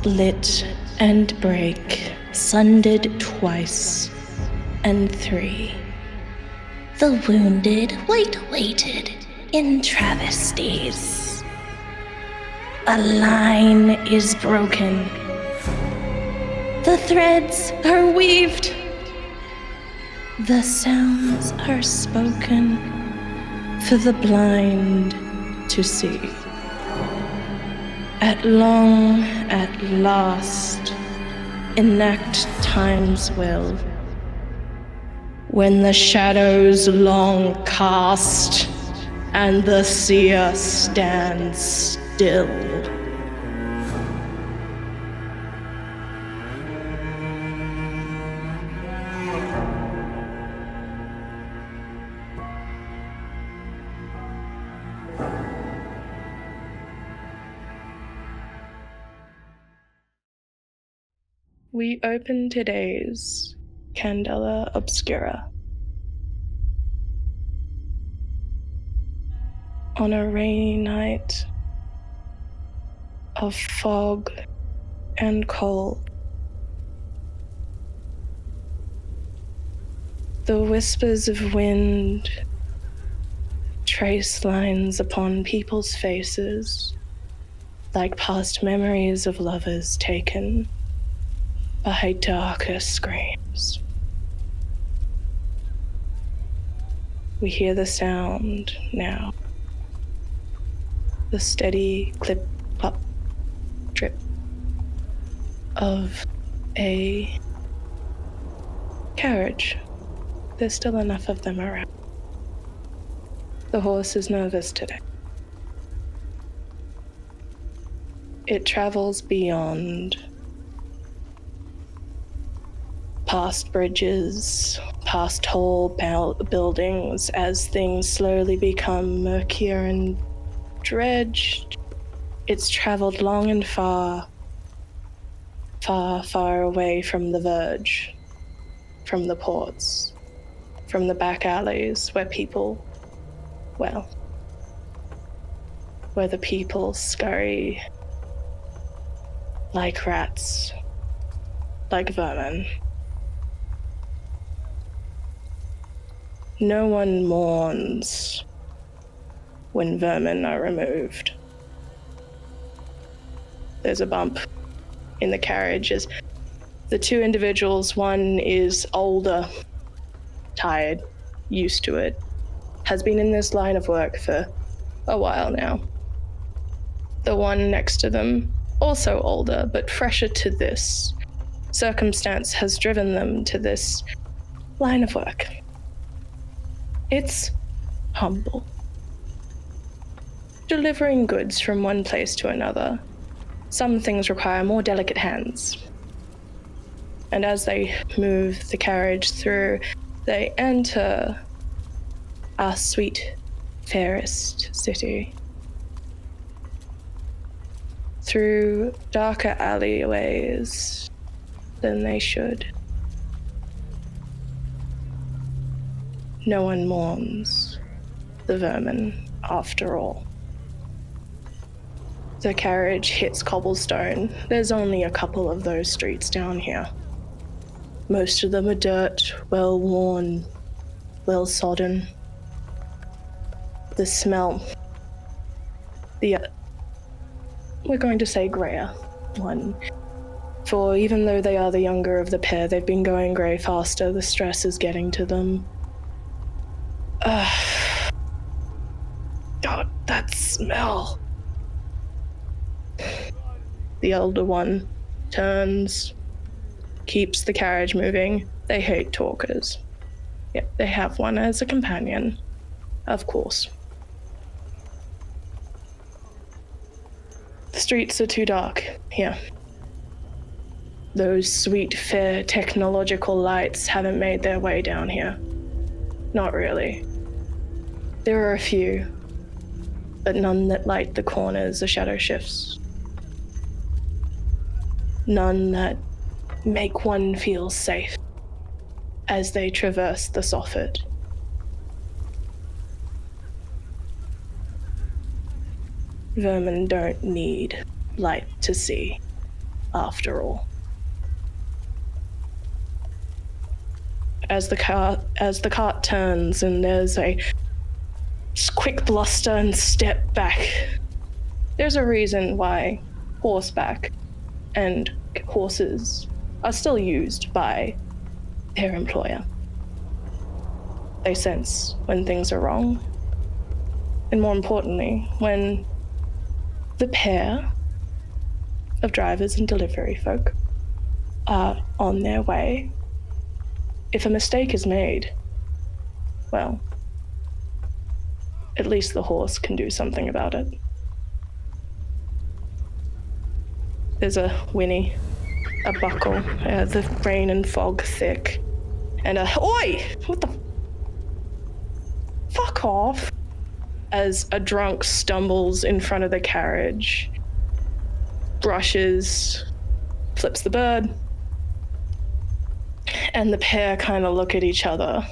split and break, sundered twice, and three. The wounded waited in travesties. A line is broken. The threads are weaved. The sounds are spoken for the blind to see. At long, at last, enact time's will, when the shadows long cast and the seer stands still. We open today's Candela Obscura on a rainy night of fog and cold. The whispers of wind trace lines upon people's faces, like past memories of lovers taken by darker screams. We hear the sound now. The steady clip, clop, drip of a carriage. There's still enough of them around. The horse is nervous today. It travels beyond, past bridges, past tall buildings, as things slowly become murkier and dredged. It's traveled long and far, far, far away from the verge, from the ports, from the back alleys where people, well, where the people scurry like rats, like vermin. No one mourns when vermin are removed. There's a bump in the carriage as the two individuals, one is older, tired, used to it, has been in this line of work for a while now. The one next to them, also older, but fresher to this circumstance, has driven them to this line of work. It's humble. Delivering goods from one place to another. Some things require more delicate hands. And as they move the carriage through, they enter our sweet, fairest city. Through darker alleyways than they should. No one mourns the vermin, after all. The carriage hits cobblestone. There's only a couple of those streets down here. Most of them are dirt, well worn, well sodden. The smell, we're going to say grayer one. For even though they are the younger of the pair, they've been going grey faster. The stress is getting to them. God, that smell. The elder one turns, keeps the carriage moving. They hate talkers. Yep, they have one as a companion, of course. The streets are too dark here. Those sweet, fair technological lights haven't made their way down here. Not really. There are a few, but none that light the corners or shadow shifts. None that make one feel safe as they traverse the soffit. Vermin don't need light to see. after all. As the cart turns and there's a quick bluster and step back, there's a reason why horseback and horses are still used by their employer. They sense when things are wrong, and more importantly, when the pair of drivers and delivery folk are on their way. If a mistake is made, well, at least the horse can do something about it. There's a whinny, a buckle, the rain and fog thick, and a oi! What the? Fuck off! As a drunk stumbles in front of the carriage, brushes, flips the bird, and the pair kind of look at each other.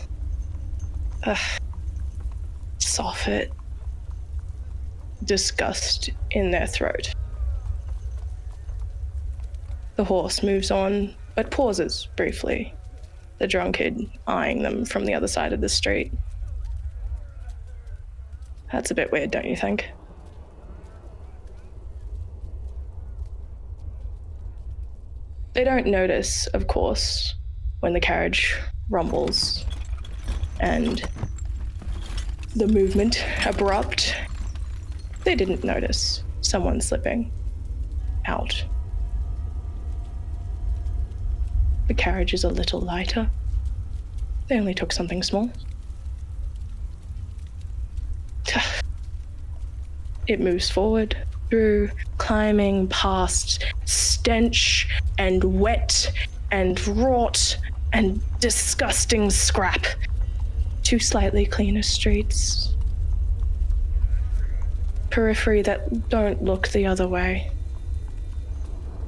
Soffit. Disgust in their throat. The horse moves on, but pauses briefly, the drunkard eyeing them from the other side of the street. That's a bit weird, don't you think? They don't notice, of course, when the carriage rumbles and the movement abrupt. They didn't notice someone slipping out. The carriage is a little lighter. They only took something small. It moves forward through, climbing past stench and wet and rot and disgusting scrap to slightly cleaner streets. Periphery that don't look the other way.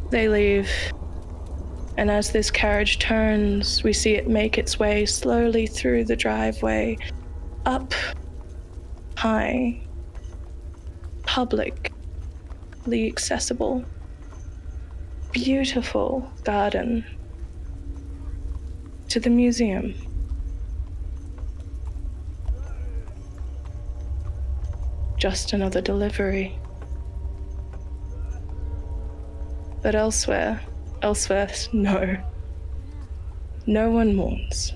They leave, and as this carriage turns, we see it make its way slowly through the driveway, up, high, publicly accessible, beautiful garden to the museum. Just another delivery. But elsewhere, no. No one mourns.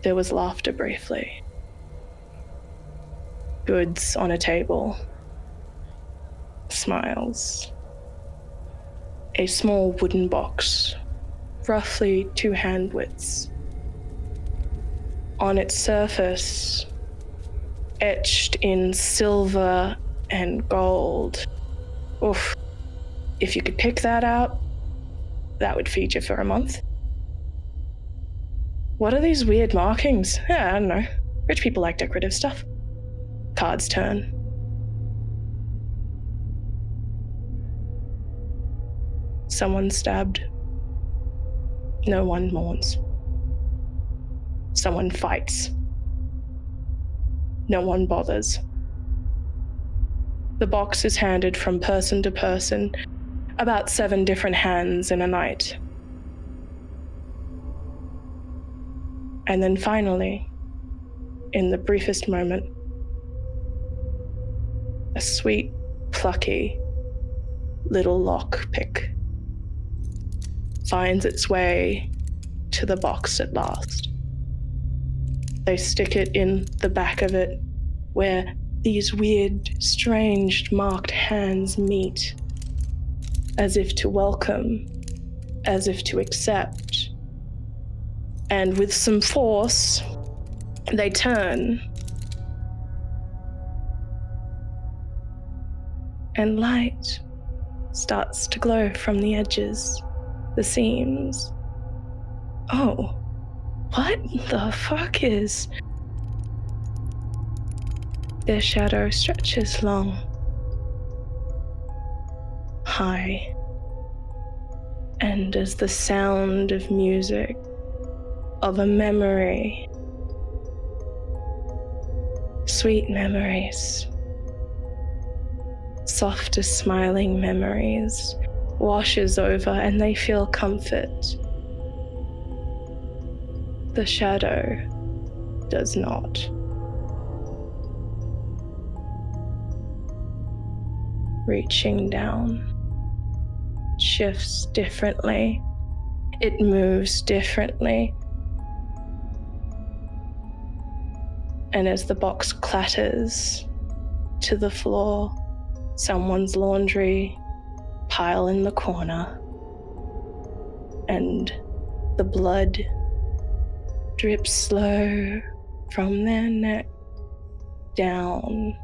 There was laughter briefly. Goods on a table. Smiles. A small wooden box, roughly 2 hand widths. On its surface, etched in silver and gold. Oof. If you could pick that out, that would feed you for a month. What are these weird markings? Yeah, I don't know. Rich people like decorative stuff. Cards turn. Someone stabbed. No one mourns. Someone fights. No one bothers. The box is handed from person to person, about 7 different hands in a night. And then finally, in the briefest moment, a sweet, plucky little lockpick finds its way to the box at last. They stick it in the back of it, where these weird, strange, marked hands meet, as if to welcome, as if to accept. And with some force, they turn. And light starts to glow from the edges, the seams. Oh, what the fuck is... Their shadow stretches long, high, and as the sound of music, of a memory, sweet memories, softest smiling memories washes over and they feel comfort. The shadow does not. Reaching down, it shifts differently. It moves differently. And as the box clatters to the floor, someone's laundry pile in the corner, and the blood drips slow from their neck down.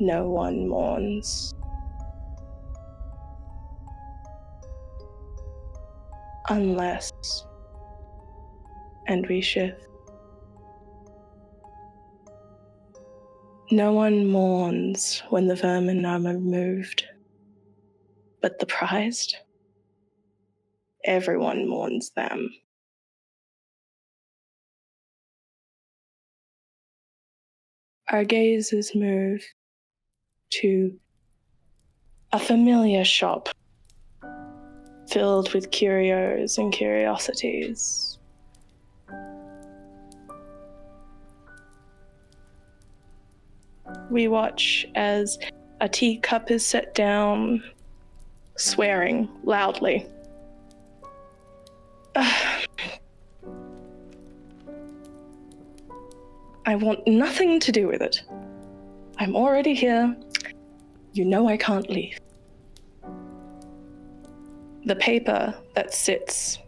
No one mourns. Unless, and we shift. No one mourns when the vermin are removed, but the prized, everyone mourns them. Our gazes move to a familiar shop filled with curios and curiosities. We watch as a teacup is set down, swearing loudly. I want nothing to do with it. I'm already here. You know I can't leave. The paper that sits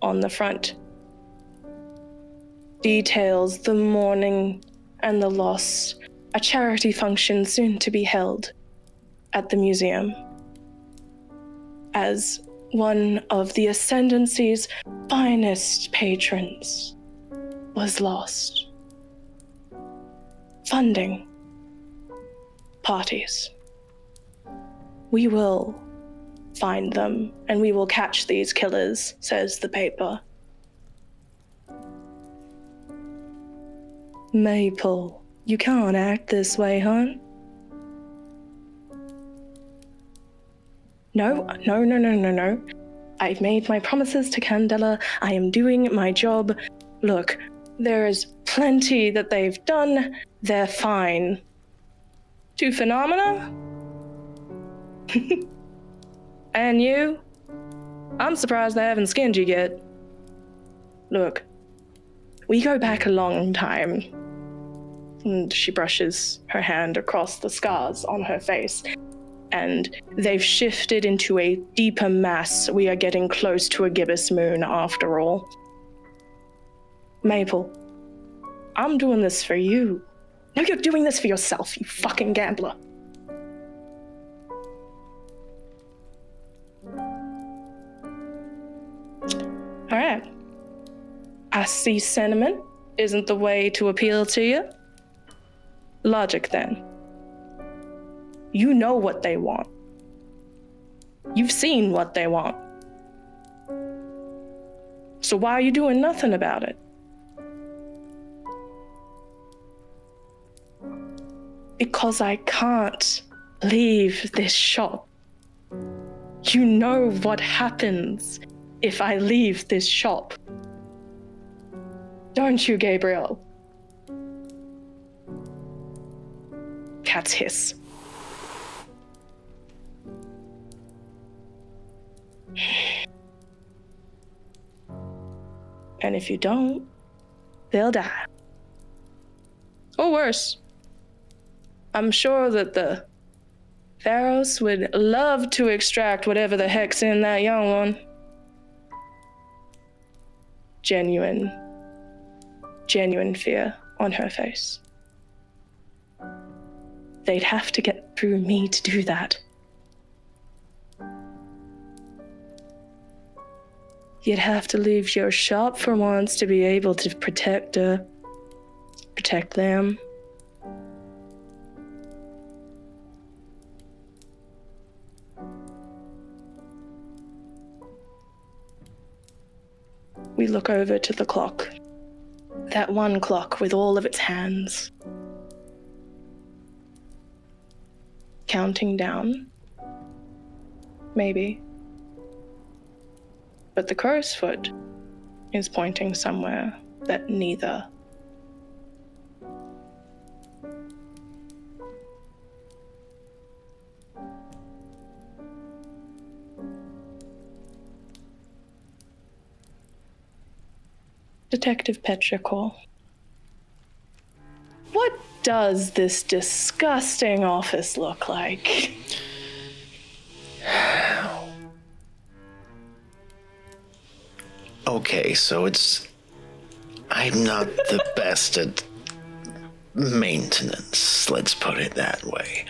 on the front details the mourning and the loss, a charity function soon to be held at the museum, as one of the Ascendancy's finest patrons was lost. Funding parties. We will find them and we will catch these killers, says the paper. Maple, you can't act this way, hon. No. I've made my promises to Candela. I am doing my job. Look, there is plenty that they've done. They're fine. Two phenomena? And you? I'm surprised they haven't skinned you yet. Look, we go back a long time. And she brushes her hand across the scars on her face. And they've shifted into a deeper mass. We are getting close to a gibbous moon after all. Maple, I'm doing this for you. No, you're doing this for yourself, you fucking gambler. All right. I see sentiment isn't the way to appeal to you. Logic, then. You know what they want. You've seen what they want. So why are you doing nothing about it? Because I can't leave this shop. You know what happens if I leave this shop. Don't you, Gabriel? Cats hiss. And if you don't, they'll die. Or worse. I'm sure that the Pharaohs would love to extract whatever the heck's in that young one. Genuine fear on her face. They'd have to get through me to do that. You'd have to leave your shop for once to be able to protect them. We look over to the clock. That one clock with all of its hands. counting down. Maybe. But the crow's foot is pointing somewhere that neither. Detective Petrichor, what does this disgusting office look like? Okay, so I'm not the best at maintenance, let's put it that way.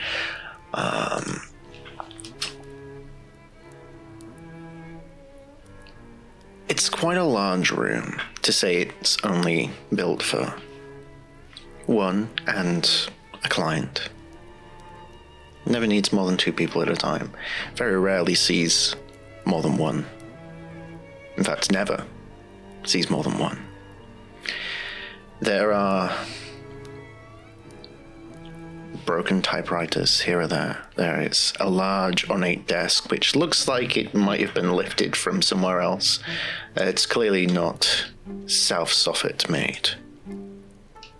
It's quite a large room, to say it's only built for one and a client. Never needs more than 2 people at a time. Very rarely sees more than one. In fact, never sees more than one. There are broken typewriters here or there. There is a large ornate desk which looks like it might have been lifted from somewhere else. It's clearly not self-soffit made,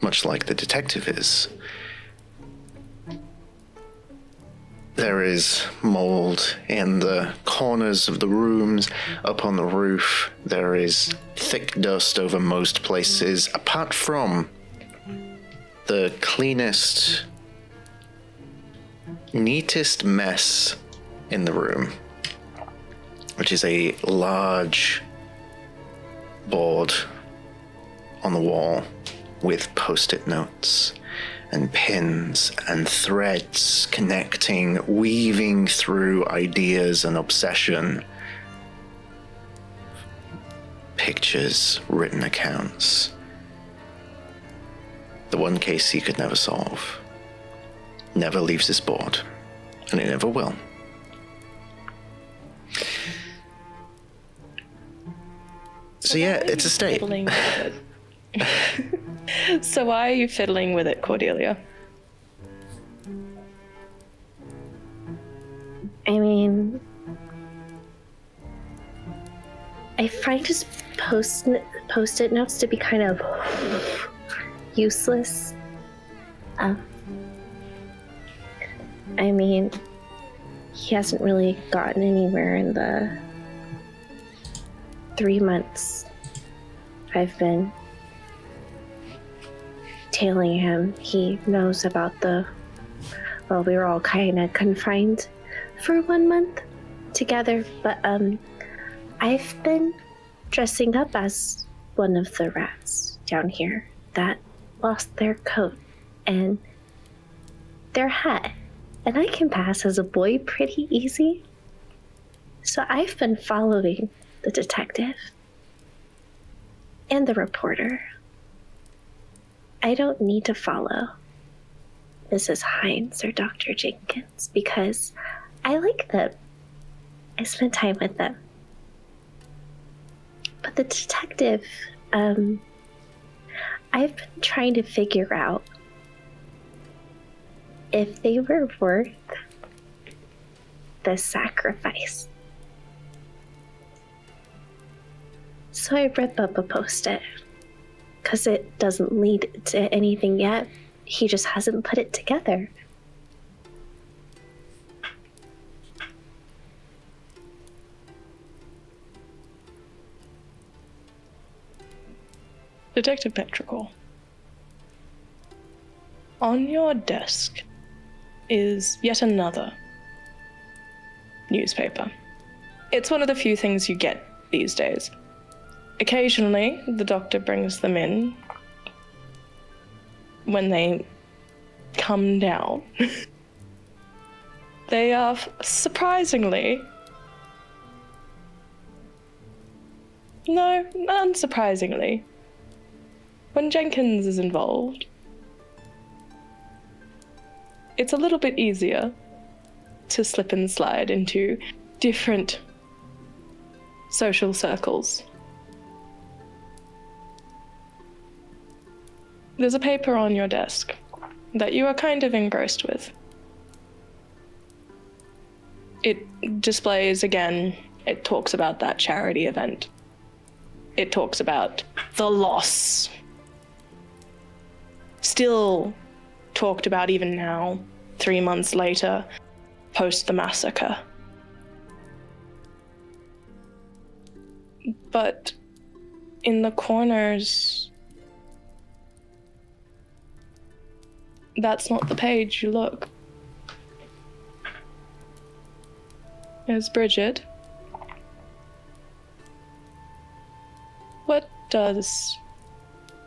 much like the detective is. There is mold in the corners of the rooms, up on the roof. There is thick dust over most places, apart from the cleanest, neatest mess in the room, which is a large board on the wall with post-it notes and pins and threads connecting, weaving through ideas and obsession. Pictures, written accounts. The one case he could never solve. Never leaves this board, and it never will. So yeah, it's a state. So why are you fiddling with it, Cordelia? I mean, I find his post-it notes to be kind of useless. I mean, he hasn't really gotten anywhere in the 3 months I've been tailing him. He knows about well, we were all kind of confined for 1 month together, but I've been dressing up as one of the rats down here that lost their coat and their hat. And I can pass as a boy pretty easy. So I've been following the detective and the reporter. I don't need to follow Mrs. Hines or Dr. Jenkins because I like them. I spend time with them. But the detective, I've been trying to figure out if they were worth the sacrifice. So I rip up a post-it, because it doesn't lead to anything yet. He just hasn't put it together. Detective Petrichor, on your desk is yet another newspaper. It's one of the few things you get these days. Occasionally, the doctor brings them in when they come down. They are surprisingly... No, unsurprisingly. When Jenkins is involved, it's a little bit easier to slip and slide into different social circles. There's a paper on your desk that you are kind of engrossed with. It displays again, it talks about that charity event. It talks about the loss. Still talked about even now, 3 months later, post the massacre. But in the corners, that's not the page you look. It's Bridget. What does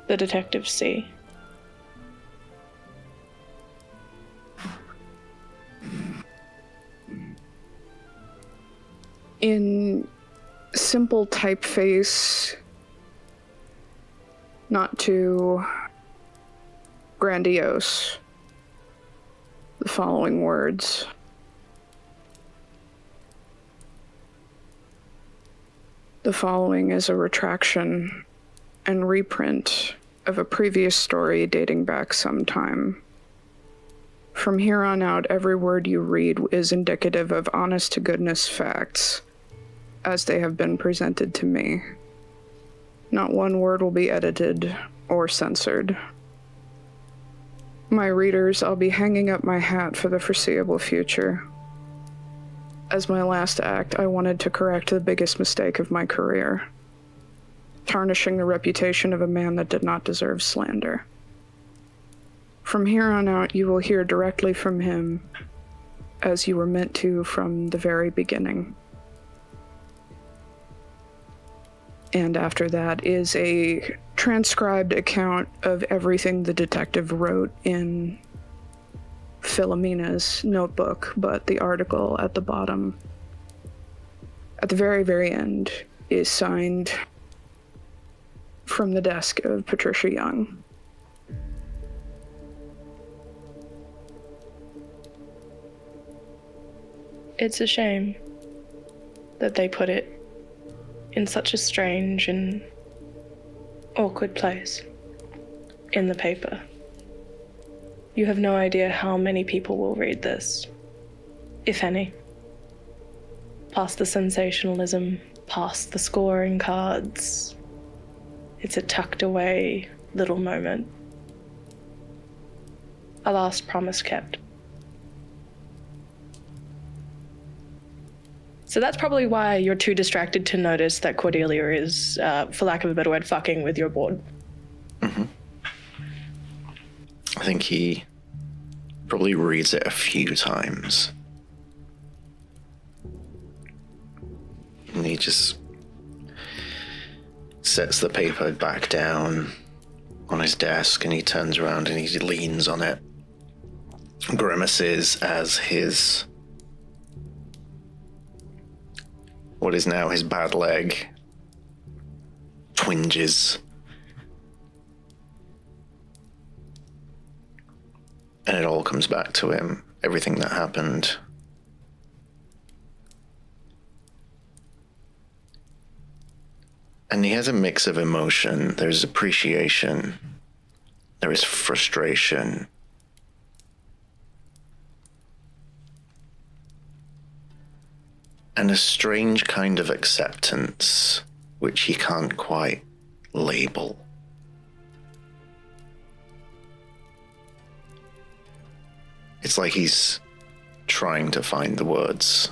the detective see? In simple typeface, not too grandiose, the following words. The following is a retraction and reprint of a previous story dating back some time. From here on out, every word you read is indicative of honest-to-goodness facts, as they have been presented to me. Not one word will be edited or censored. My readers, I'll be hanging up my hat for the foreseeable future. As my last act, I wanted to correct the biggest mistake of my career, tarnishing the reputation of a man that did not deserve slander. From here on out, you will hear directly from him, as you were meant to from the very beginning. And after that is a transcribed account of everything the detective wrote in Philomena's notebook, but the article at the bottom, at the very, very end, is signed from the desk of Patricia Young. It's a shame that they put it in such a strange and awkward place in the paper. You have no idea how many people will read this, if any. Past the sensationalism, past the scoring cards. It's a tucked away little moment. A last promise kept. So that's probably why you're too distracted to notice that Cordelia is, for lack of a better word, fucking with your board. Mm-hmm. I think he probably reads it a few times. And he just sets the paper back down on his desk and he turns around and he leans on it, grimaces as his, what is now his bad leg, twinges. And it all comes back to him, everything that happened. And he has a mix of emotion. There's appreciation. There is frustration. And a strange kind of acceptance, which he can't quite label. It's like he's trying to find the words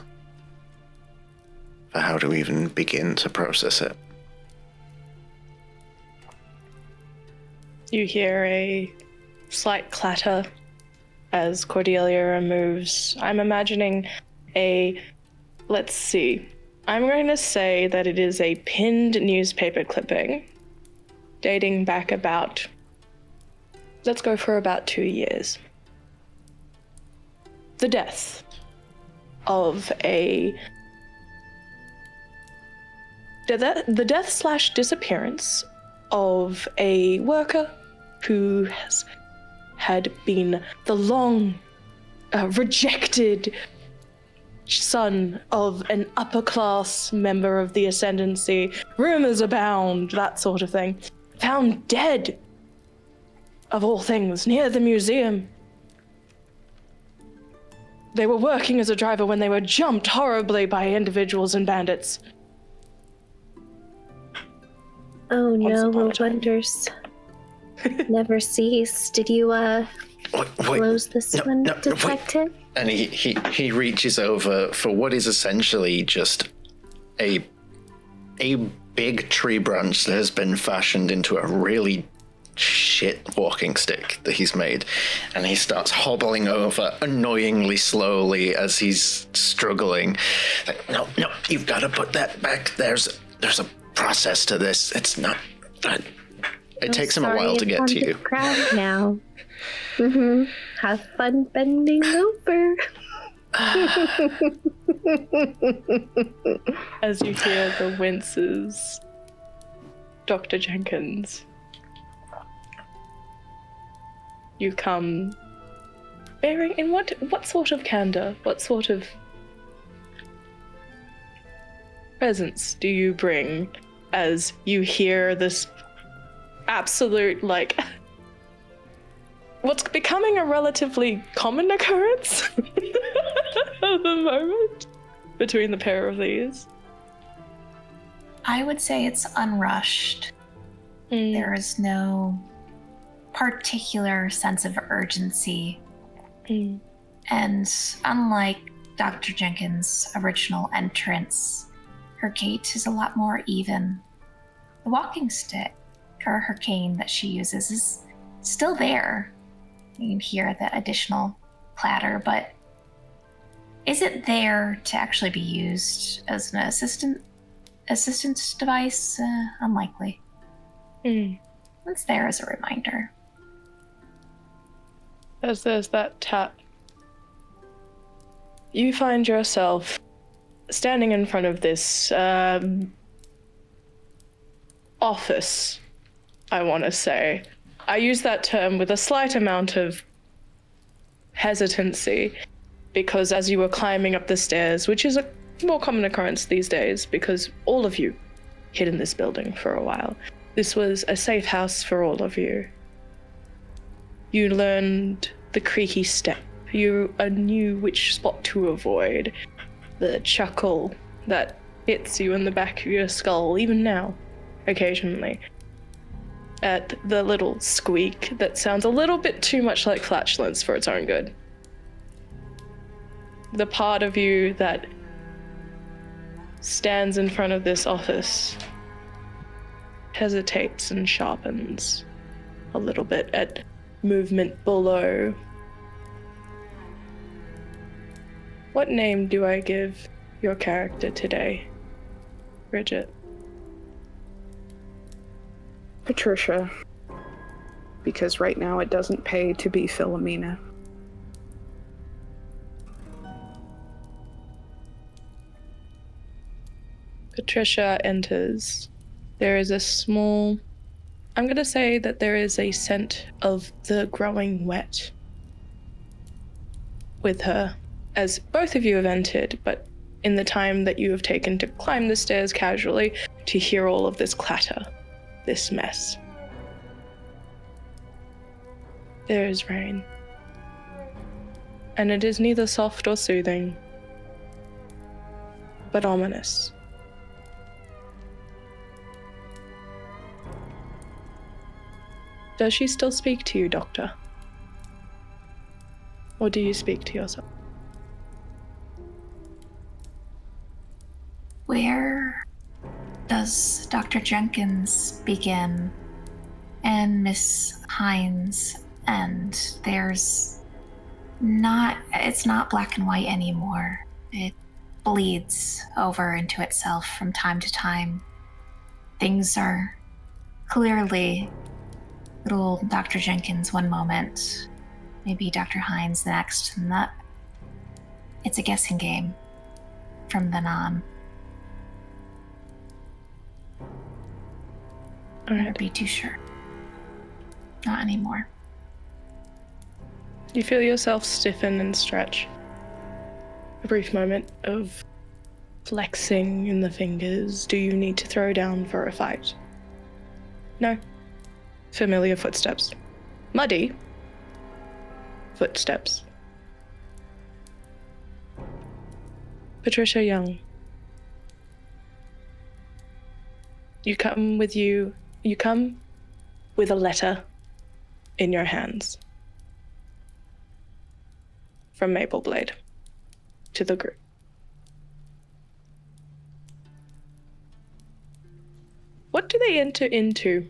for how to even begin to process it. You hear a slight clatter as Cordelia removes. I'm imagining let's see. I'm going to say that it is a pinned newspaper clipping dating back about, let's go for about 2 years. The death of the death/disappearance of a worker who had been the long rejected son of an upper-class member of the Ascendancy. Rumors abound, that sort of thing. Found dead, of all things, near the museum. They were working as a driver when they were jumped horribly by individuals and bandits. Oh Once no, upon a the time. wonders never cease. Did you Wait, close this one, detective? And he reaches over for what is essentially just a big tree branch that has been fashioned into a really shit walking stick that he's made, and he starts hobbling over annoyingly slowly as he's struggling. Like, no, you've got to put that back. There's a process to this. It's not. It takes him a while to get to you. Crowd now. Have fun bending over. As you hear the winces, Dr. Jenkins, you come bearing in what sort of candor, what sort of presence do you bring as you hear this absolute, like, what's becoming a relatively common occurrence at the moment between the pair of these? I would say it's unrushed. There is no particular sense of urgency. And unlike Dr. Jenkins' original entrance, her gait is a lot more even. The walking stick, or her cane that she uses, is still there. You can hear the additional clatter, but is it there to actually be used as an assistance device? Unlikely. It's there as a reminder. As there's that tap, you find yourself standing in front of this office, I want to say. I use that term with a slight amount of hesitancy, because as you were climbing up the stairs, which is a more common occurrence these days, because all of you hid in this building for a while, this was a safe house for all of you. You learned the creaky step. You knew which spot to avoid. The chuckle that hits you in the back of your skull, even now, occasionally. At the little squeak that sounds a little bit too much like flatulence for its own good. The part of you that stands in front of this office hesitates and sharpens a little bit at movement below. What name do I give your character today, Bridget? Patricia. Because right now it doesn't pay to be Philomena. Patricia enters. There is a small... I'm going to say that there is a scent of the growing wet with her, as both of you have entered, but in the time that you have taken to climb the stairs casually, to hear all of this clatter, this mess. There is rain. And it is neither soft or soothing, but ominous. Does she still speak to you, Doctor? Or do you speak to yourself? Where does Dr. Jenkins begin and Miss Hines end? It's not black and white anymore. It bleeds over into itself from time to time. Things are clearly little Dr. Jenkins one moment, maybe Dr. Hines the next, and that it's a guessing game from then on. Never be too sure. Not anymore. You feel yourself stiffen and stretch. A brief moment of flexing in the fingers. Do you need to throw down for a fight? No. Familiar footsteps. Muddy footsteps. Patricia Young, you come with a letter in your hands from Mapleblade to the group. What do they enter into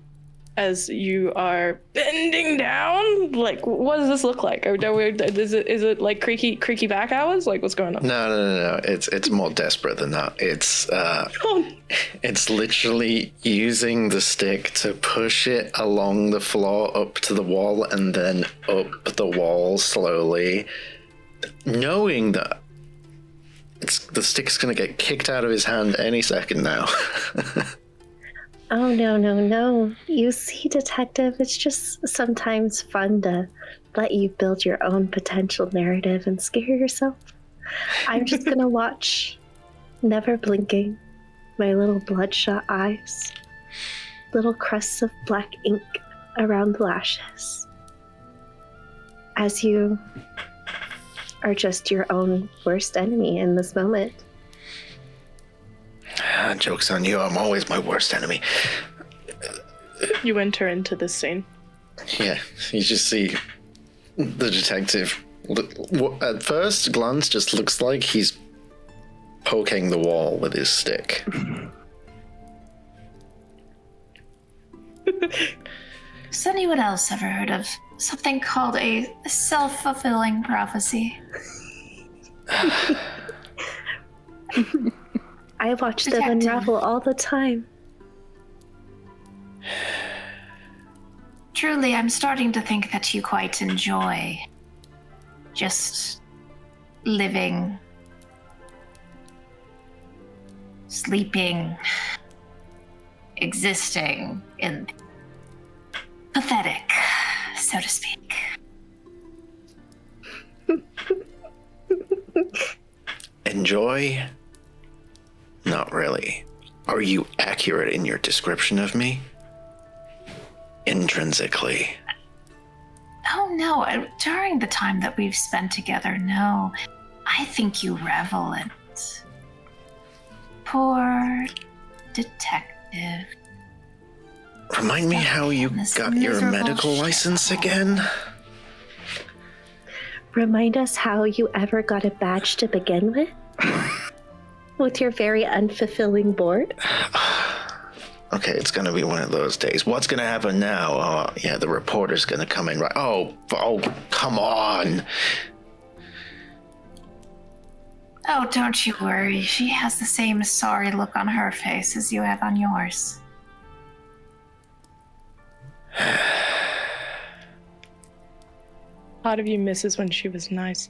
as you are bending down? Like, what does this look like? Is it like creaky back hours? Like, what's going on? No. It's more desperate than that. It's literally using the stick to push it along the floor up to the wall and then up the wall slowly, knowing that the stick's going to get kicked out of his hand any second now. Oh, no. You see, Detective, it's just sometimes fun to let you build your own potential narrative and scare yourself. I'm just gonna watch, never blinking, my little bloodshot eyes, little crusts of black ink around the lashes, as you are just your own worst enemy in this moment. Joke's on you, I'm always my worst enemy. You enter into this scene. Yeah, you just see the detective, at first glance, just looks like he's poking the wall with his stick. Has anyone else ever heard of something called a self-fulfilling prophecy? I watch them unravel all the time. Truly, I'm starting to think that you quite enjoy just living, sleeping, existing in pathetic, so to speak. Enjoy? Not really. Are you accurate in your description of me? Intrinsically. Oh no, during the time that we've spent together, no. I think you revel in it. Poor detective. Remind me how you got your medical license again? Remind us how you ever got a badge to begin with? With your very unfulfilling board? Okay, it's gonna be one of those days. What's gonna happen now? Oh, yeah, the reporter's gonna come in, right? Oh, come on. Oh, don't you worry. She has the same sorry look on her face as you have on yours. Part of you misses when she was nice.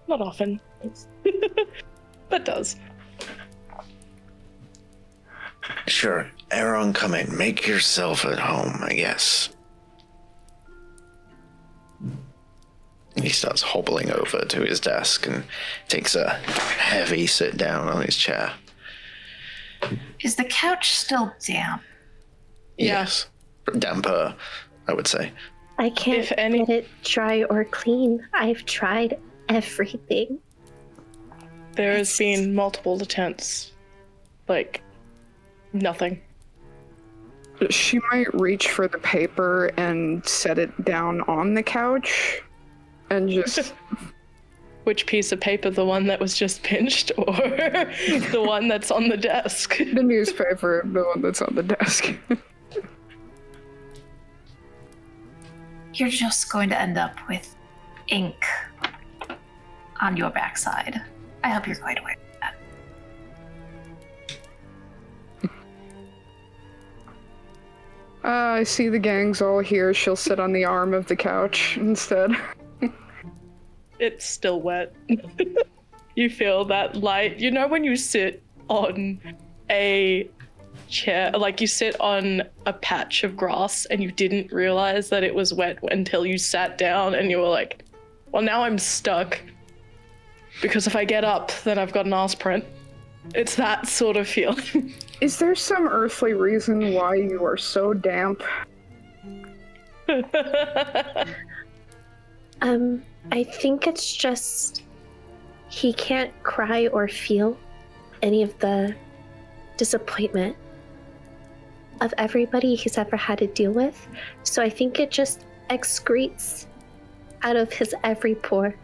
Not often, but does. Sure, Aaron, come in. Make yourself at home, I guess. He starts hobbling over to his desk and takes a heavy sit down on his chair. Is the couch still damp? Yes. Damper, I would say. I can't get it dry or clean. I've tried everything. There has been multiple attempts. Like, nothing. She might reach for the paper and set it down on the couch and just... Which piece of paper? The one that was just pinched or the one that's on the desk? The newspaper, the one that's on the desk. You're just going to end up with ink on your backside. I hope you're quite aware of that. I see the gang's all here. She'll sit on the arm of the couch instead. It's still wet. You feel that light. You know when you sit on a chair, like you sit on a patch of grass and you didn't realize that it was wet until you sat down and you were like, well, now I'm stuck. Because if I get up, then I've got an arse print. It's that sort of feeling. Is there some earthly reason why you are so damp? I think it's just he can't cry or feel any of the disappointment of everybody he's ever had to deal with. So I think it just excretes out of his every pore.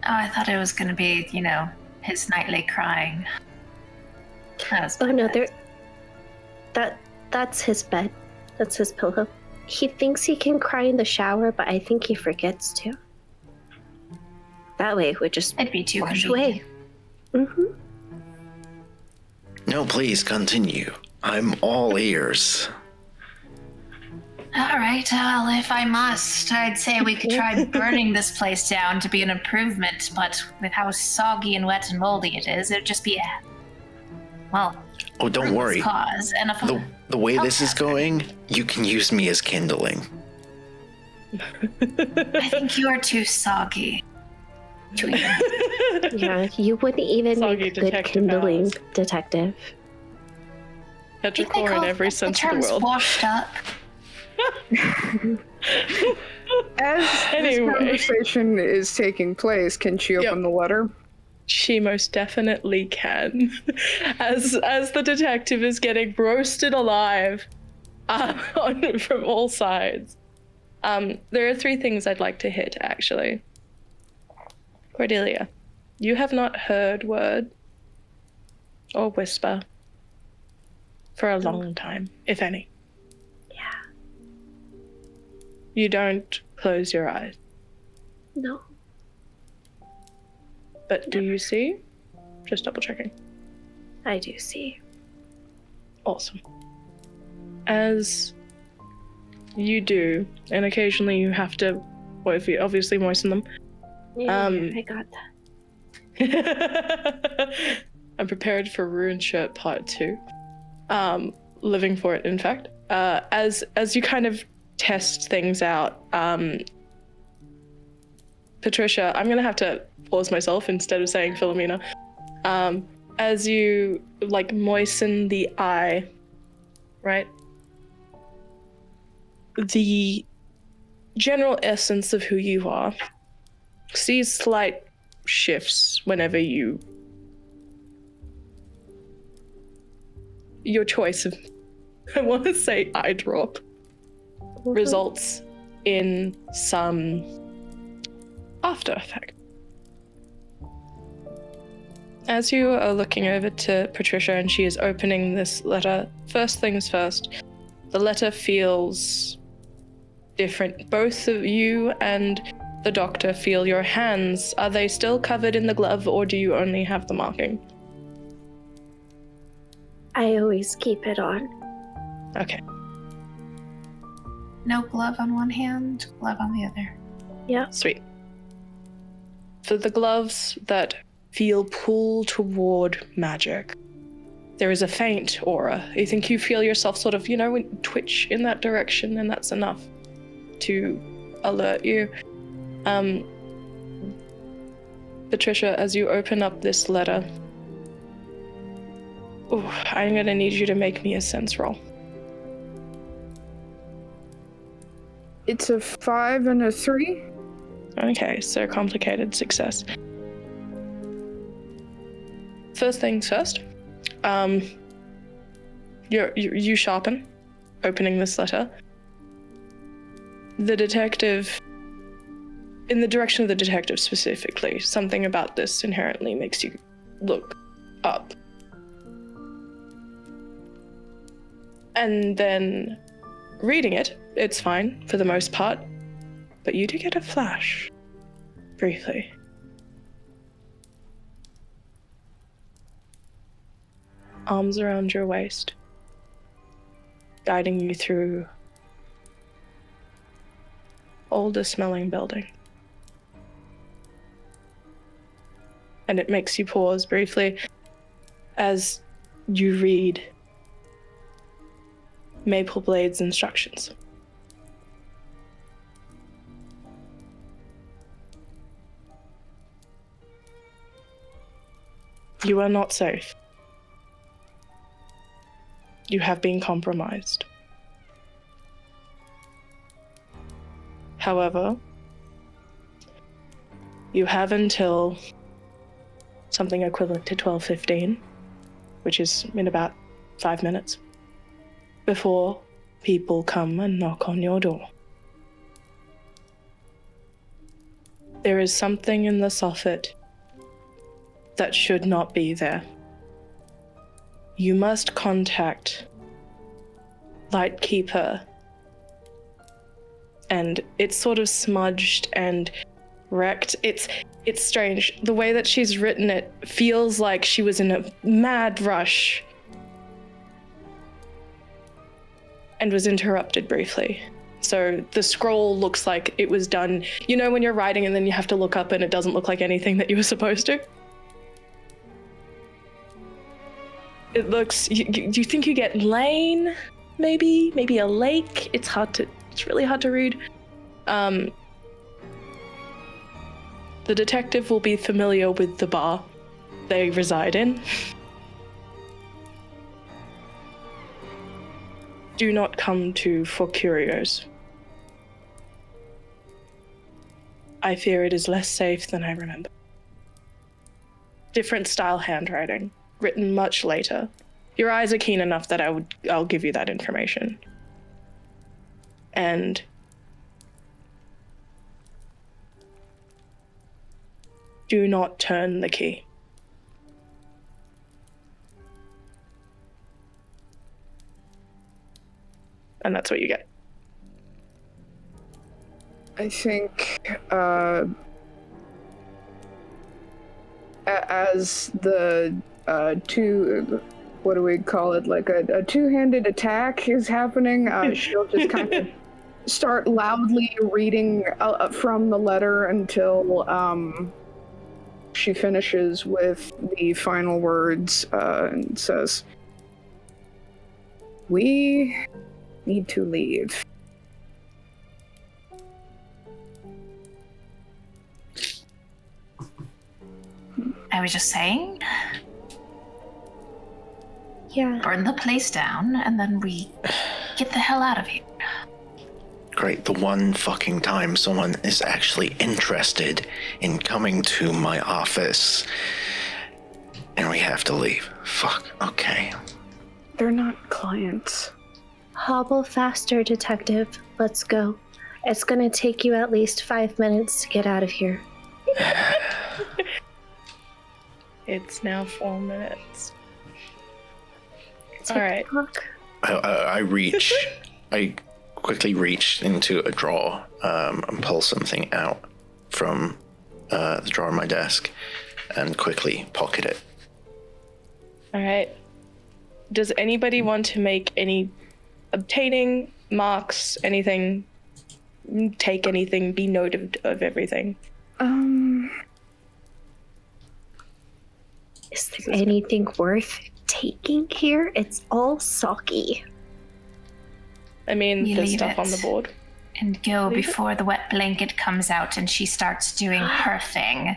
Oh, I thought it was going to be, his nightly crying. That's his bed. That's his pillow. He thinks he can cry in the shower, but I think he forgets to. That way it would just It'd be too wash convenient. away. Mm-hmm. No, please continue. I'm all ears. All right, well, if I must, I'd say we could try burning this place down to be an improvement, but with how soggy and wet and moldy it is, it'd just be Oh, don't worry. Cause. And The way this is going, you can use me as kindling. I think you're too soggy. Yeah, you wouldn't even Soggy make good kindling hours. detective. Petrichor in every sense of the world. Washed up. As this conversation is taking place, can she open the letter? She most definitely can. As the detective is getting roasted alive from all sides. There are 3 things I'd like to hit, actually. Cordelia, you have not heard word or whisper for a long time, if any. Yeah. You don't close your eyes. No. But do you see? Just double checking. I do see. Awesome. As you do, and occasionally you have to obviously moisten them. Yeah, I got that. I'm prepared for Ruined Shirt Part 2. Living for it, in fact. As you kind of test things out, Patricia, I'm gonna have to pause myself instead of saying Philomena. As you moisten the eye, right? The general essence of who you are sees slight shifts whenever your choice of, I want to say eye drop, results in some after effect. As you are looking over to Patricia and she is opening this letter, first things first, the letter feels different. Both of you and the doctor feel your hands. Are they still covered in the glove, or do you only have the marking? I always keep it on. Okay. No glove on one hand, glove on the other. Yeah. Sweet. For the gloves that feel pull toward magic, there is a faint aura. You think you feel yourself sort of, twitch in that direction, and that's enough to alert you. Patricia, as you open up this letter, I'm gonna need you to make me a sense roll. It's a 5 and a 3. Okay, so complicated success. First things first, you sharpen, opening this letter. The detective, in the direction of the detective specifically, something about this inherently makes you look up. And then reading it, it's fine for the most part, but you do get a flash, briefly. Arms around your waist, guiding you through older smelling building. And it makes you pause briefly as you read Mapleblade's instructions. You are not safe. You have been compromised. However, you have until something equivalent to 12:15, which is in about 5 minutes, before people come and knock on your door. There is something in the soffit that should not be there. You must contact Lightkeeper, and it's sort of smudged and wrecked. It's strange. The way that she's written it feels like she was in a mad rush and was interrupted briefly. So the scroll looks like it was done, you know, when you're writing and then you have to look up and it doesn't look like anything that you were supposed to. It looks, do you think you get lane? Maybe a lake? It's really hard to read. The detective will be familiar with the bar they reside in. Do not come to for curios. I fear it is less safe than I remember. Different style handwriting, written much later. Your eyes are keen enough that I'll give you that information. And do not turn the key. And that's what you get. I think as the two, what do we call it, like a two-handed attack is happening, she'll just kind of start loudly reading from the letter until she finishes with the final words and says, "We need to leave." I was just saying, Yeah. burn the place down, and then we get the hell out of here. Great, the one fucking time someone is actually interested in coming to my office, and we have to leave. Fuck, okay. They're not clients. Hobble faster, detective. Let's go. It's gonna take you at least 5 minutes to get out of here. It's now 4 minutes. Tick All right. tock. I quickly reach into a drawer and pull something out from the drawer of my desk and quickly pocket it. All right. Does anybody want to make any obtaining marks, anything, take anything, be noted of everything? Is there anything worth taking here? It's all soggy. I mean, You there's leave stuff it. on the board. And go Leave it. before the wet blanket comes out and she starts doing her thing.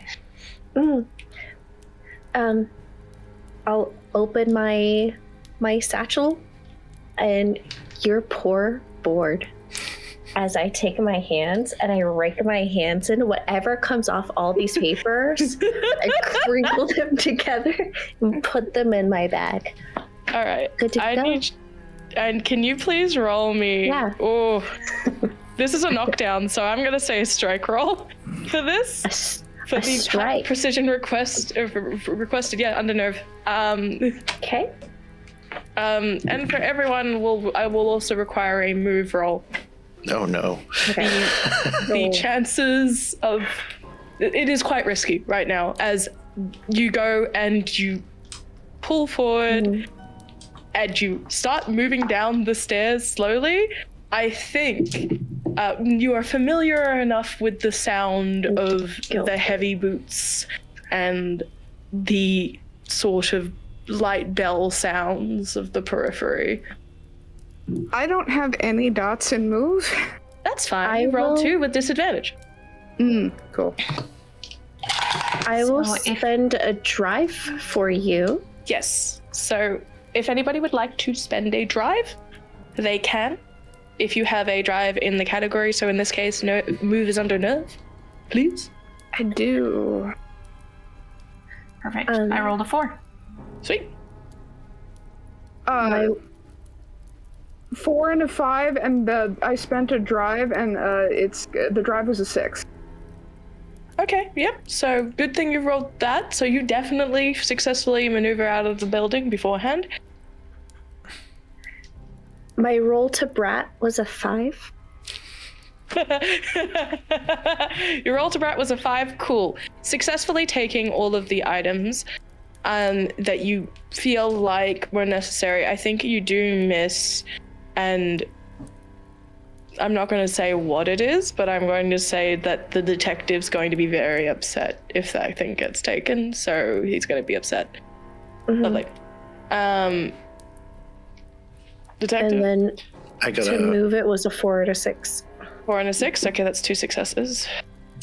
I'll open my satchel and your poor board as I take my hands and I rake my hands in whatever comes off all these papers. I crinkle them together and put them in my bag. All right. Good to go. And can you please roll me? Yeah. Oh, this is a knockdown, so I'm gonna say a strike roll for this. For A the strike. precision requested, yeah, under nerve. Okay. And for everyone, I will also require a move roll. Oh no. Okay. The chances of it is quite risky right now as you go and you pull forward and you start moving down the stairs slowly. I think you are familiar enough with the sound of the heavy boots and the sort of light bell sounds of the periphery. I don't have any dots in move. That's fine. I You roll will- 2 with disadvantage. Cool. I will So if- spend a drive for you. Yes. So if anybody would like to spend a drive, they can. if you have a drive in the category, so in this case, move is under nerve, please. I do. Perfect. I rolled a 4. Sweet. 4 and a 5, and I spent a drive, and the drive was a 6. Okay, yep. So good thing you rolled that. So you definitely successfully maneuver out of the building beforehand. My roll to brat was a 5. Your roll to brat was a 5. Cool. Successfully taking all of the items that you feel like were necessary. I think you do miss, and I'm not going to say what it is, but I'm going to say that the detective's going to be very upset if that thing gets taken. So he's going to be upset. Mm-hmm. Lovely. Detective. And then I got to move it was a 4 and a 6. 4 and a 6. Okay, that's 2 successes.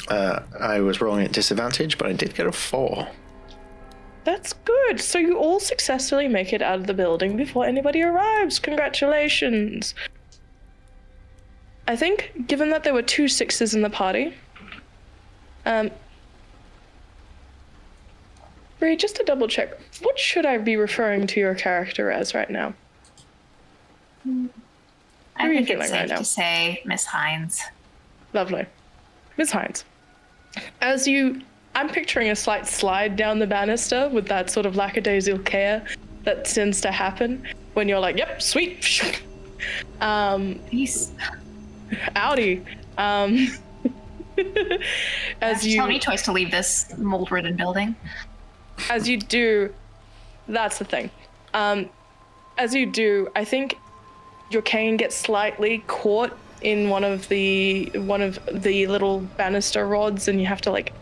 I was rolling at disadvantage, but I did get a 4. That's good. So you all successfully make it out of the building before anybody arrives. Congratulations. I think, given that there were 2 6s in the party, Bree, just to double check, what should I be referring to your character as right now? I think it's safe to say Miss Hines. Lovely. Miss Hines, I'm picturing a slight slide down the banister with that sort of lackadaisical care that tends to happen when you're like, yep, sweet. Peace. Howdy. As you tell me twice to leave this mold-ridden building. As you do, that's the thing. As you do, I think your cane gets slightly caught in one of the little banister rods, and you have to like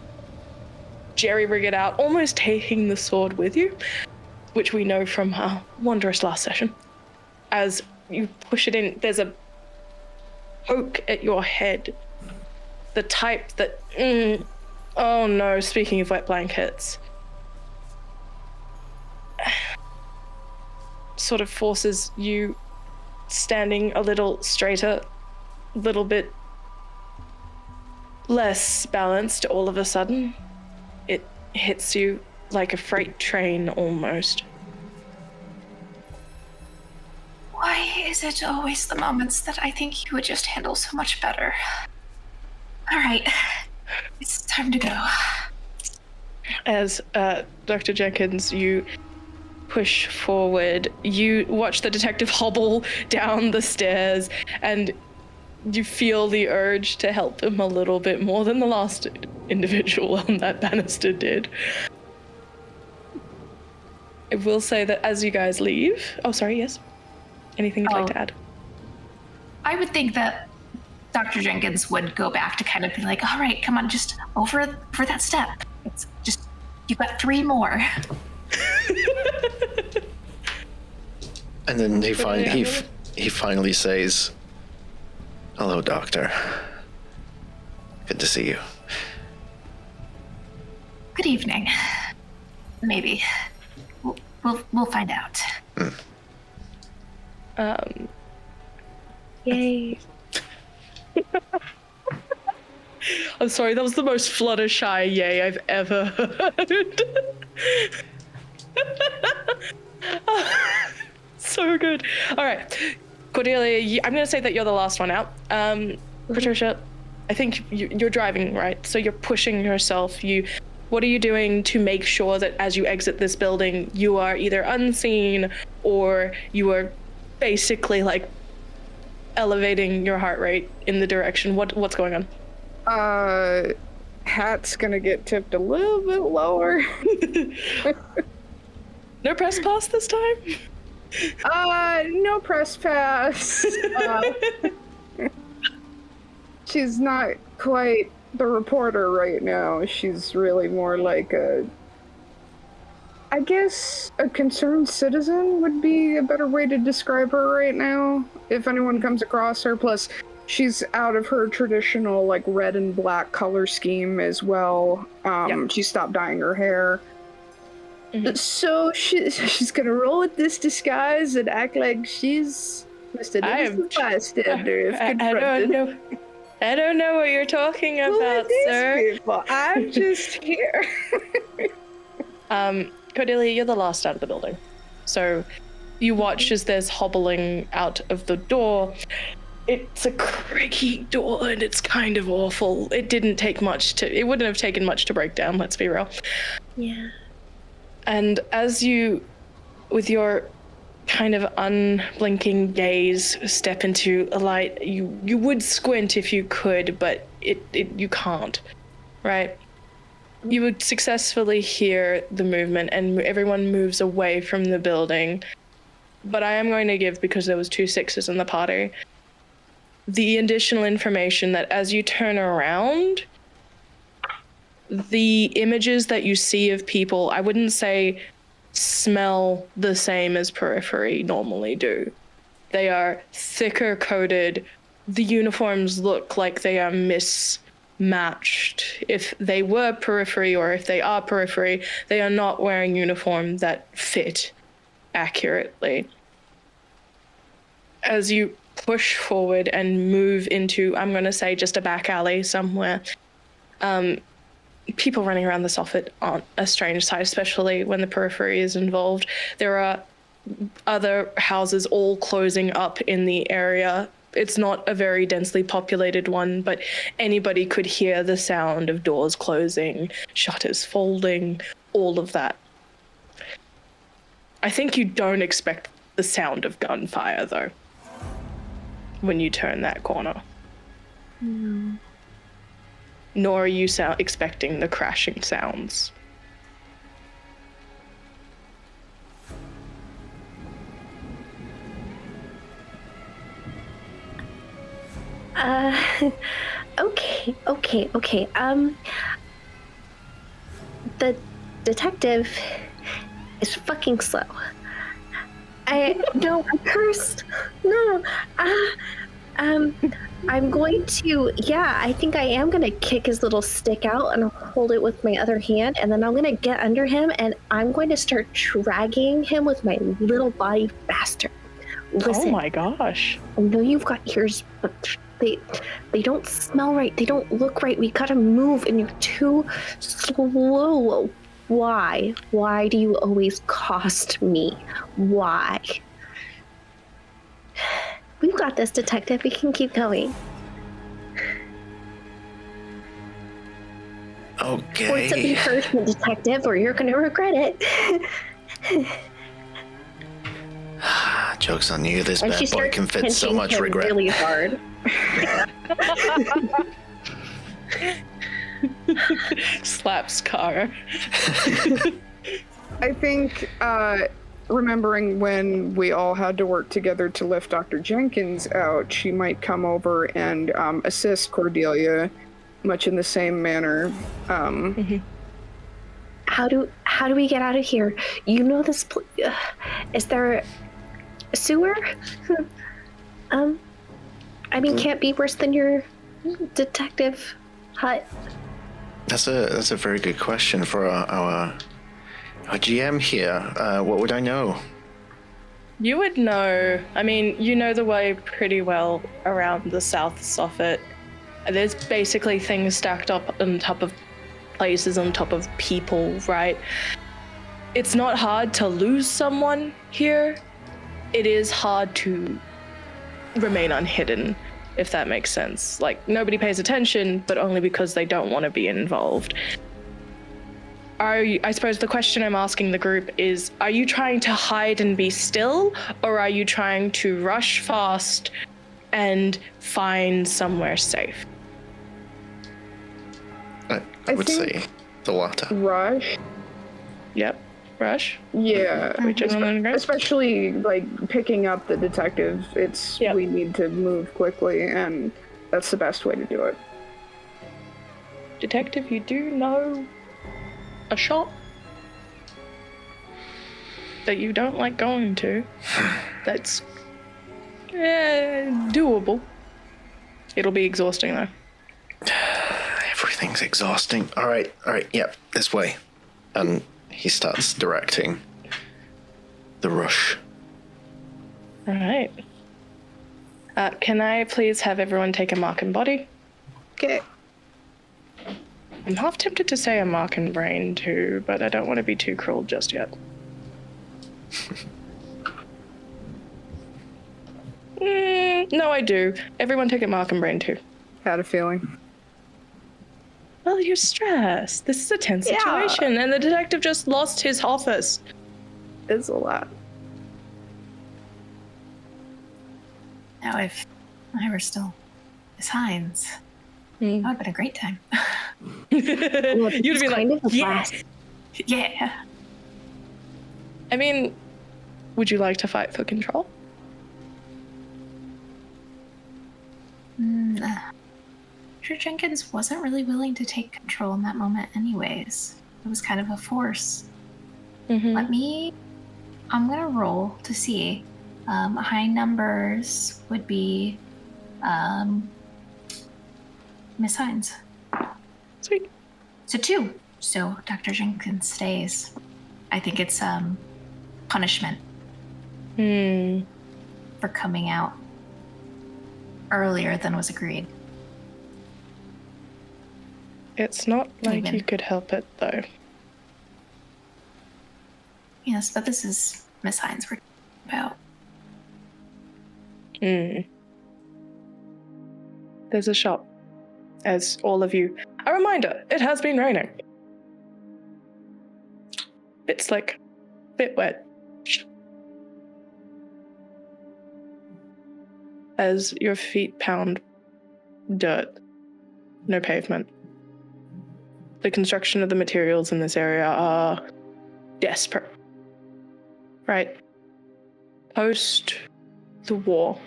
jerry-rig it out, almost taking the sword with you, which we know from Wondrous last session. As you push it in, there's a poke at your head, the type that oh no, speaking of wet blankets, sort of forces you standing a little straighter, a little bit less balanced all of a sudden. It hits you like a freight train almost. Why is it always the moments that I think you would just handle so much better? All right, it's time to go. As Dr. Jenkins, you push forward, you watch the detective hobble down the stairs, and you feel the urge to help him a little bit more than the last individual on that banister did. I will say that as you guys leave... Oh, sorry, yes? Anything you'd like to add? I would think that Dr. Jenkins would go back to kind of be like, all right, come on, just over for that step. It's just, you've got 3 more. And then he finally says, "Hello, Doctor. Good to see you." Good evening. Maybe. We'll find out. Yay. I'm sorry, that was the most Fluttershy yay I've ever heard. So good. All right, Cordelia, I'm going to say that you're the last one out. Patricia, I think you're driving, right? So you're pushing yourself. What are you doing to make sure that as you exit this building, you are either unseen or you are basically like elevating your heart rate in the direction? What's going on? Hat's gonna get tipped a little bit lower. No press pass this time? No press pass. She's not quite the reporter right now. She's really more like I guess a concerned citizen would be a better way to describe her right now, if anyone comes across her. Plus, she's out of her traditional, like, red and black color scheme as well. Yep. She stopped dyeing her hair. Mm-hmm. So she's gonna roll with this disguise and act like she's Mr. Innocent bystander is confronted. I don't know what you're talking about, sir. People? I'm just here. Cordelia, you're the last out of the building. So you watch as there's hobbling out of the door. It's a creaky door and it's kind of awful. It wouldn't have taken much to break down, let's be real. Yeah. And as you, with your kind of unblinking gaze, step into a light, you would squint if you could, but you can't, right? You would successfully hear the movement and everyone moves away from the building. But I am going to give, because there was 2 6s in the party, the additional information that as you turn around, the images that you see of people, I wouldn't say smell the same as Periphery normally do. They are thicker coated. The uniforms look like they are mismatched. If they were Periphery or if they are Periphery, they are not wearing uniform that fit accurately. As you push forward and move into, I'm going to say, just a back alley somewhere, people running around the soffit aren't a strange sight, especially when the Periphery is involved. There are other houses all closing up in the area. It's not a very densely populated one, but anybody could hear the sound of doors closing, shutters folding, all of that. I think you don't expect the sound of gunfire, though, when you turn that corner. No. Nor are you expecting the crashing sounds. Okay. The detective is fucking slow. I'm cursed. No. I'm going to, I think I am going to kick his little stick out and hold it with my other hand, and then I'm going to get under him and I'm going to start dragging him with my little body faster. Listen, oh my gosh. I know you've got ears, but they don't smell right. They don't look right. We gotta move, and you're too slow. Why? Why do you always cost me? Why? We've got this, detective. We can keep going. Okay. Words of encouragement, detective, or you're gonna regret it. Joke's on you. This bad boy can fit so much regret. Really hard. Slaps Car. I think, remembering when we all had to work together to lift Dr. Jenkins out, she might come over and assist Cordelia, much in the same manner. How do we get out of here? You know this. Is there a sewer? Can't be worse than your detective hut. That's a very good question for our GM here. What would I know? You would know. You know the way pretty well around the South Soffit. There's basically things stacked up on top of places, on top of people, right? It's not hard to lose someone here. It is hard to remain unhidden, if that makes sense. Like, nobody pays attention, but only because they don't want to be involved. I suppose the question I'm asking the group is, are you trying to hide and be still, or are you trying to rush fast and find somewhere safe? I would say the latter. Rush. Yep. Rush? Yeah. Especially, like, picking up the detective. We need to move quickly, and that's the best way to do it. Detective, you do know a shop that you don't like going to. That's doable. It'll be exhausting, though. Everything's exhausting. All right, yep, this way. And he starts directing the rush. All right. Can I please have everyone take a mark and body? Okay. I'm half tempted to say a mark and brain too, but I don't want to be too cruel just yet. No, I do. Everyone take a mark and brain too. Had a feeling. Well, you're stressed. This is a tense situation, and the detective just lost his office. It's a lot. Now, if I were still Miss Hines, that would have been a great time. You'd be like, yes. Yeah. I mean, would you like to fight for control? Sure, Jenkins wasn't really willing to take control in that moment anyways. It was kind of a force. Mm-hmm. I'm gonna roll to see. High numbers would be Miss Hines. Sweet. So 2. So Dr. Jenkins stays. I think it's punishment for coming out earlier than was agreed. It's not like you could help it, though. Yes, but this is Miss Hines we're talking about. There's a shop. As all of you... A reminder, it has been raining. Bit slick. Bit wet. As your feet pound dirt. No pavement. The construction of the materials in this area are desperate. Right? Post the war,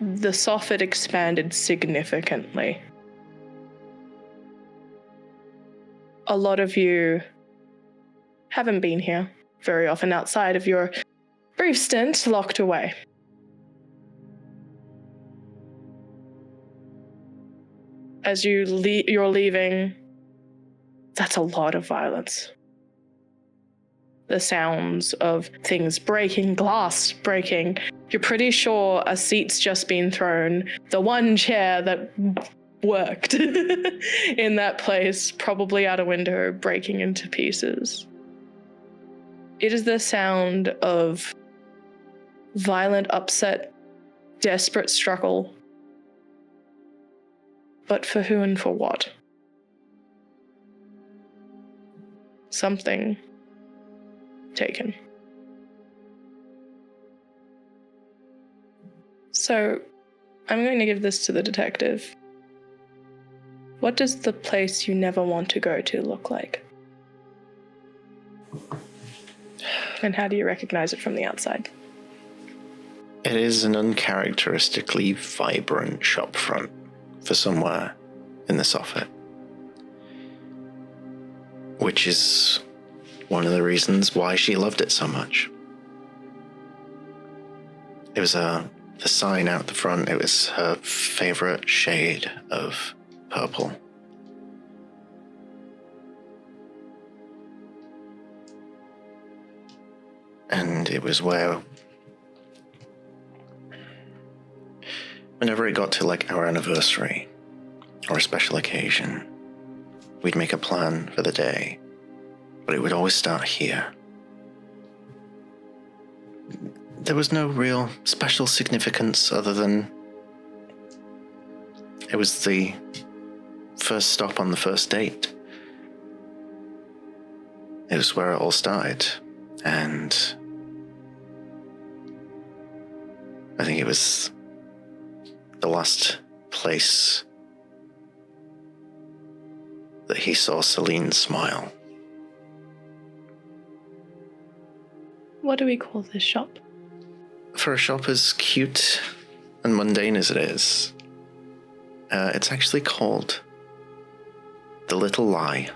the soffit expanded significantly. A lot of you haven't been here very often outside of your brief stint locked away. As you're leaving, that's a lot of violence. The sounds of things breaking, glass breaking. You're pretty sure a seat's just been thrown. The one chair that worked in that place, probably out a window, breaking into pieces. It is the sound of violent upset, desperate struggle. But for who and for what? Something taken. So, I'm going to give this to the detective. What does the place you never want to go to look like? And how do you recognize it from the outside? It is an uncharacteristically vibrant shopfront for somewhere in the soffit. Which is one of the reasons why she loved it so much. It was the sign out the front, it was her favorite shade of purple. And it was where, whenever it got to like our anniversary or a special occasion, we'd make a plan for the day, but it would always start here. There was no real special significance other than it was the first stop on the first date. It was where it all started, and I think it was the last place that he saw Celine smile. What do we call this shop? For a shop as cute and mundane as it is, it's actually called The Little Lie.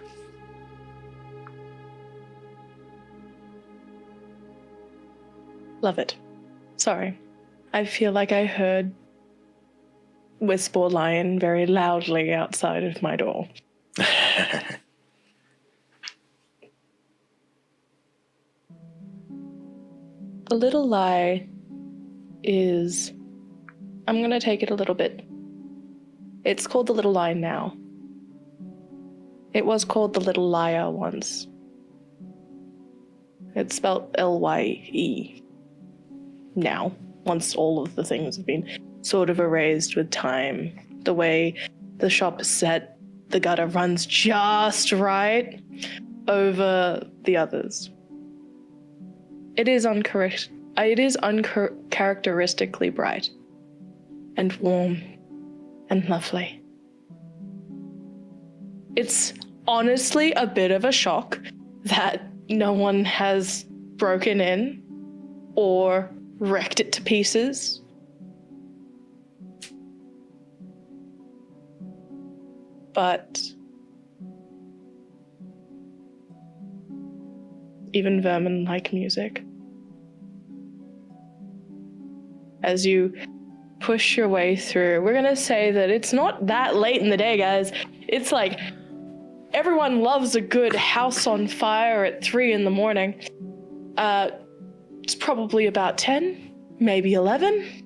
Love it. Sorry. I feel like I heard Whisper Lion very loudly outside of my door. The Little Lie is I'm going to take it a little bit. It's called the Little Lion now. It was called the Little Liar once. It's spelled Lye now, once all of the things have been sort of erased with time. The way the shop is set, the gutter runs just right over the others. It is uncharacteristically bright and warm and lovely. It's honestly a bit of a shock that no one has broken in or wrecked it to pieces. But even vermin like music. As you push your way through, we're gonna say that it's not that late in the day, guys. It's like everyone loves a good house on fire at 3 a.m. It's probably about 10, maybe 11.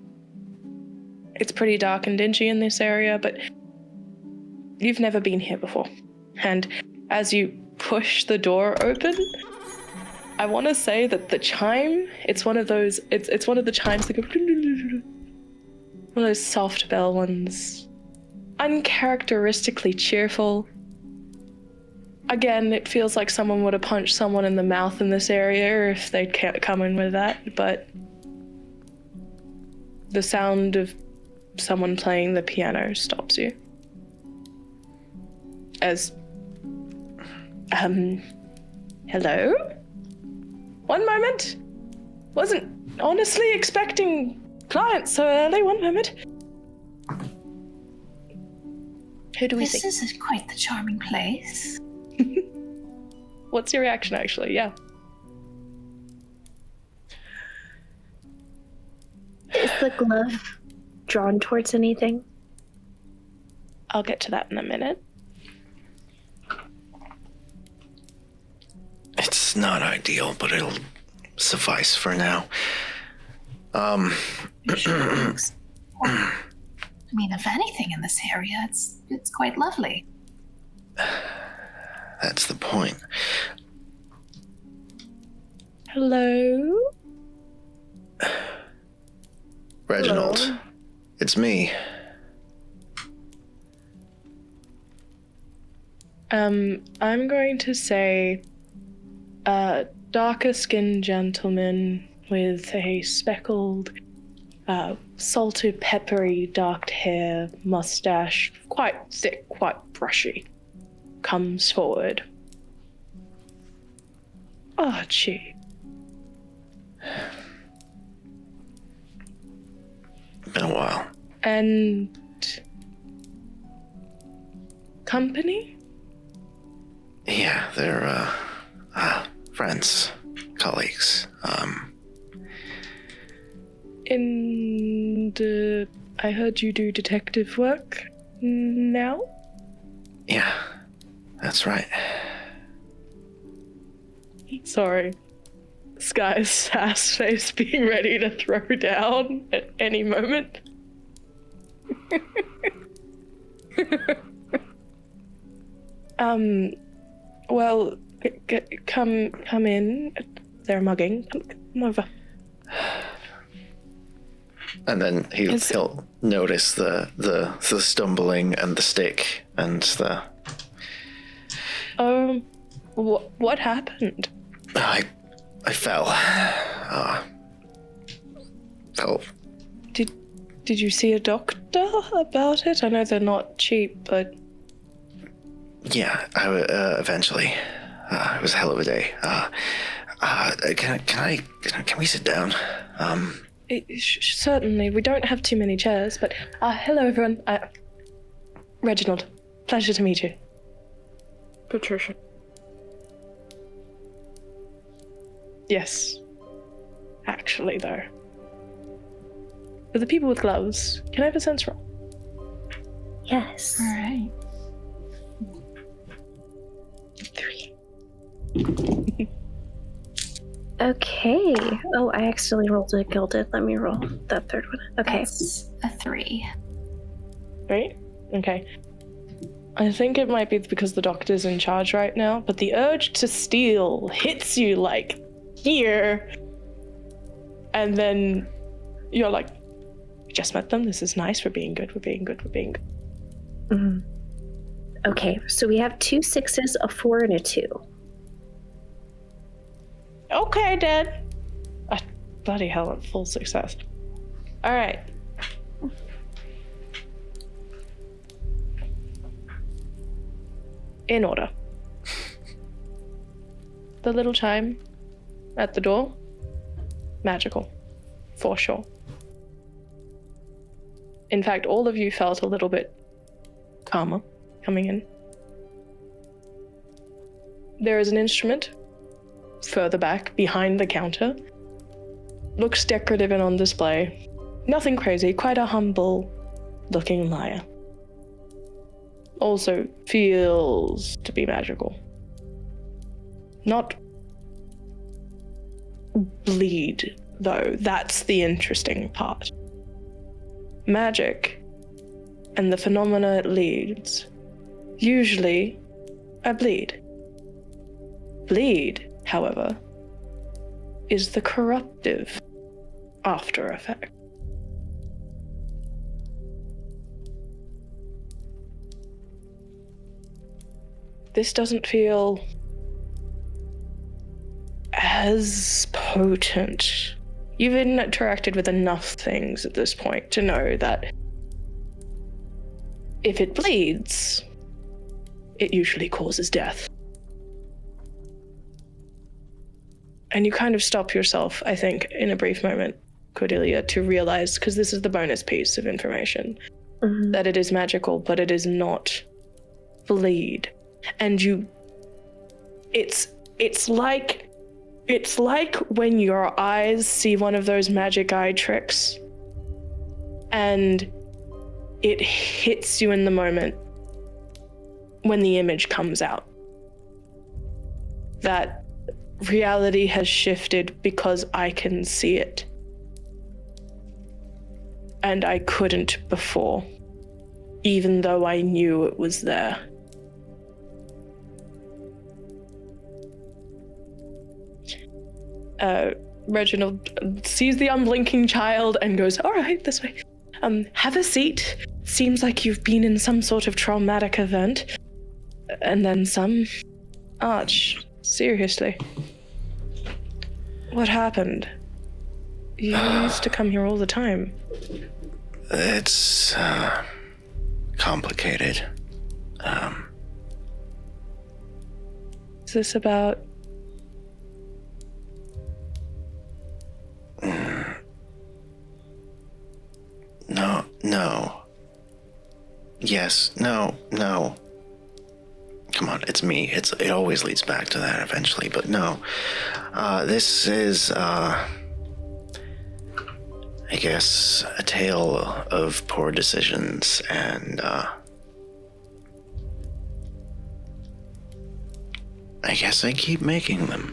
It's pretty dark and dingy in this area, but you've never been here before. And as you push the door open, I want to say that the chime, it's one of those, it's one of the chimes that go, one of those soft bell ones. Uncharacteristically cheerful. Again, it feels like someone would have punched someone in the mouth in this area if they'd come in with that, but the sound of someone playing the piano stops you. As, hello? One moment. Wasn't honestly expecting clients so early. One moment. Who do we think? This is quite the charming place. What's your reaction, actually? Yeah. Is the glove drawn towards anything? I'll get to that in a minute. It's not ideal, but it'll suffice for now. I mean, if anything in this area, it's quite lovely. That's the point. Hello? Reginald, Hello? It's me. I'm going to say darker skinned gentleman with a speckled, salted, peppery, dark hair, mustache, quite thick, quite brushy, comes forward. Archie. Been a while. And company? Yeah, they're friends, colleagues. And I heard you do detective work now? Yeah, that's right. Sorry. This guy's sass face being ready to throw down at any moment. Well, come in. They're mugging. Come over. And then he'll notice the stumbling and the stick and the... What happened? I fell. Fell. Did you see a doctor about it? I know they're not cheap, but... Yeah, eventually. It was a hell of a day. Can we sit down? Certainly. We don't have too many chairs, but hello everyone. Reginald, pleasure to meet you. Patricia. Yes. Actually, though. For the people with gloves, can I have a sense roll? Yes. All right. 3. Okay. Oh, I accidentally rolled a gilded. Let me roll the third one. Okay. That's a 3. Right? Okay. I think it might be because the doctor's in charge right now, but the urge to steal hits you like here. And then you're like, we just met them. This is nice. We're being good. Mm-hmm. Okay, so we have 2 6s, a 4, and a 2. Okay, Dad. Bloody hell, full success. All right. In order. The little chime at the door, magical, for sure. In fact, all of you felt a little bit calmer coming in. There is an instrument further back behind the counter. Looks decorative and on display. Nothing crazy, quite a humble looking lyre. Also feels to be magical. Not bleed, though. That's the interesting part. Magic and the phenomena it leads usually are bleed. Bleed, however, is the corruptive after effect. This doesn't feel as potent. You've interacted with enough things at this point to know that if it bleeds, it usually causes death. And you kind of stop yourself, I think, in a brief moment, Cordelia, to realize, because this is the bonus piece of information, that it is magical, but it is not bleed. And it's like when your eyes see one of those magic eye tricks and it hits you in the moment when the image comes out. That reality has shifted because I can see it. And I couldn't before, even though I knew it was there. Reginald sees the unblinking child and goes, all right, this way. Have a seat. Seems like you've been in some sort of traumatic event. And then some. Arch, seriously. What happened? You used to come here all the time. It's, complicated. Is this about... No. Yes, no. Come on, it's me. It always leads back to that eventually, but no. This is, I guess, a tale of poor decisions, and, I guess I keep making them.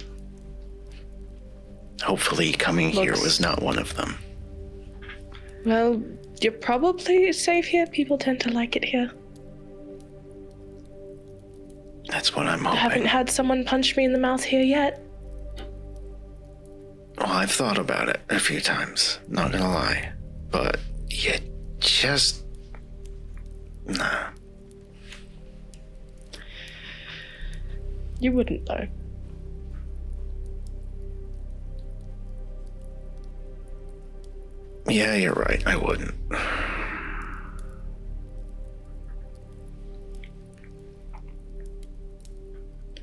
Hopefully coming here was not one of them. Well, you're probably safe here. People tend to like it here. That's what I'm hoping. I haven't had someone punch me in the mouth here yet. Well, I've thought about it a few times, not gonna lie. But you just... Nah. You wouldn't, though. Yeah, you're right. I wouldn't.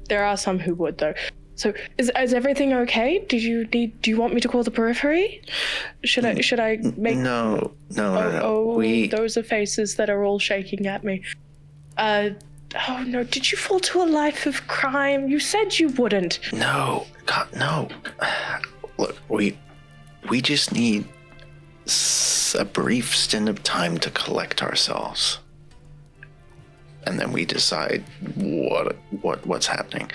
There are some who would, though. So, is everything okay? Do you want me to call the periphery? Should I make... No. Those are faces that are all shaking at me. Oh no, did you fall to a life of crime? You said you wouldn't. No. God, no. Look, we just need a brief stint of time to collect ourselves. And then we decide what's happening.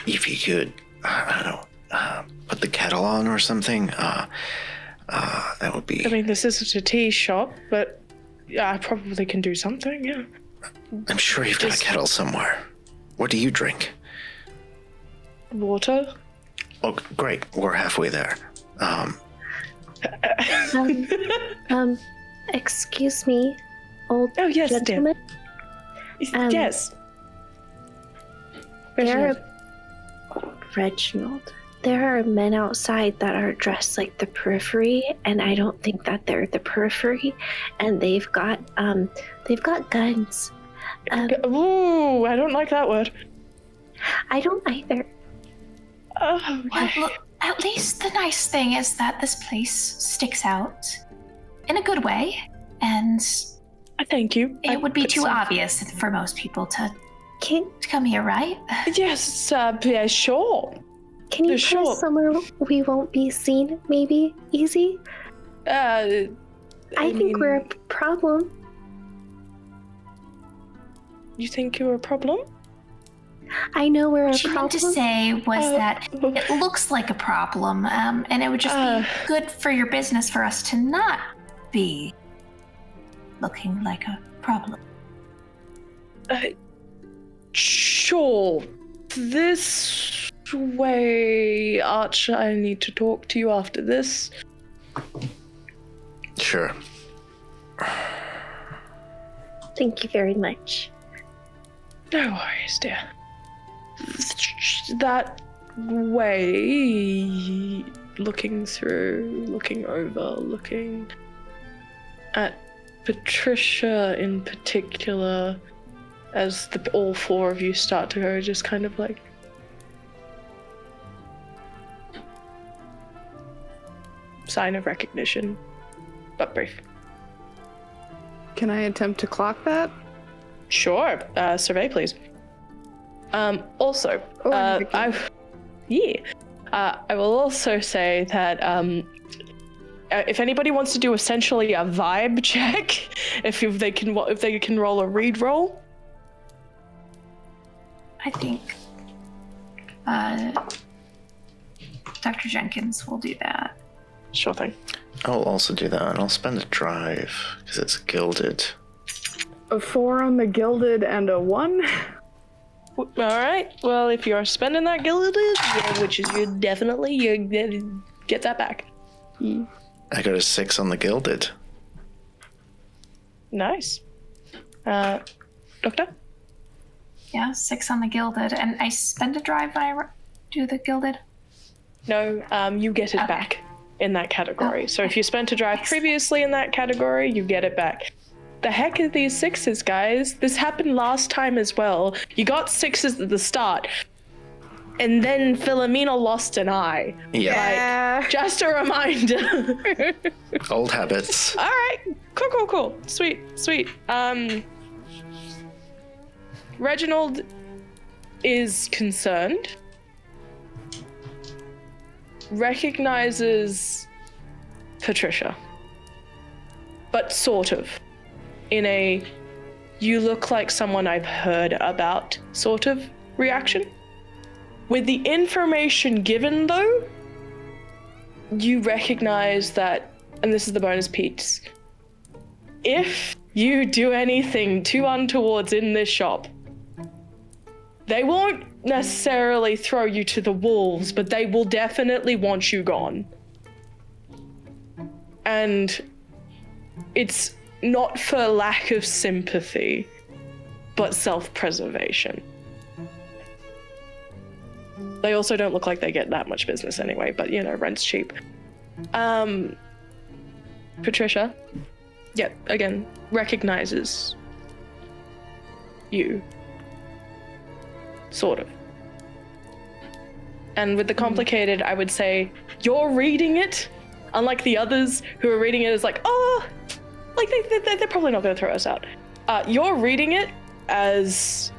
If you could I don't know, put the kettle on or something, that would be... I mean, this isn't a tea shop, but yeah, I probably can do something, yeah. I'm sure you've got a kettle somewhere. What do you drink? Water? Oh, great. We're halfway there. Excuse me, old yes, gentleman. Yes. Reginald. There are men outside that are dressed like the periphery, and I don't think that they're the periphery. And they've got guns. Ooh, I don't like that word. I don't either. Oh, Well, look, at least the nice thing is that this place sticks out in a good way, and thank you. it would be too obvious for most people to come here, right? Yes, yeah, sure. Can you put us somewhere we won't be seen, maybe? Easy? I think we're a problem. You think you're a problem? I know we're a What she problem. meant to say was that it looks like a problem, and it would just be good for your business for us to not be looking like a problem. Sure. This way, Arch, I need to talk to you after this. Sure. Thank you very much. No worries, dear. That way, looking through, looking over, looking at Patricia in particular, as all four of you start to go, just kind of like... sign of recognition, but brief. Can I attempt to clock that? Sure. Survey, please. Also, I will also say that if anybody wants to do essentially a vibe check, if they can roll a read roll. I think Dr. Jenkins will do that. Sure thing. I'll also do that, and I'll spend a drive, because it's gilded. A 4 on the gilded and a 1? All right. Well, if you're spending that gilded, which is you get that back. I got a 6 on the gilded. Nice. Doctor? Yeah, 6 on the gilded, and I spend a drive when I do the gilded. No, you get it back in that category. So if you spent a drive previously in that category, you get it back. The heck are these 6s, guys? This happened last time as well. You got 6s at the start, and then Philomena lost an eye. Yeah. Like, just a reminder. Old habits. All right. Cool. Sweet. Reginald is concerned. Recognizes Patricia. But sort of. In a, you look like someone I've heard about sort of reaction. With the information given, though, you recognize that, and this is the bonus piece, if you do anything too untowards in this shop, they won't necessarily throw you to the wolves, but they will definitely want you gone. And it's not for lack of sympathy, but self-preservation. They also don't look like they get that much business anyway, but rent's cheap. Patricia, again, recognizes you. Sort of. And with the complicated, I would say, you're reading it, unlike the others who are reading it as like, like they're probably not going to throw us out. You're reading it as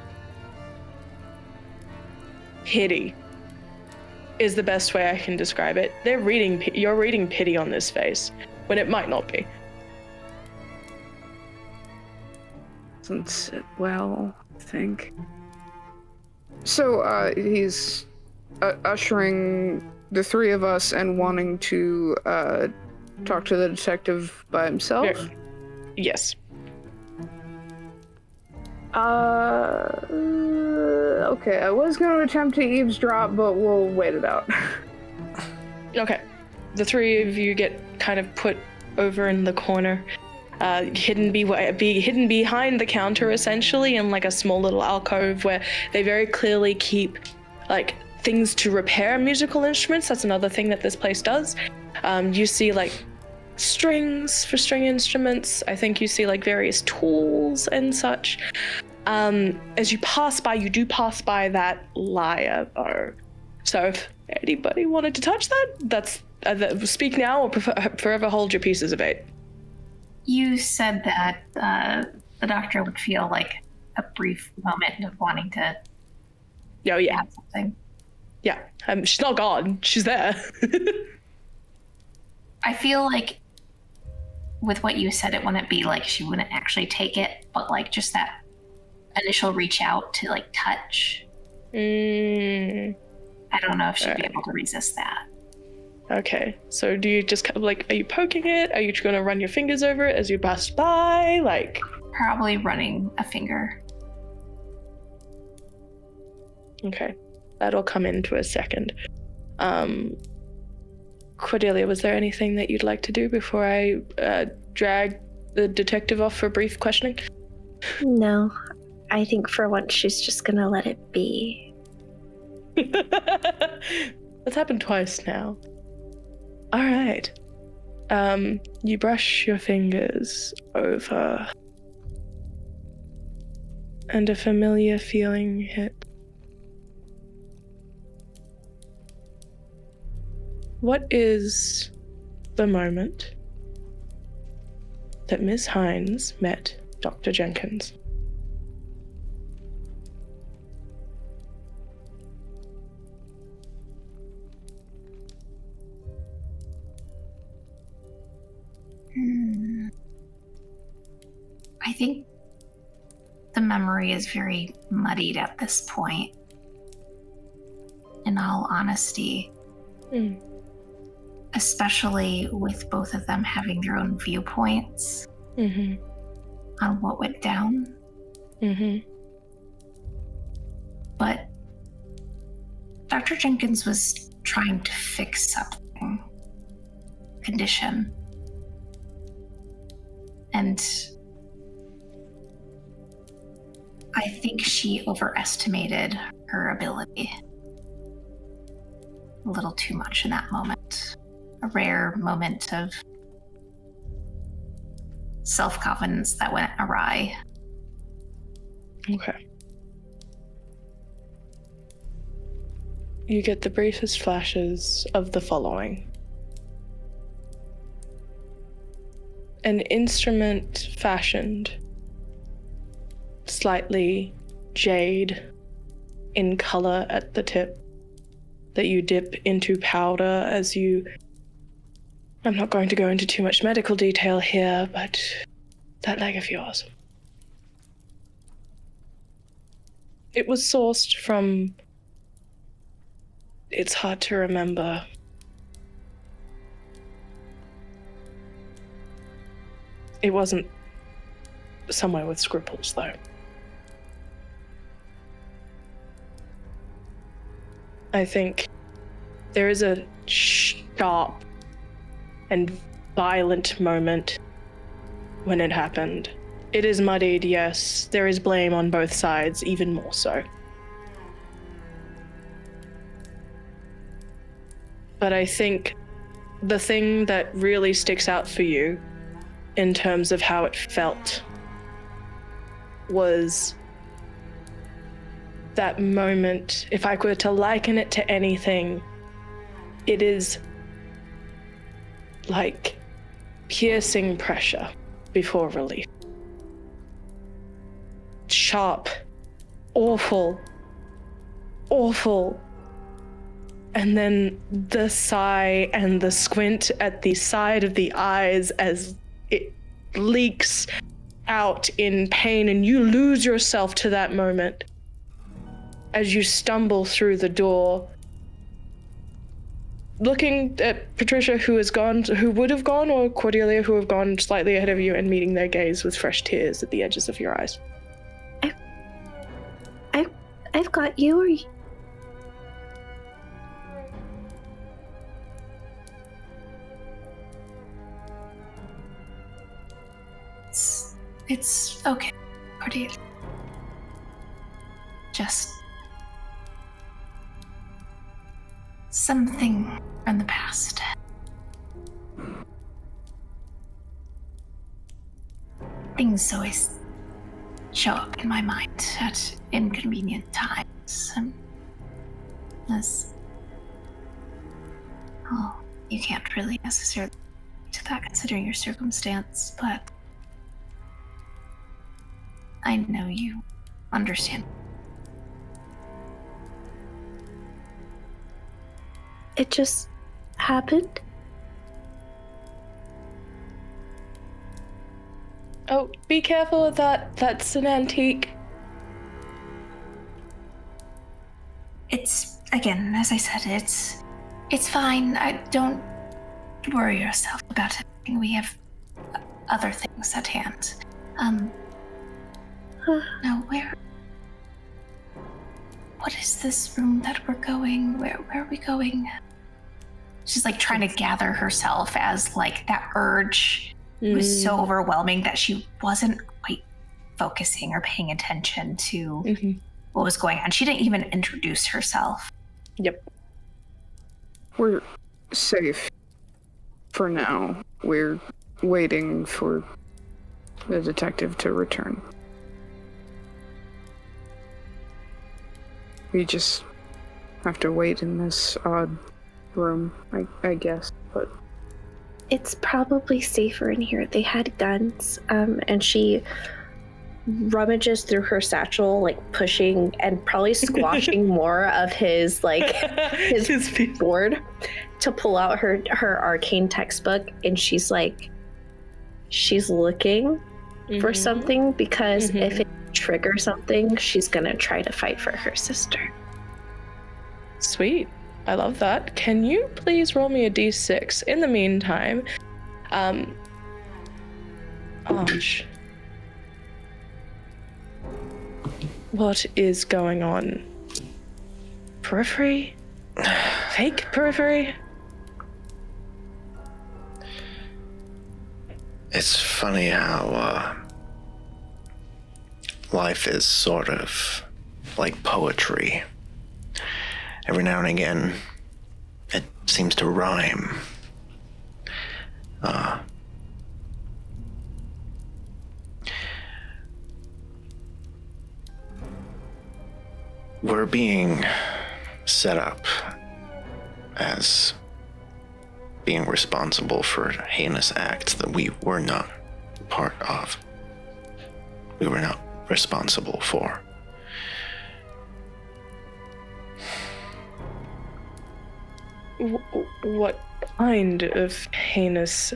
pity is the best way I can describe it. You're reading pity on this face when it might not be. Doesn't sit well, I think. So he's ushering the three of us and wanting to talk to the detective by himself? Yes. Okay, I was going to attempt to eavesdrop, but we'll wait it out. Okay. The three of you get kind of put over in the corner, hidden behind the counter, essentially, in like a small little alcove where they very clearly keep like things to repair musical instruments. That's another thing that this place does. You see like strings for string instruments. I think you see like various tools and such. As you pass by, you do pass by that lyre though. So if anybody wanted to touch that, that's speak now or forever hold your pieces of eight. You said that the doctor would feel like a brief moment of wanting to add something. Yeah, she's not gone. She's there. I feel like with what you said, it wouldn't be like she wouldn't actually take it, but like just that initial reach out to like touch. I don't know if she'd be able to resist that. Okay, so do you just kind of like, are you poking it? Are you going to run your fingers over it as you pass by? Like, probably running a finger. Okay, that'll come into a second. Cordelia, was there anything that you'd like to do before I drag the detective off for brief questioning? No, I think for once she's just gonna let it be. That's happened twice now. All right. You brush your fingers over, and a familiar feeling hit. What is the moment that Miss Hines met Dr. Jenkins? I think the memory is very muddied at this point, in all honesty. Especially with both of them having their own viewpoints on what went down. But Dr. Jenkins was trying to fix something, condition. And I think she overestimated her ability a little too much in that moment. A rare moment of self-confidence that went awry. Okay. You get the briefest flashes of the following. An instrument fashioned, slightly jade in color at the tip, that you dip into powder as you... I'm not going to go into too much medical detail here, but that leg of yours. It was sourced from... It's hard to remember. It wasn't somewhere with scruples, though. I think there is a sharp and violent moment when it happened. It is muddied, yes. There is blame on both sides, even more so. But I think the thing that really sticks out for you in terms of how it felt was that moment. If I were to liken it to anything, it is like piercing pressure before relief. Sharp, awful, and then the sigh and the squint at the side of the eyes as it leaks out in pain, and you lose yourself to that moment as you stumble through the door looking at Patricia, who would have gone, or Cordelia, who have gone slightly ahead of you, and meeting their gaze with fresh tears at the edges of your eyes. I've got you. Or It's okay, Cordelia. Just something from the past. Things always show up in my mind at inconvenient times. You can't really necessarily to that considering your circumstance, but I know you understand. it just happened? Oh, be careful of that. That's an antique. It's, again, as I said, it's fine. Don't worry yourself about it. We have other things at hand. Now what is this room that we're going? Where are we going? She's like trying to gather herself as like that urge was so overwhelming that she wasn't quite focusing or paying attention to what was going on. She didn't even introduce herself. Yep. We're safe for now. We're waiting for the detective to return. We just have to wait in this odd room, I guess, but... It's probably safer in here. They had guns, and she rummages through her satchel, like pushing and probably squashing more of his his board to pull out her arcane textbook, and she's looking for something because if it triggers something, she's gonna try to fight for her sister. Sweet. I love that. Can you please roll me a d6? In the meantime, what is going on? Periphery? Fake periphery? It's funny how life is sort of like poetry. Every now and again, it seems to rhyme. We're being set up as being responsible for heinous acts that we were not part of. We were not responsible for. What kind of heinous...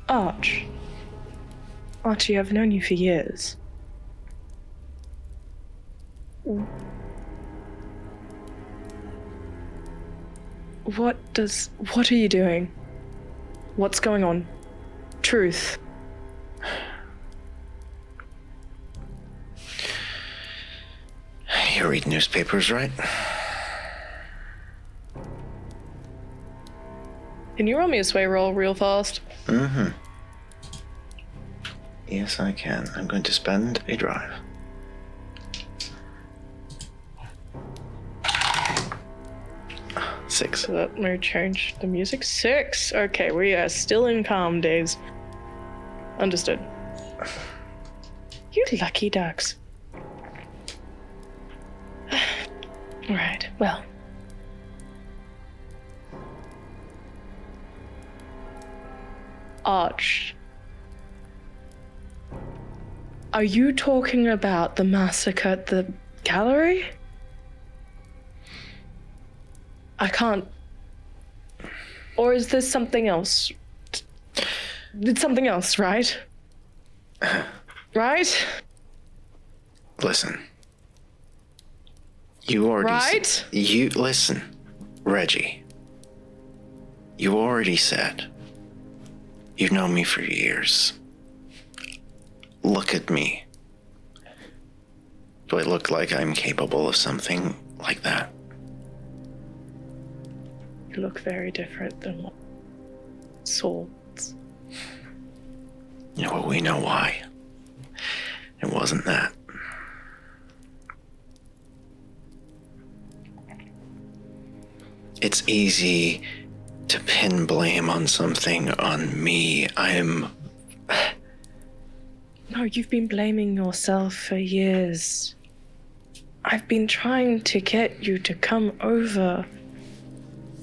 Archie, I've known you for years. What are you doing? What's going on? Truth. You read newspapers, right? Can you roll me a sway roll real fast? Yes, I can. I'm going to spend a drive. Six. So that may change the music. 6. Okay, we are still in calm days. Understood. You lucky ducks. Right, well. Arch. Are you talking about the massacre at the gallery? I can't... Or is this something else? It's something else, right? Right? Listen. You already... Right? You... Listen, Reggie. You already said. You've known me for years. Look at me. Do I look like I'm capable of something like that? You look very different than what swords. Yeah, well, we know why. It wasn't that. It's easy to pin blame on something on me. No, you've been blaming yourself for years. I've been trying to get you to come over.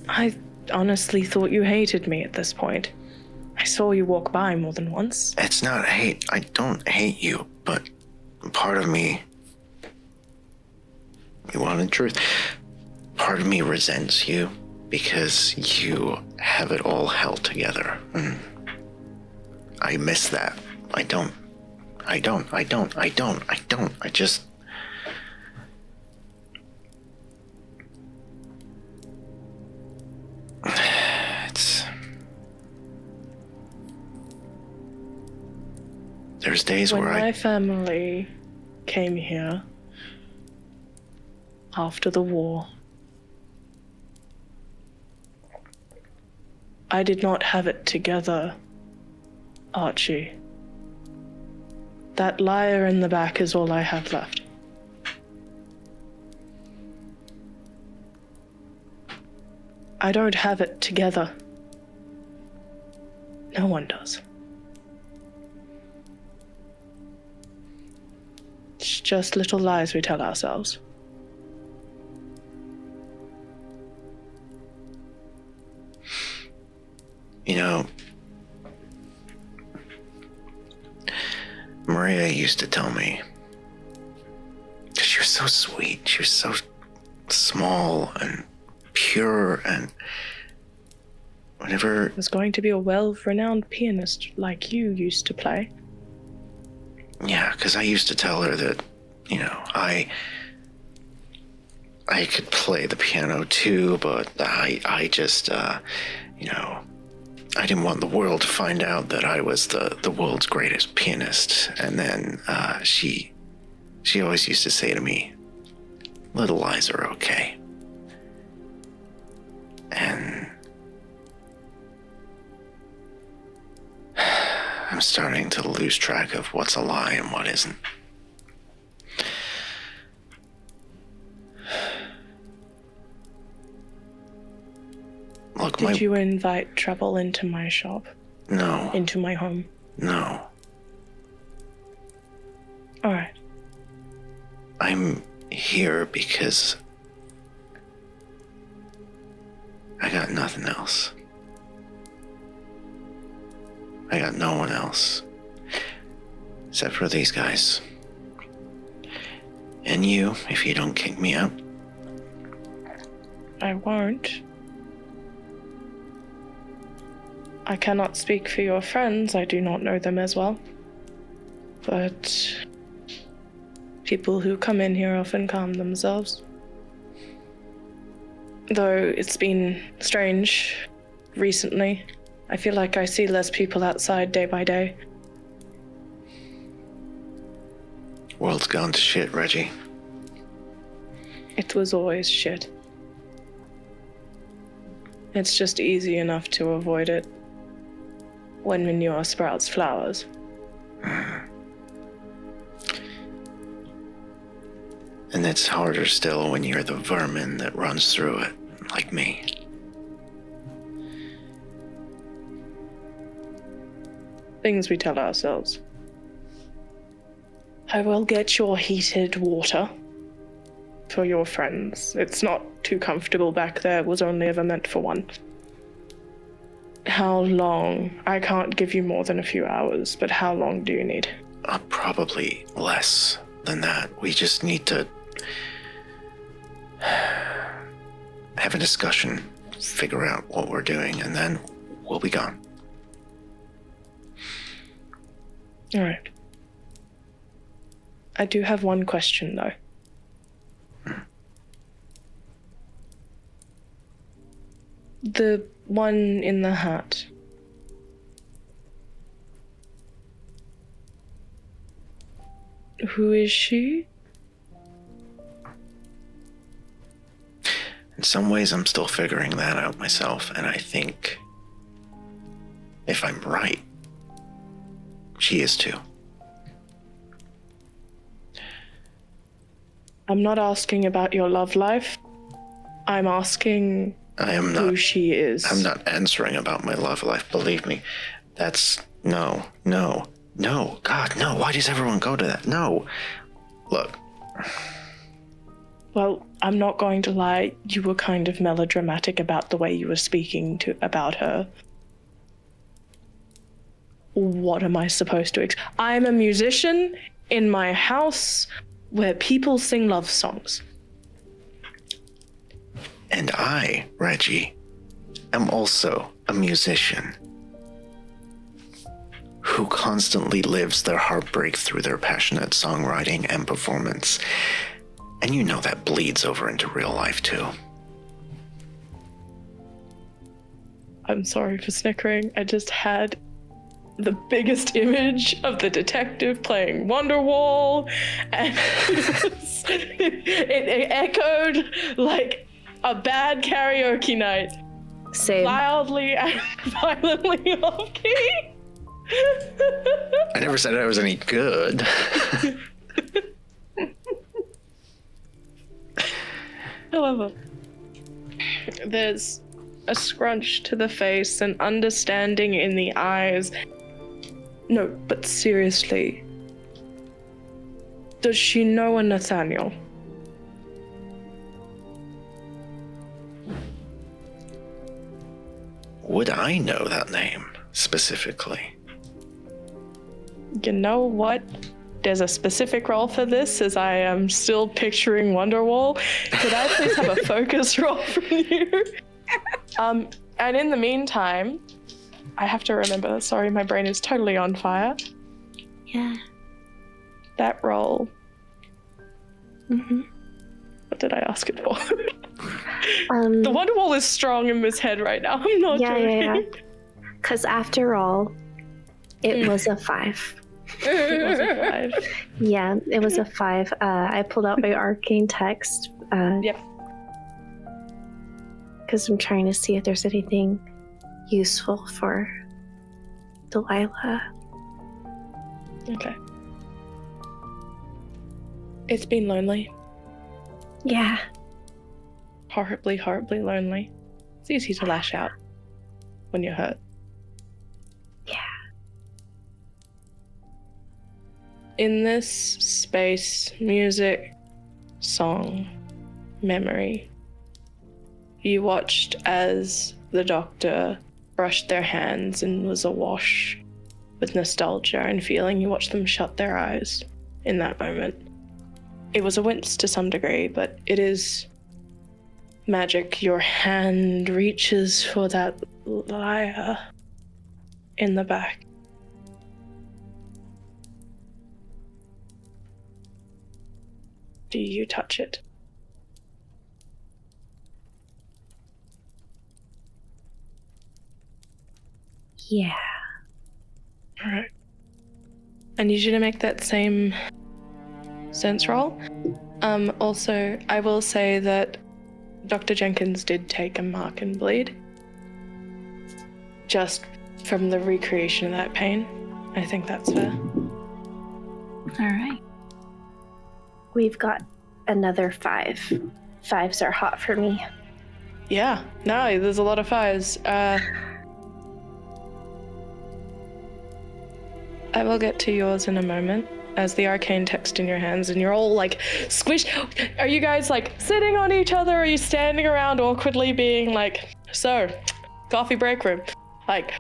I honestly thought you hated me at this point. I saw you walk by more than once. It's not hate. I don't hate you, but part of me... You wanted truth. Part of me resents you because you have it all held together. I miss that. I just... There's days when where my family came here after the war, I did not have it together, Archie. That liar in the back is all I have left. I don't have it together. No one does. It's just little lies we tell ourselves. You know, Maria used to tell me, because she was so sweet, she was so small and pure, and whenever... Was going to be a well-renowned pianist like you used to play. Yeah, because I used to tell her that, you know, I could play the piano too, but I just, you know, I didn't want the world to find out that I was the world's greatest pianist. And then she always used to say to me, little lies are okay. And I'm starting to lose track of what's a lie and what isn't. Look, Did you invite trouble into my shop? No. Into my home? No. All right. I'm here because I got nothing else. I got no one else. Except for these guys. And you, if you don't kick me out. I won't. I cannot speak for your friends. I do not know them as well. But people who come in here often calm themselves. Though it's been strange recently. I feel like I see less people outside day by day. World's gone to shit, Reggie. It was always shit. It's just easy enough to avoid it when manure sprouts flowers. And it's harder still when you're the vermin that runs through it, like me. Things we tell ourselves. I will get your heated water for your friends. It's not too comfortable back there. It was only ever meant for one. How long? I can't give you more than a few hours, but how long do you need? Probably less than that. We just need to have a discussion, figure out what we're doing, and then we'll be gone. All right. I do have one question, though. The one in the hat. Who is she? In some ways, I'm still figuring that out myself, and I think, if I'm right, she is too. I'm not asking about your love life. I'm asking who she is. I'm not answering about my love life, believe me. That's... No. God, no. Why does everyone go to that? No. Look. Well, I'm not going to lie. You were kind of melodramatic about the way you were speaking about her. What am I supposed to... I'm a musician in my house where people sing love songs. And I, Reggie, am also a musician who constantly lives their heartbreak through their passionate songwriting and performance. And you know that bleeds over into real life too. I'm sorry for snickering. I just had the biggest image of the detective playing Wonderwall, and it echoed like a bad karaoke night. Same. Loudly and violently off key. I never said I was any good. However, there's a scrunch to the face, an understanding in the eyes. No, but seriously, does she know a Nathaniel? Would I know that name specifically? You know what? There's a specific role for this, as I am still picturing Wonderwall. Could I please have a focus roll from you? And in the meantime, I have to remember, sorry, my brain is totally on fire. Yeah. That roll. Mm-hmm. What did I ask it for? The Wonderwall is strong in this head right now. I'm not joking. Yeah. Because after all, it was a 5. It was a 5. Yeah, it was a 5. I pulled out my arcane text. Yep. Because I'm trying to see if there's anything useful for Delilah. Okay. It's been lonely. Yeah. Horribly, horribly lonely. It's easy to lash out when you're hurt. Yeah. In this space, music, song, memory, you watched as the doctor brushed their hands and was awash with nostalgia and feeling. You watched them shut their eyes in that moment. It was a wince to some degree, but it is magic. Your hand reaches for that lyre in the back. Do you touch it? Yeah. All right. I need you to make that same sense roll. Also, I will say that Dr. Jenkins did take a mark and bleed. Just from the recreation of that pain. I think that's fair. All right. We've got another 5. 5s are hot for me. Yeah, no, there's a lot of 5s. I will get to yours in a moment as the arcane text in your hands and you're all like squished. Are you guys like sitting on each other? Or are you standing around awkwardly being like, so, coffee break room? Like.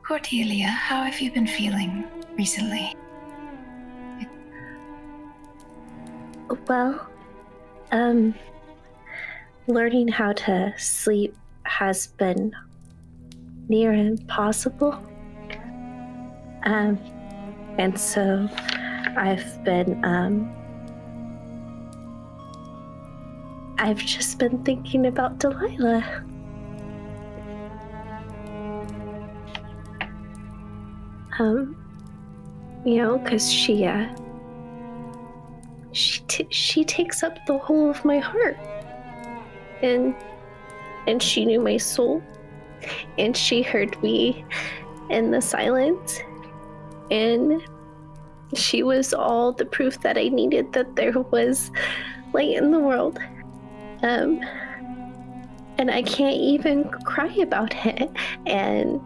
Cordelia, how have you been feeling recently? Well, learning how to sleep has been near impossible. And so I've I've just been thinking about Delilah. Because she takes up the whole of my heart. And she knew my soul. And she heard me in the silence. And she was all the proof that I needed that there was light in the world. And I can't even cry about it. And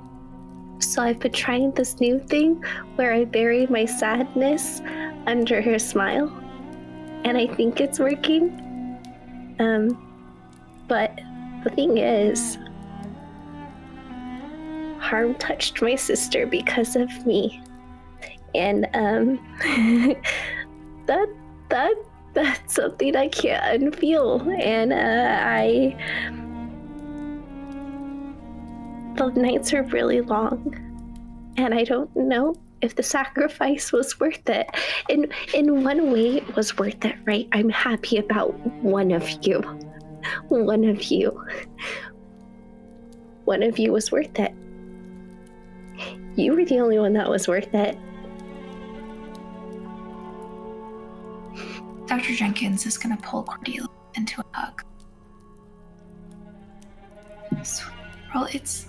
so I've been trying this new thing where I bury my sadness under her smile. And I think it's working. But the thing is, harm touched my sister because of me. And that's something I can't unfeel. And the nights are really long, and I don't know if the sacrifice was worth it. In one way, it was worth it, right? I'm happy about one of you. One of you was worth it. You were the only one that was worth it. Dr. Jenkins is going to pull Cordelia into a hug. Well, it's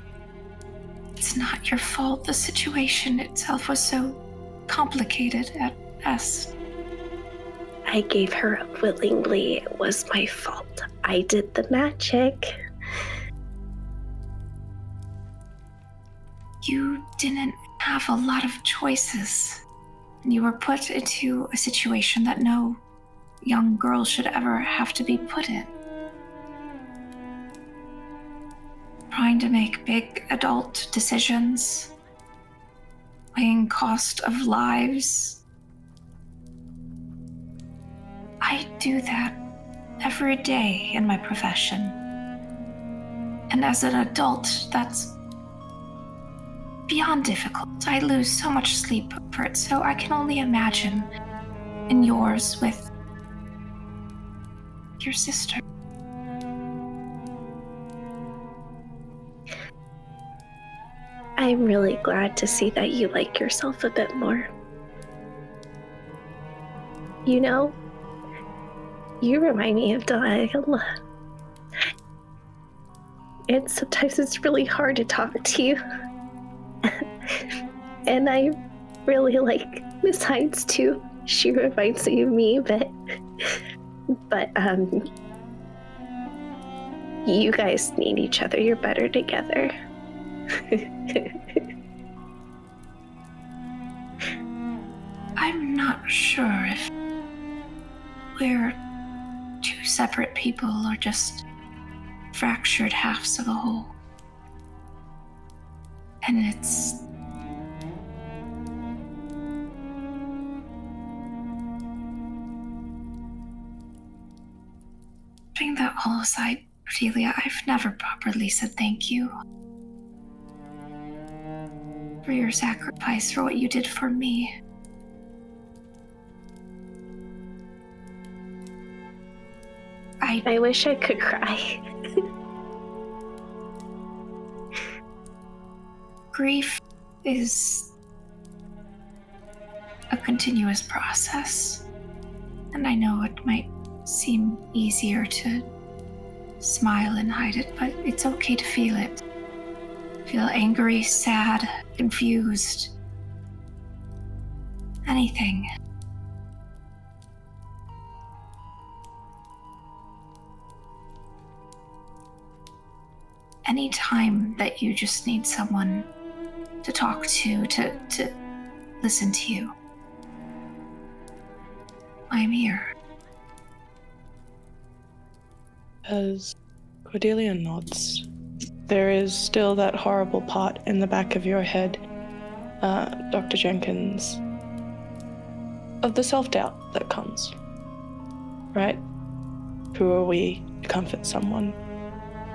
not your fault. The situation itself was so complicated at best. I gave her up willingly. It was my fault. I did the magic. You didn't have a lot of choices. And you were put into a situation that no young girl should ever have to be put in. Trying to make big adult decisions, weighing cost of lives. I do that every day in my profession. And as an adult, that's beyond difficult. I lose so much sleep over it, so I can only imagine in yours with your sister. I'm really glad to see that you like yourself a bit more. You know, you remind me of Delilah. And sometimes it's really hard to talk to you. And I really like Miss Hines too. She reminds me of me, but you guys need each other. You're better together. I'm not sure if we're two separate people or just fractured halves of a whole. And it's putting that all aside, Cordelia, I've never properly said thank you for your sacrifice, for what you did for me. I wish I could cry. Grief is a continuous process, and I know it might seem easier to smile and hide it, but it's okay to feel it. Feel angry, sad, confused, anything. Any time that you just need someone to talk to listen to you, I'm here. As Cordelia nods, there is still that horrible part in the back of your head, Dr. Jenkins, of the self-doubt that comes, right? Who are we to comfort someone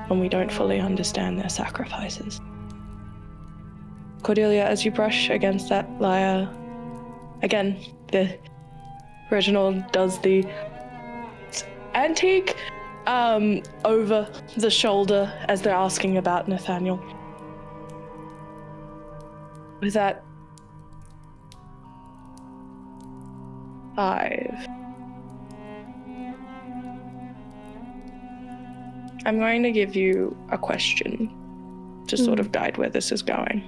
when we don't fully understand their sacrifices? Cordelia, as you brush against that lyre, again, Reginald does the antique over the shoulder as they're asking about Nathaniel. With that, 5. I'm going to give you a question to sort of guide where this is going.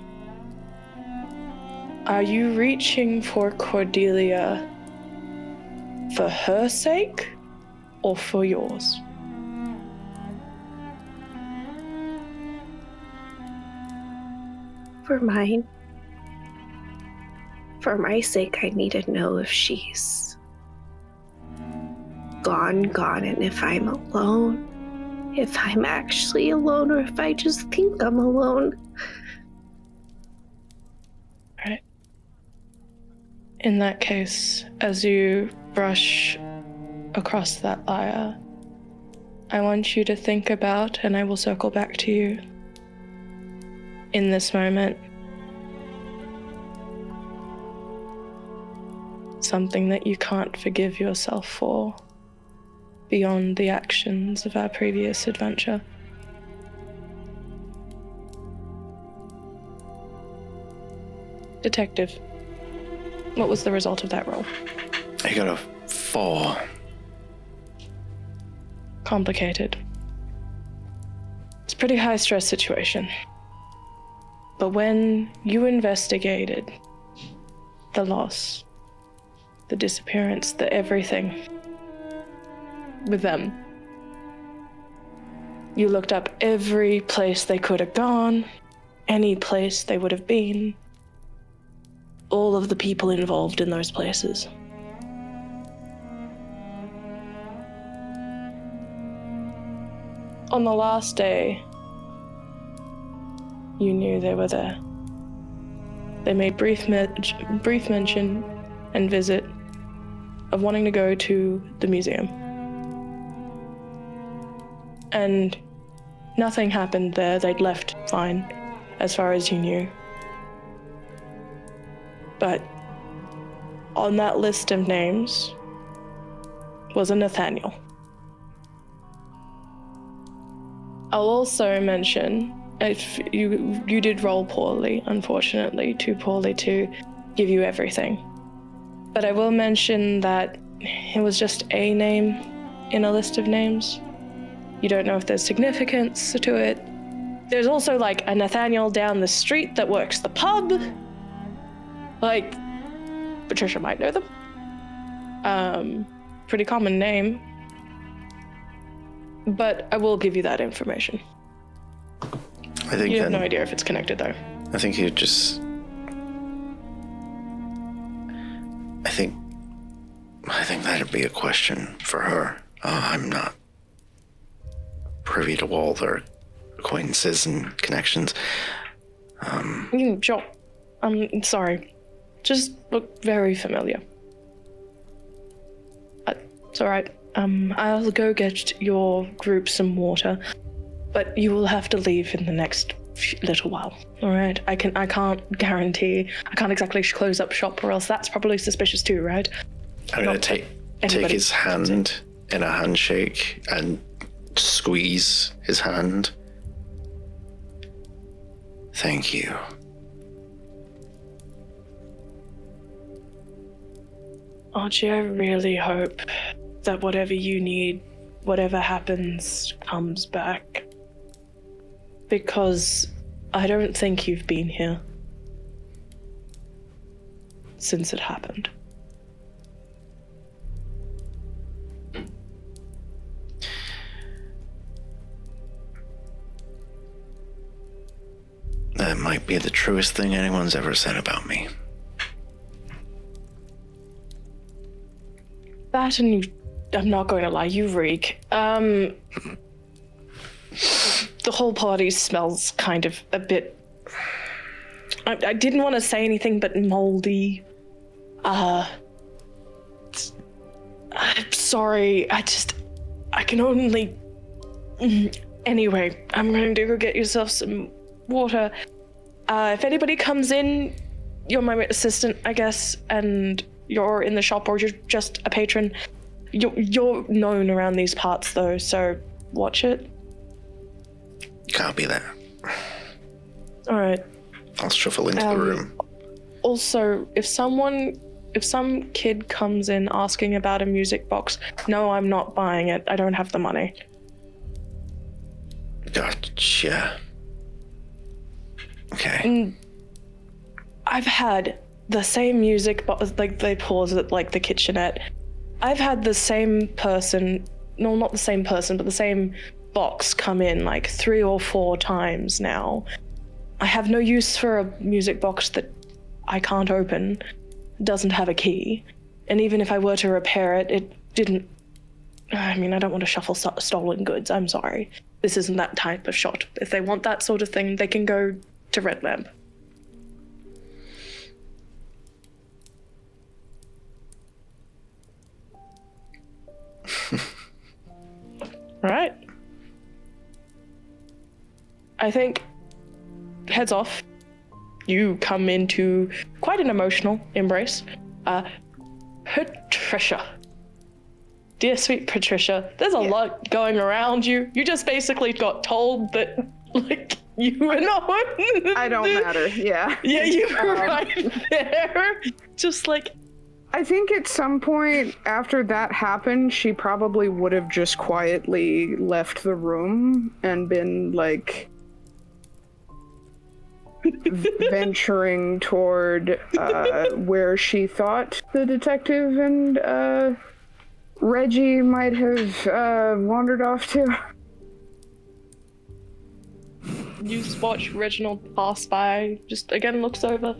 Are you reaching for Cordelia for her sake or for yours? For mine. For my sake, I need to know if she's gone, and if I'm alone. If I'm actually alone, or if I just think I'm alone. Right. In that case, as you brush across that lyre, I want you to think about, and I will circle back to you in this moment, something that you can't forgive yourself for beyond the actions of our previous adventure. Detective, what was the result of that roll? I got a 4. Complicated. It's a pretty high stress situation. But when you investigated the loss, the disappearance, the everything with them, you looked up every place they could have gone, any place they would have been, all of the people involved in those places. On the last day, you knew they were there. They made brief mention and visit of wanting to go to the museum. And nothing happened there. They'd left fine, as far as you knew. But on that list of names was a Nathaniel. I'll also mention, if you did roll poorly, unfortunately, too poorly to give you everything. But I will mention that it was just a name in a list of names. You don't know if there's significance to it. There's also like a Nathaniel down the street that works the pub. Like, Patricia might know them. Pretty common name. But I will give you that information. I think you have no idea if it's connected, though. I think you just... I think that'd be a question for her. I'm not privy to all their acquaintances and connections. Sure. I'm sorry. Just look very familiar. It's all right. I'll go get your group some water, but you will have to leave in the next little while. All right? I can't guarantee. I can't exactly close up shop, or else that's probably suspicious too, right? I'm gonna take his hand in a handshake and squeeze his hand. Thank you. Archie, I really hope that whatever you need, whatever happens, comes back. Because I don't think you've been here since it happened. That might be the truest thing anyone's ever said about me. That and you, I'm not going to lie, you reek. The whole party smells kind of a bit... I didn't want to say anything but moldy. I'm sorry, I can only... Anyway, I'm going to go get yourself some water. If anybody comes in, you're my assistant, I guess, and you're in the shop or you're just a patron, You're known around these parts, though, so watch it. Copy that. All right. I'll shuffle into the room. Also, if some kid comes in asking about a music box, no, I'm not buying it. I don't have the money. Gotcha. Okay. And I've had the same music box, like they pause at like the kitchenette. I've had the same person, no, not the same person, but the same box come in like 3 or 4 times now. I have no use for a music box that I can't open, doesn't have a key. And even if I were to repair it, it didn't... I mean, I don't want to shuffle stolen goods, I'm sorry. This isn't that type of shop. If they want that sort of thing, they can go to Red Lamp. Alright. I think, heads off, you come into quite an emotional embrace. Patricia. Dear sweet Patricia, there's a lot going around you. You just basically got told that, like, you were not. I don't matter, yeah. Yeah, you were right there. Just like... I think at some point after that happened, she probably would have just quietly left the room and been, like... venturing toward where she thought the detective and Reggie might have wandered off to. You watch Reginald pass by, just again looks over,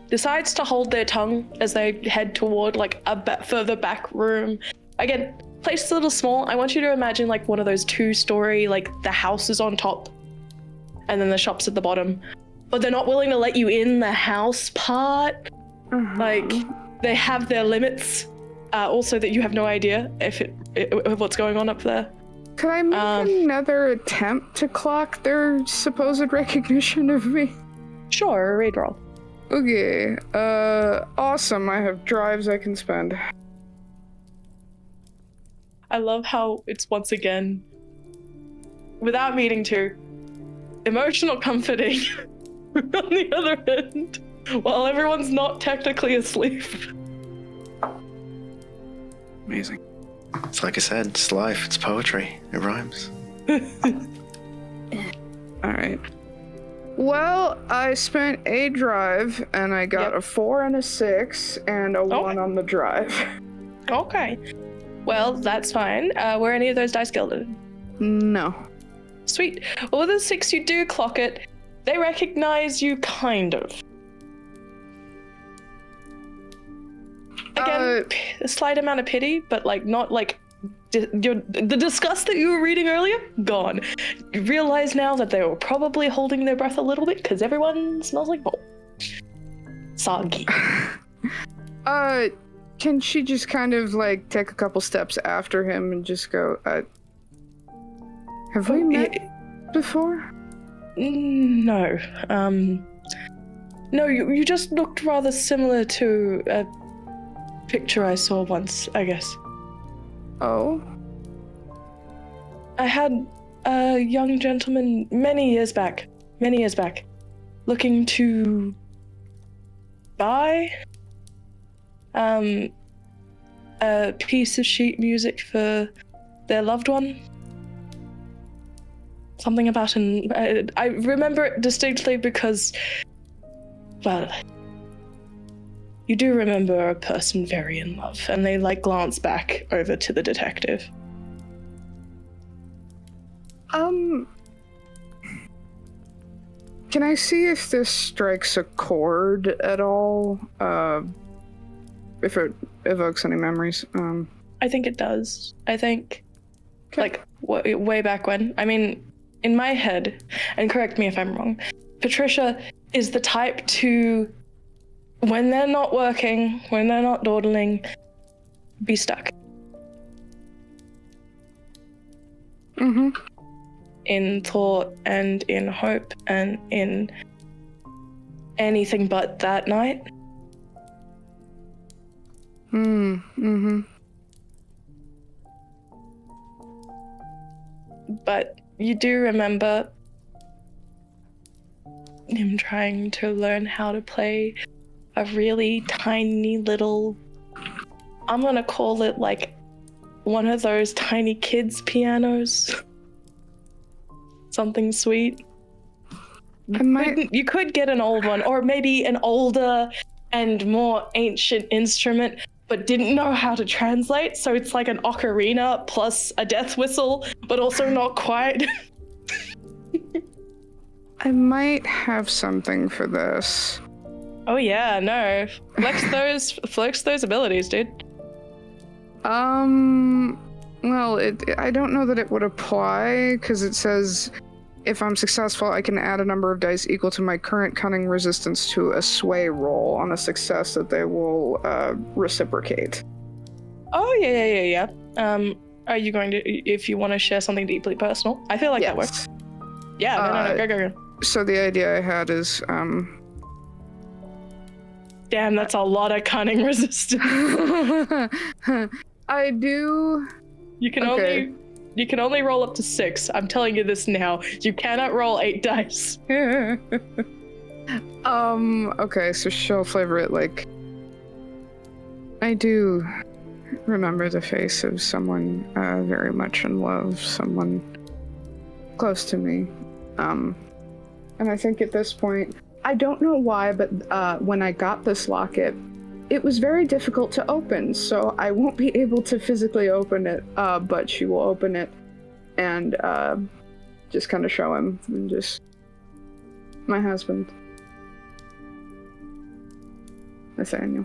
decides to hold their tongue as they head toward like a further back room. Again, place is a little small. I want you to imagine like one of those 2-story, like the house is on top and then the shop's at the bottom. But they're not willing to let you in the house part. Like, they have their limits. Also, that you have no idea if what's going on up there. Could I make another attempt to clock their supposed recognition of me? Sure, raid roll. Okay. Awesome. I have drives I can spend. I love how it's once again, without meaning to, emotional comforting. On the other end, while everyone's not technically asleep. Amazing. It's like I said, it's life, it's poetry, it rhymes. Alright. Well, I spent a drive, and I got a 4 and a 6, and a 1 on the drive. Okay. Well, that's fine. Were any of those dice gilded? No. Sweet. Well, with a 6, you do clock it. They recognize you, kind of. Again, a slight amount of pity, but like not like the disgust that you were reading earlier, gone. You realize now that they were probably holding their breath a little bit because everyone smells like bowl. Soggy. Can she just kind of like take a couple steps after him and just go, have we met before? No. No, you just looked rather similar to a picture I saw once, I guess. Oh? I had a young gentleman many years back, looking to buy a piece of sheet music for their loved one. Something about I remember it distinctly because, well, you do remember a person very in love, and they like glance back over to the detective. Can I see if this strikes a chord at all? If it evokes any memories? I think it does. I think, like, way back when. I mean, in my head, and correct me if I'm wrong, Patricia is the type to, when they're not working, when they're not dawdling, be stuck. Mm-hmm. In thought and in hope and in anything but that night. Mm-hmm. But you do remember him trying to learn how to play a really tiny little, I'm gonna call it like one of those tiny kids pianos. Something sweet. You could get an old one, or maybe an older and more ancient instrument, but didn't know how to translate, so it's like an ocarina plus a death whistle, but also not quite. I might have something for this. Oh yeah, no. Flex those abilities, dude. Well, I don't know that it would apply, because it says, if I'm successful, I can add a number of dice equal to my current cunning resistance to a sway roll. On a success, that they will reciprocate. Oh, yeah. Are you going to, if you want to share something deeply personal? I feel like that works. Yeah, no, go. So the idea I had is, damn, that's a lot of cunning resistance. I do... You can only roll up to 6. I'm telling you this now. You cannot roll 8 dice. Okay, so she'll flavor it like... I do remember the face of someone very much in love, someone close to me. And I think at this point, I don't know why, but when I got this locket, it was very difficult to open, so I won't be able to physically open it, but she will open it and just kind of show him, and just, my husband, Nathaniel.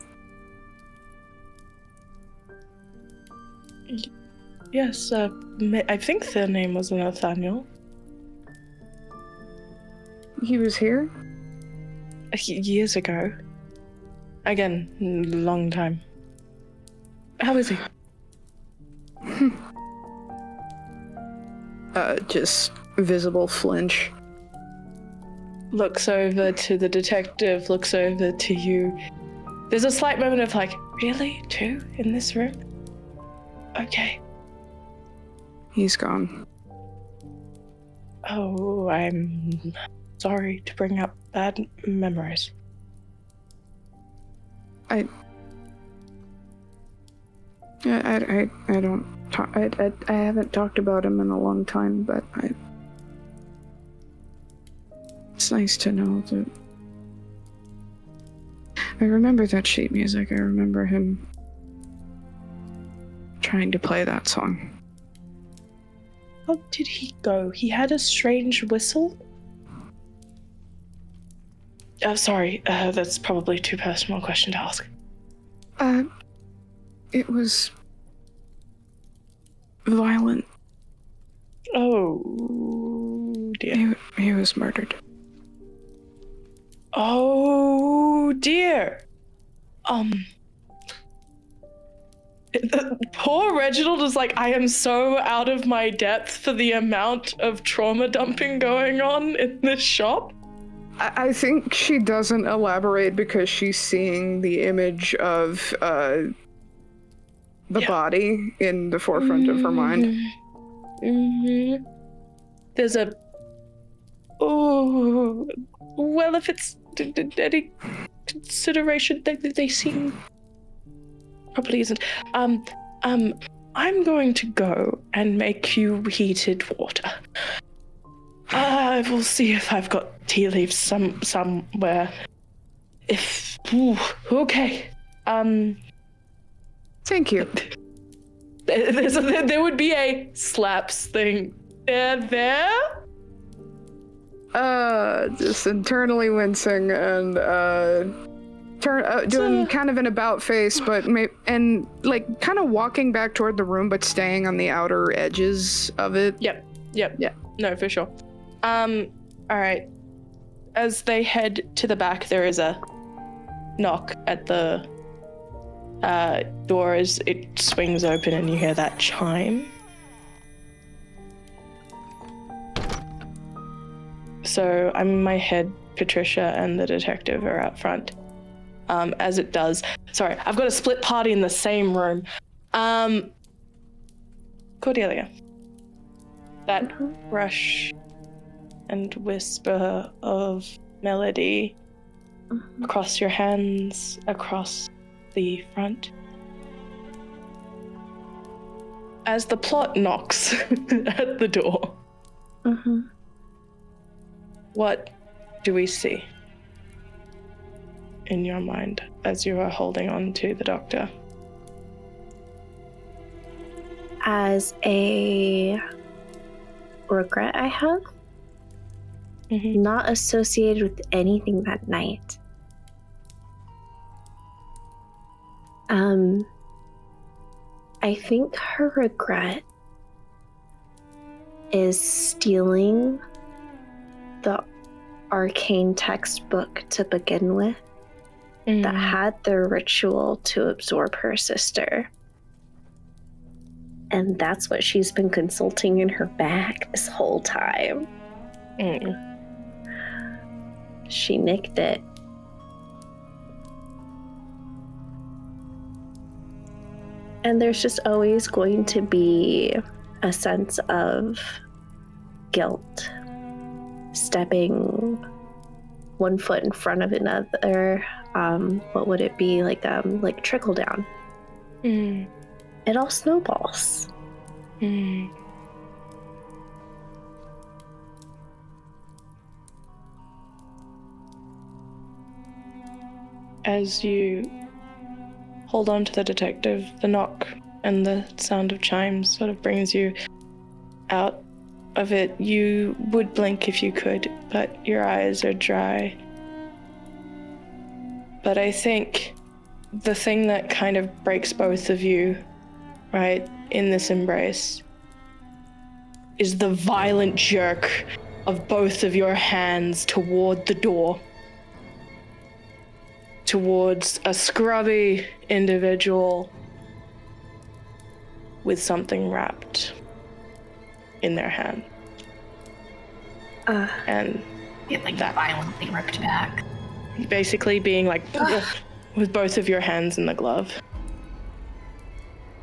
Yes, I think their name was Nathaniel. He was here? Years ago. Again, long time. How is he? Just visible flinch. Looks over to the detective, looks over to you. There's a slight moment of like, really? 2 in this room? Okay. He's gone. Oh, I'm sorry to bring up bad memories. I don't talk. I haven't talked about him in a long time, but it's nice to know that. I remember that sheet music. I remember him trying to play that song. How did he go? He had a strange whistle? Sorry, that's probably too personal a question to ask. It was violent. Oh, dear. He was murdered. Oh, dear. Poor Reginald is like, I am so out of my depth for the amount of trauma dumping going on in this shop. I think she doesn't elaborate because she's seeing the image of the body in the forefront of her mind. Mm-hmm. There's a... Oh, well, if it's any consideration, they seem... Probably isn't. I'm going to go and make you heated water. I will see if I've got tea leaves somewhere. Okay. Thank you. There would be a slaps thing. There? Just internally wincing and doing kind of an about face, but and like kind of walking back toward the room, but staying on the outer edges of it. Yep. Yeah. No, for sure. All right. As they head to the back, there is a knock at the door as it swings open, and you hear that chime. So I'm in my head, Patricia and the detective are out front. As it does. Sorry, I've got a split party in the same room. Cordelia. that rush and whisper of melody across your hands, across the front. As the plot knocks at the door, what do we see in your mind as you are holding on to the doctor? As a regret I have, not associated with anything that night. I think her regret is stealing the arcane textbook to begin with that had the ritual to absorb her sister. And that's what she's been consulting in her bag this whole time. She nicked it. And there's just always going to be a sense of guilt, stepping one foot in front of another. What would it be like trickle down? It all snowballs. As you hold on to the detective, the knock and the sound of chimes sort of brings you out of it. You would blink if you could, but your eyes are dry. But I think the thing that kind of breaks both of you, right, in this embrace, is the violent jerk of both of your hands toward the door. Towards a scrubby individual with something wrapped in their hand. And it that violently ripped back. Basically being like with both of your hands in the glove.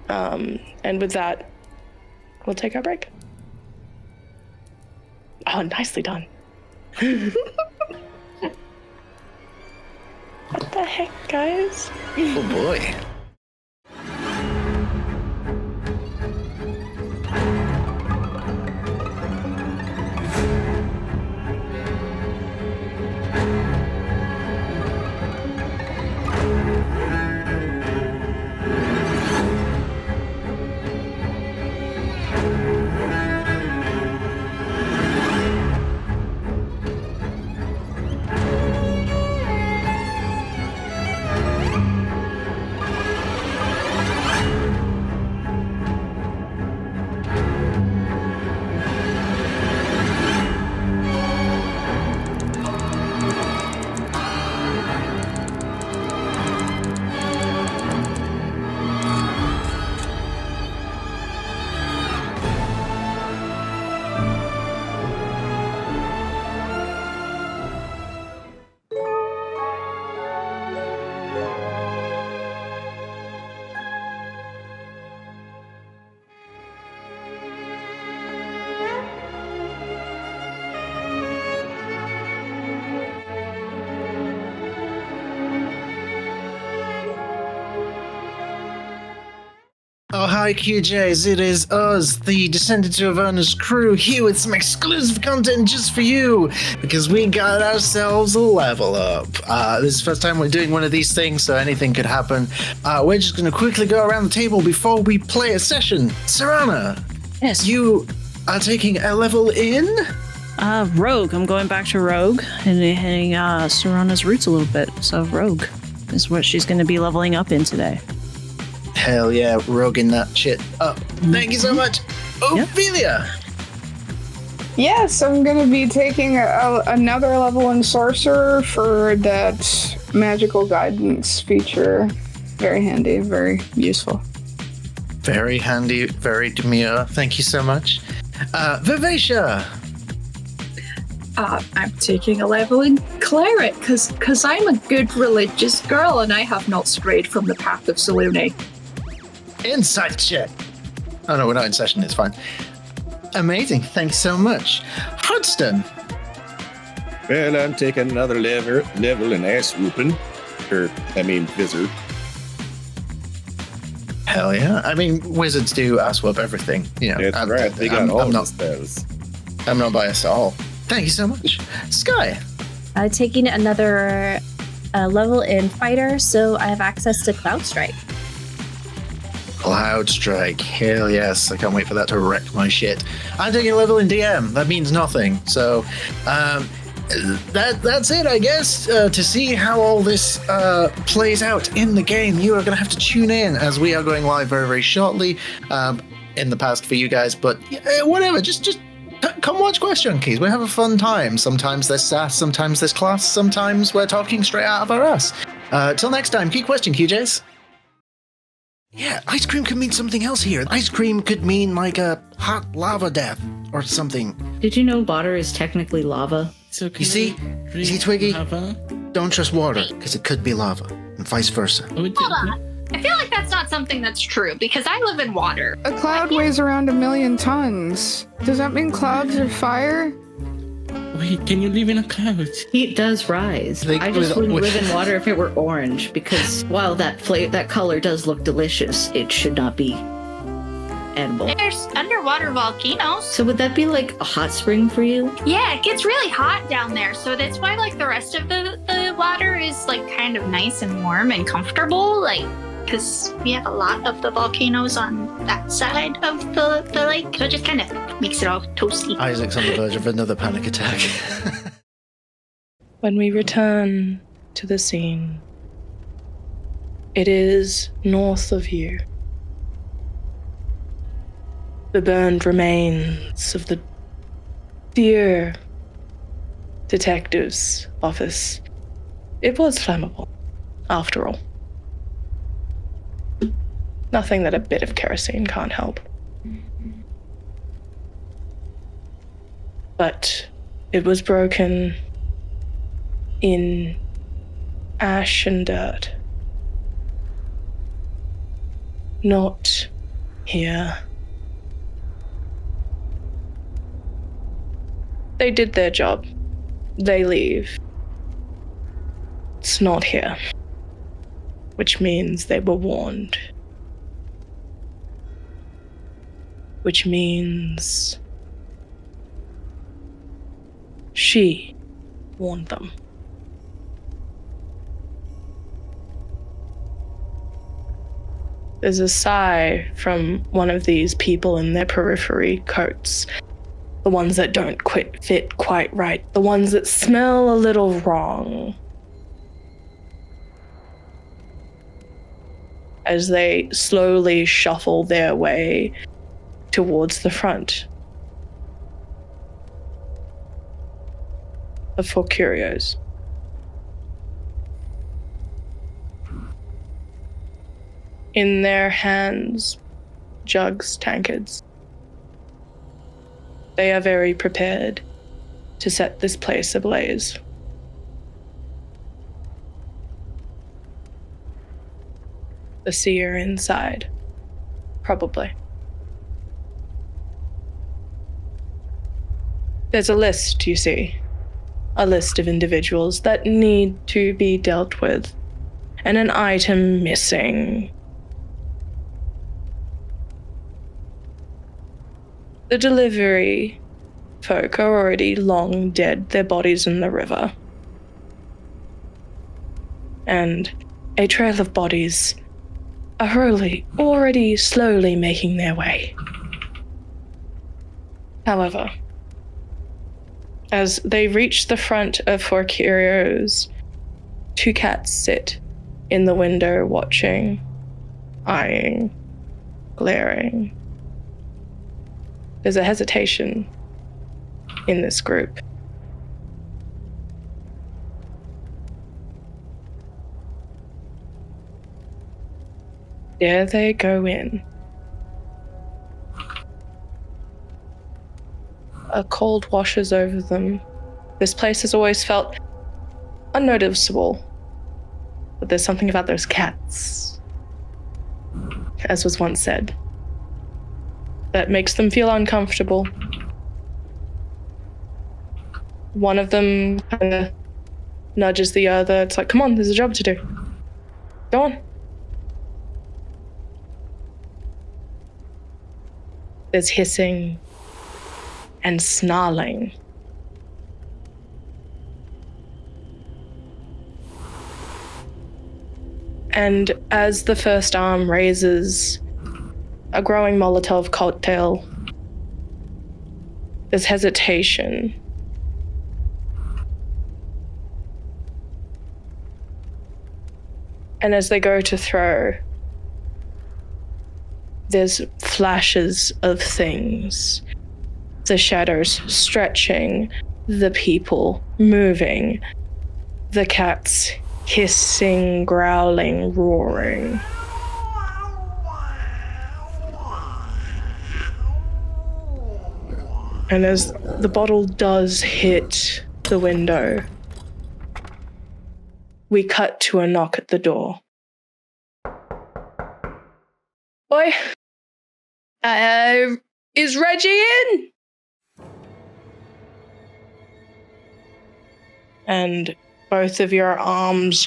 And with that, we'll take our break. Oh, nicely done. What the heck, guys? Oh boy. Oh, hi, QJs. It is us, the Descended to Averna's crew, here with some exclusive content just for you, because we got ourselves a level up. This is the first time we're doing one of these things, so anything could happen. We're just going to quickly go around the table before we play a session. Serana, yes, you are taking a level in? Rogue. I'm going back to Rogue and hitting Serana's roots a little bit. So Rogue is what she's going to be leveling up in today. Hell yeah, roguing that shit up. Thank you so much. Ophelia! Yes, I'm going to be taking another level in Sorcerer for that magical guidance feature. Very handy, very useful. Very handy, very demure. Thank you so much. Vivacia! I'm taking a level in Cleric, because I'm a good religious girl and I have not strayed from the path of Salune. Insight check. Oh no, we're not in session, it's fine. Amazing. Thanks so much. Hudston. Well, I'm taking another level in ass whooping. Wizard. Hell yeah. I mean, wizards do ass whoop everything. That's right. They got all the spells. I'm not biased at all. Thank you so much. Sky. Taking another level in fighter, so I have access to Cloud Strike. Cloud Strike. Hell yes. I can't wait for that to wreck my shit. I'm taking a level in DM. That means nothing. So, that's it, I guess. To see how all this plays out in the game, you are going to have to tune in as we are going live very, very shortly. In the past for you guys, but whatever. Just come watch Question Keys. We have a fun time. Sometimes there's sass, sometimes there's class, sometimes we're talking straight out of our ass. Till next time, keep Question QJs. Yeah, ice cream could mean something else here. Ice cream could mean like a hot lava death or something. Did you know water is technically lava? So You see, Twiggy? Don't trust water, because it could be lava, and vice versa. Hold on. I feel like that's not something that's true, because I live in water. A cloud weighs around 1,000,000 tons. Does that mean clouds are fire? Wait, can you live in a cloud? Heat does rise. I just wouldn't live in water if it were orange, because while that color does look delicious, it should not be edible. There's underwater volcanoes. So would that be like a hot spring for you? Yeah, it gets really hot down there, so that's why like the rest of the water is like kind of nice and warm and comfortable, like because we have a lot of the volcanoes on that side of the lake, so it just kind of makes it all toasty. Isaac's on the verge of another panic attack. When we return to the scene, it is north of you. The burned remains of the dear detective's office. It was flammable, after all. Nothing that a bit of kerosene can't help. But it was broken in ash and dirt. Not here. They did their job. They leave. It's not here. Which means they were warned. Which means she warned them. There's a sigh from one of these people in their periphery coats. The ones that don't fit quite right. The ones that smell a little wrong. As they slowly shuffle their way towards the front of Four Curios. In their hands, jugs, tankards. They are very prepared to set this place ablaze. The Seer inside, probably. There's a list, you see. A list of individuals that need to be dealt with. And an item missing. The delivery folk are already long dead, their bodies in the river. And a trail of bodies are already slowly making their way. However, as they reach the front of Four Curios, two cats sit in the window watching, eyeing, glaring. There's a hesitation in this group. There they go in. A cold washes over them. This place has always felt unnoticeable. But there's something about those cats, as was once said, that makes them feel uncomfortable one of them kind of nudges the other. It's like, come on, there's a job to do. Go on. There's hissing and snarling. And as the first arm raises a growing Molotov cocktail, there's hesitation. And as they go to throw, there's flashes of things. The shadows stretching, the people moving, the cats hissing, growling, roaring. And as the bottle does hit the window, we cut to a knock at the door. Oi! Is Reggie in? And both of your arms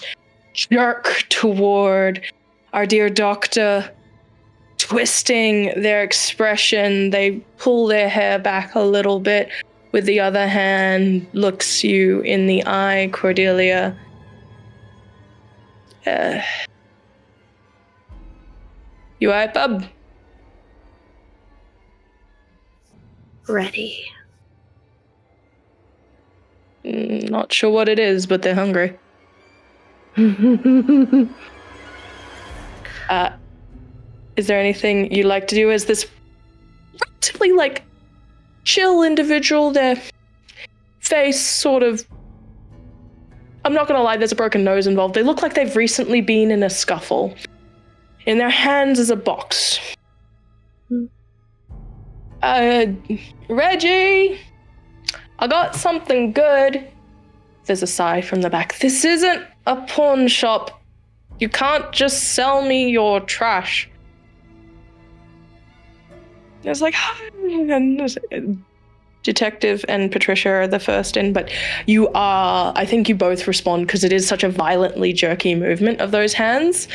jerk toward our dear doctor, twisting their expression. They pull their hair back a little bit. With the other hand, looks you in the eye, Cordelia. You alright, bub? Ready. Not sure what it is, but they're hungry. Is there anything you'd like to do as this relatively, chill individual? Their face sort of... I'm not gonna lie, there's a broken nose involved. They look like they've recently been in a scuffle. In their hands is a box. Reggie! I got something good. There's a sigh from the back. This isn't a pawn shop. You can't just sell me your trash. It's like, Detective and Patricia are the first in, but I think you both respond because it is such a violently jerky movement of those hands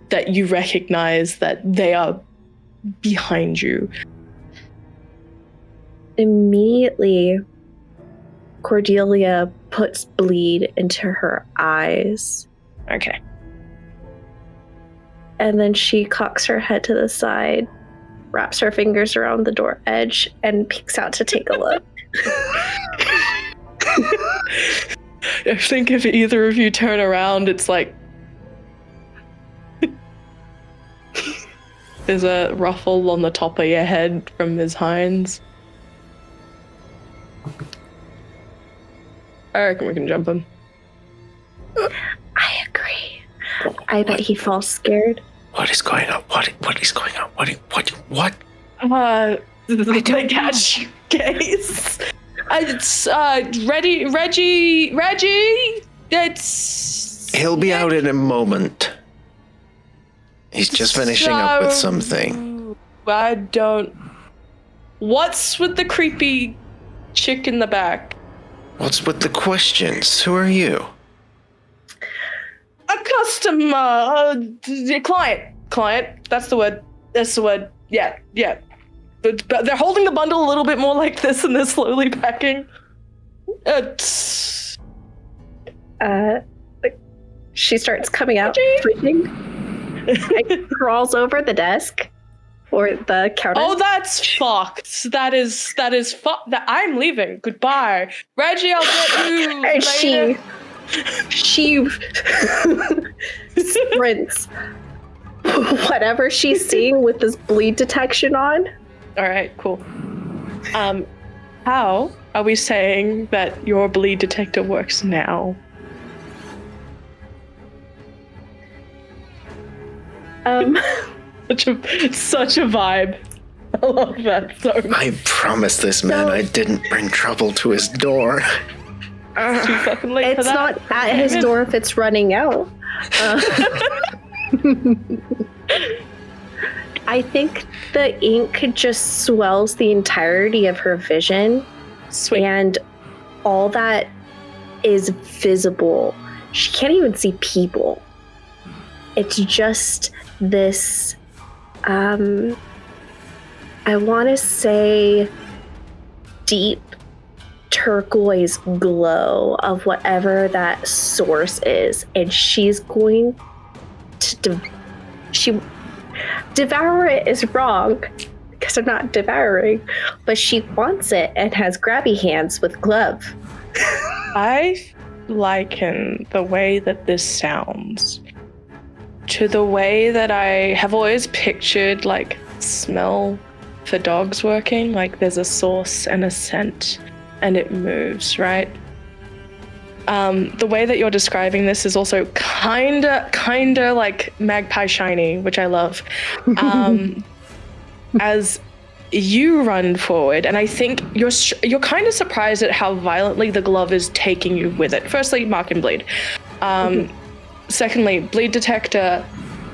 that you recognize that they are behind you. Immediately, Cordelia puts bleed into her eyes. Okay. And then she cocks her head to the side, wraps her fingers around the door edge, and peeks out to take a look. I think if either of you turn around, it's like... There's a ruffle on the top of your head from Ms. Hines. I reckon we can jump him. I agree. I bet he falls scared. What is going on? What is going on? What? I don't catch your gaze. It's Reggie. It's... He'll be out in a moment. He's just finishing up with something. I don't... What's with the creepy chick in the back? What's with the questions? Who are you? A customer, client. That's the word. Yeah. But they're holding the bundle a little bit more like this, and they're slowly packing. She starts coming out, freaking. Crawls over the desk or the counter. Oh, that's fucked. That is fucked. I'm leaving. Goodbye, Reggie. I'll get you And later. She sprints whatever she's seeing with this bleed detection on. All right, cool. How are we saying that your bleed detector works now? Such a vibe. I love that so much. I promised this man I didn't bring trouble to his door. It's too fucking late for It's that. not at his door if it's running out. I think the ink just swells the entirety of her vision. Sweet. And all that is visible. She can't even see people. It's just this, I want to say deep turquoise glow of whatever that source is. And she's going to devour it is wrong because I'm not devouring, but she wants it and has grabby hands with glove. I liken the way that this sounds to the way that I have always pictured like smell for dogs working. Like there's a source and a scent and it moves, right? The way that you're describing this is also kinda like magpie shiny, which I love. As you run forward, and I think you're kind of surprised at how violently the glove is taking you with it. Firstly, mark and bleed. Secondly, bleed detector.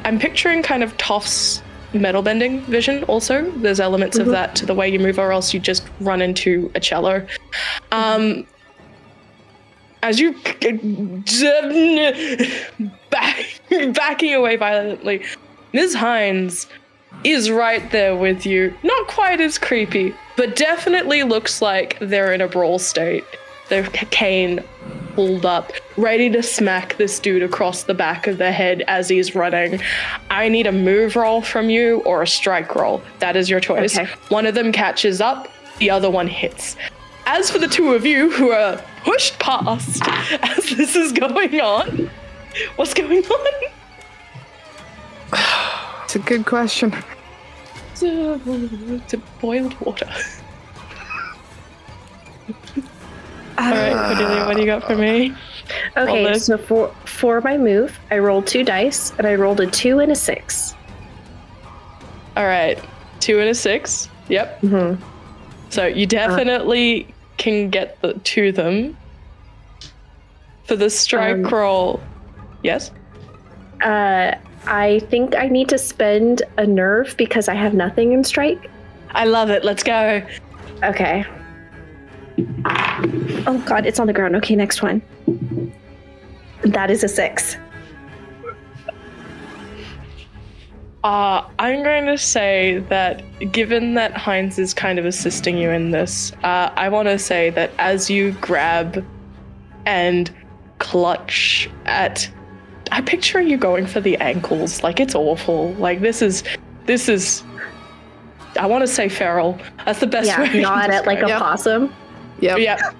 I'm picturing kind of Toph's metal bending vision also. There's elements of that to the way you move, or else you just run into a cello. As you backing away violently, Ms. Hines is right there with you. Not quite as creepy, but definitely looks like they're in a brawl state. Their cane pulled up, ready to smack this dude across the back of the head as he's running. I need a move roll from you or a strike roll. That is your choice. Okay. One of them catches up, the other one hits. As for the two of you who are pushed past as this is going on, what's going on? It's a good question. To boiled water. All right, Cordelia, what do you got for me? Okay, so for my move, I rolled 2 dice, and I rolled a 2 and a 6. All right, 2 and a 6. Yep. Mm-hmm. So you definitely can get to them. For the strike roll, yes? I think I need to spend a nerve because I have nothing in strike. I love it. Let's go. Okay. Oh god, it's on the ground. Okay, next one. That is a 6. I'm going to say that given that Hines is kind of assisting you in this, I want to say that as you grab and clutch at, I'm picturing you going for the ankles. Like, it's awful. Like, this is, I want to say feral. That's the best way. Yeah, not at like a possum. Yep. Yeah.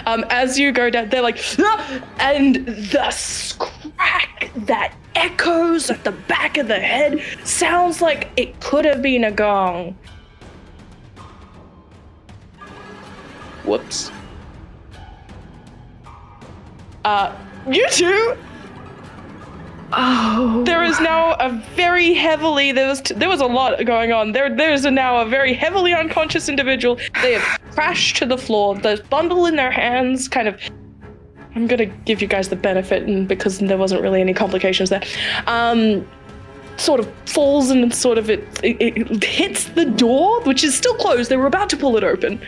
As you go down, they're like, ah! And the crack that echoes at the back of the head sounds like it could have been a gong. Whoops. You two. Oh. There is now a very heavily. There was a lot going on. There's now a very heavily unconscious individual. They have crashed to the floor. The bundle in their hands, kind of. I'm gonna give you guys the benefit, and because there wasn't really any complications there, sort of falls and sort of it hits the door, which is still closed. They were about to pull it open.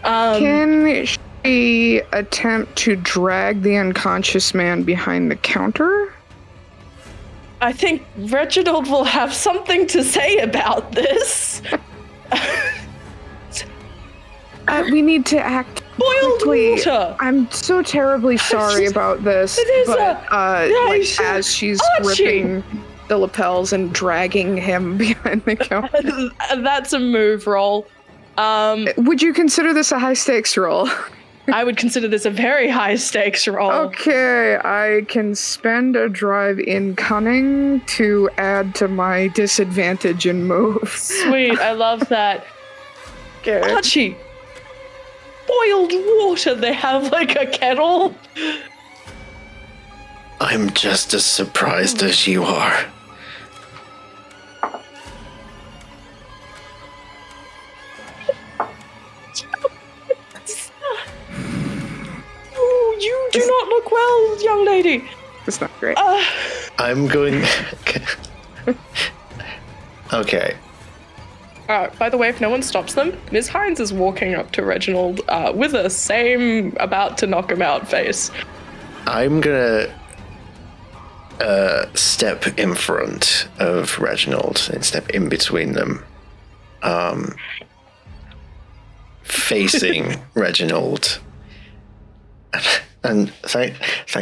Can she attempt to drag the unconscious man behind the counter? I think Reginald will have something to say about this. We need to act boiled quickly. Water. I'm so terribly sorry about this, but as she's ripping the lapels and dragging him behind the counter. That's a move roll. Would you consider this a high stakes roll? I would consider this a very high stakes roll. Okay, I can spend a drive in cunning to add to my disadvantage in moves. Sweet, I love that. Okay. Archie, boiled water. They have like a kettle. I'm just as surprised as you are. You do not look well, young lady. It's not great. I'm going... Okay. By the way, if no one stops them, Ms. Hines is walking up to Reginald with a same about to knock him out face. I'm gonna step in front of Reginald and step in between them, facing Reginald. And thank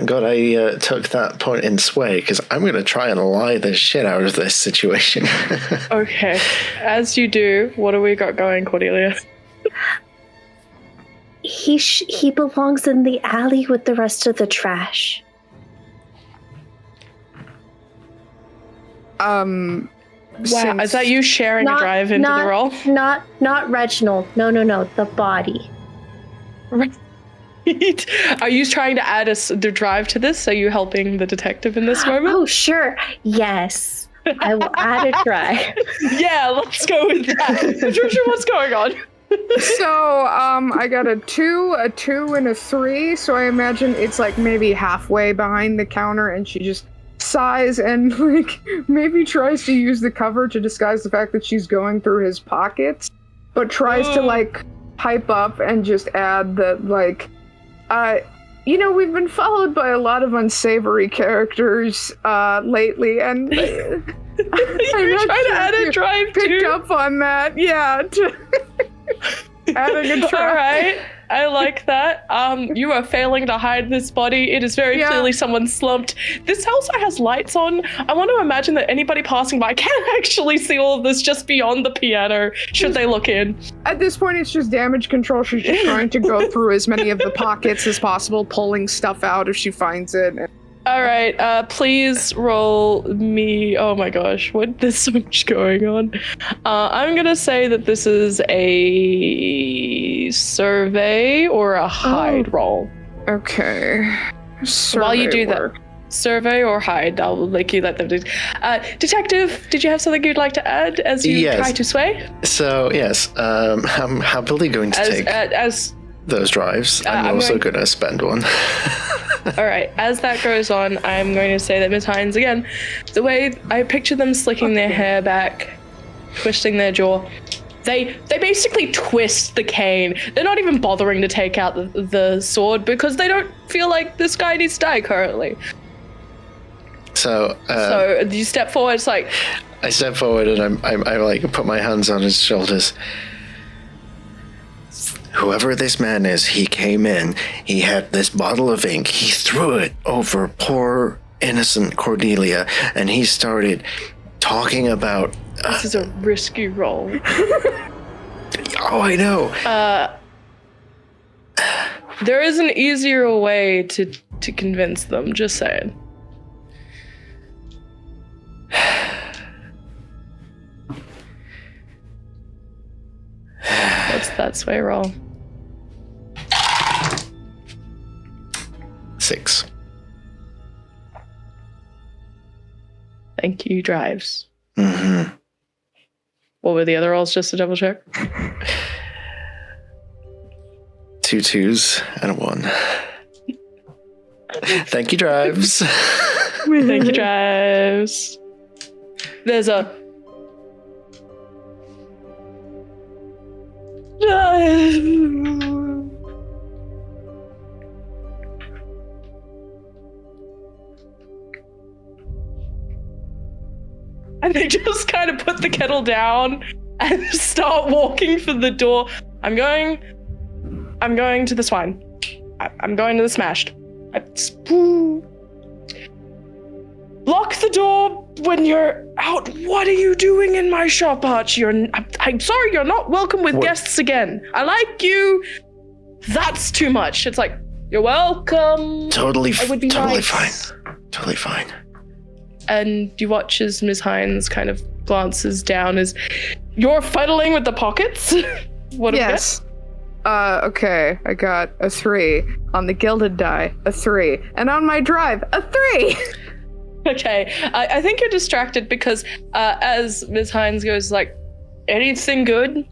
God I took that point in sway, because I'm going to try and lie the shit out of this situation. Okay. As you do, what do we got going, Cordelia? He belongs in the alley with the rest of the trash. Wow, is that you sharing a drive into the role? Not Reginald. No, the body. Are you trying to add the drive to this? Are you helping the detective in this moment? Oh, sure. Yes. I will add a drive. Yeah, let's go with that. Patricia, what's going on? So, I got a 2, and a 3, so I imagine it's like maybe halfway behind the counter, and she just sighs and like maybe tries to use the cover to disguise the fact that she's going through his pockets, but tries to like pipe up and just add that like, we've been followed by a lot of unsavory characters lately, and you're trying to add a drive too? Picked up on that, yeah. Adding a drive. All right, I like that. You are failing to hide this body. It is very clearly someone slumped. This also has lights on. I want to imagine that anybody passing by can actually see all of this just beyond the piano, should they look in. At this point, it's just damage control. She's just trying to go through as many of the pockets as possible, pulling stuff out if she finds it. All right, please roll me. Oh my gosh, there's so much going on. I'm gonna say that this is a survey or a hide roll. Okay. While you do that, survey or hide, I'll let them do. Detective, did you have something you'd like to add as you try to sway? So yes, I'm happily going to take those drives. I'm also going to spend one. All right, as that goes on, I'm going to say that Ms. Hines, again, the way I picture them slicking their hair back, twisting their jaw, they basically twist the cane. They're not even bothering to take out the sword because they don't feel like this guy needs to die currently. So you step forward, it's like... I step forward and I like put my hands on his shoulders. Whoever this man is, he came in, he had this bottle of ink, he threw it over poor innocent Cordelia, and he started talking about... This is a risky role. Oh, I know. There is an easier way to convince them, just saying. What's that sway roll? 6. Thank you, drives. Mm-hmm. What were the other rolls, just to double check? 2 2s and a 1. Thank you, drives. Thank you, drives. There's a... And they just kind of put the kettle down and start walking for the door. I'm going to the swine. I'm going to the smashed. Lock the door when you're out. What are you doing in my shop, Archie? I'm sorry, you're not welcome with guests again. I like you. That's too much. It's like, you're welcome. Totally fine. Nice. Totally fine. And you watch as Ms. Hines kind of glances down as you're fiddling with the pockets. What do we get? Okay, I got a 3 on the gilded die, a 3, and on my drive, a 3. Okay, I think you're distracted because as Ms. Hines goes like, anything good?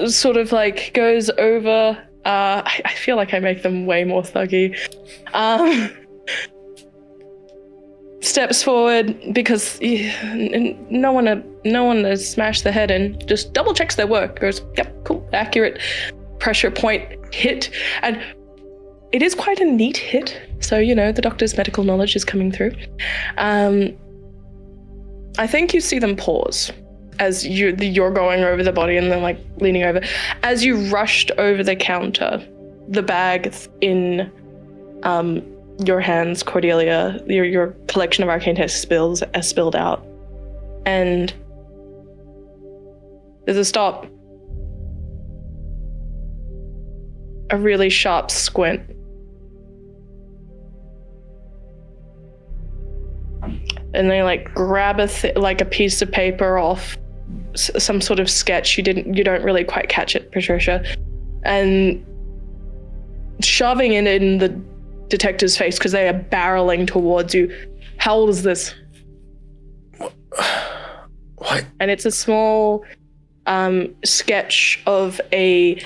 Sort of like goes over. I feel like I make them way more thuggy. steps forward because no one to smash the head in. Just double checks their work. Goes, yep, cool, accurate. Pressure point hit, and it is quite a neat hit. So the doctor's medical knowledge is coming through. I think you see them pause as you're going over the body and then like leaning over. As you rushed over the counter, the bag in your hands, Cordelia, your collection of arcane tests spilled out, and there's a stop. A really sharp squint. And they like grab a piece of paper off some sort of sketch. You don't really quite catch it, Patricia, and shoving it in the detective's face because they are barreling towards you. How old is this? What? And it's a small sketch of a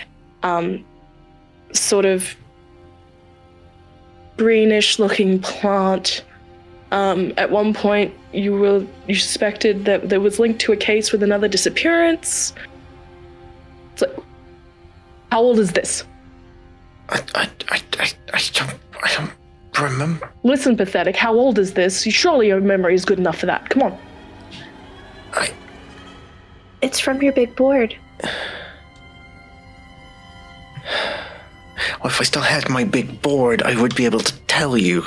sort of greenish looking plant. At one point you suspected that there was linked to a case with another disappearance. It's like, how old is this? I don't remember. Listen, pathetic, how old is this? Surely your memory is good enough for that. Come on. It's from your big board. Well, if I still had my big board, I would be able to tell you.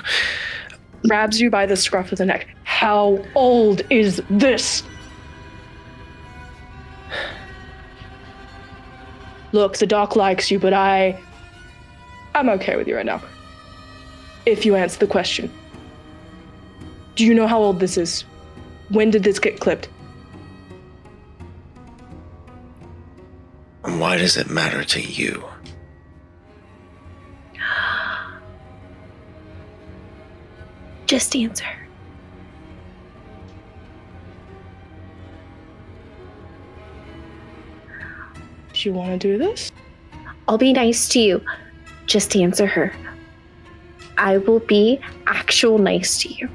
Grabs you by the scruff of the neck. How old is this? Look, the doc likes you, but I'm okay with you right now. If you answer the question. Do you know how old this is? When did this get clipped? And why does it matter to you? Just answer. Do you want to do this? I'll be nice to you. Just answer her. I will be actual nice to you.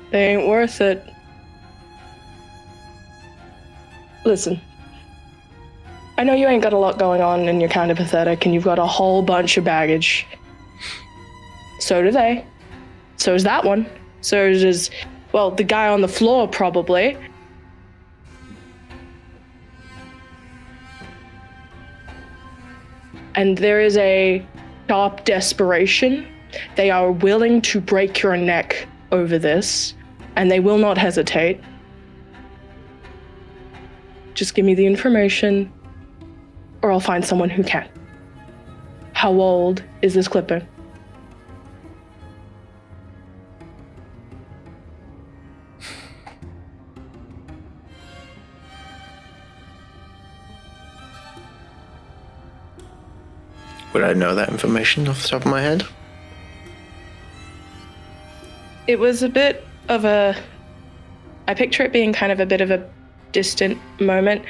They ain't worth it. Listen. I know you ain't got a lot going on and you're kind of pathetic and you've got a whole bunch of baggage. So do they. So is that one. So is, well, the guy on the floor probably. And there is a sharp desperation. They are willing to break your neck over this, and they will not hesitate. Just give me the information, or I'll find someone who can. How old is this clipper? Would I know that information off the top of my head? It was a bit of a... I picture it being kind of a bit of a distant moment.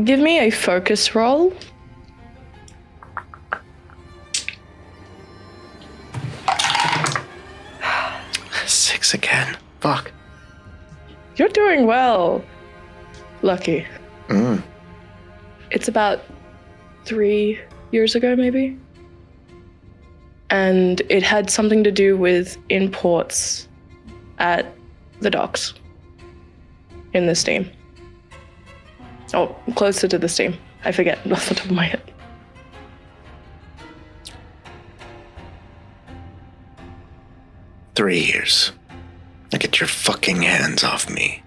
Give me a focus roll. Six again. Fuck. You're doing well. Lucky. Mm. It's about 3 years ago, maybe. And it had something to do with imports at the docks in the steam. Oh, closer to the steam. I forget off the top of my head. "3 years. Now get your fucking hands off me."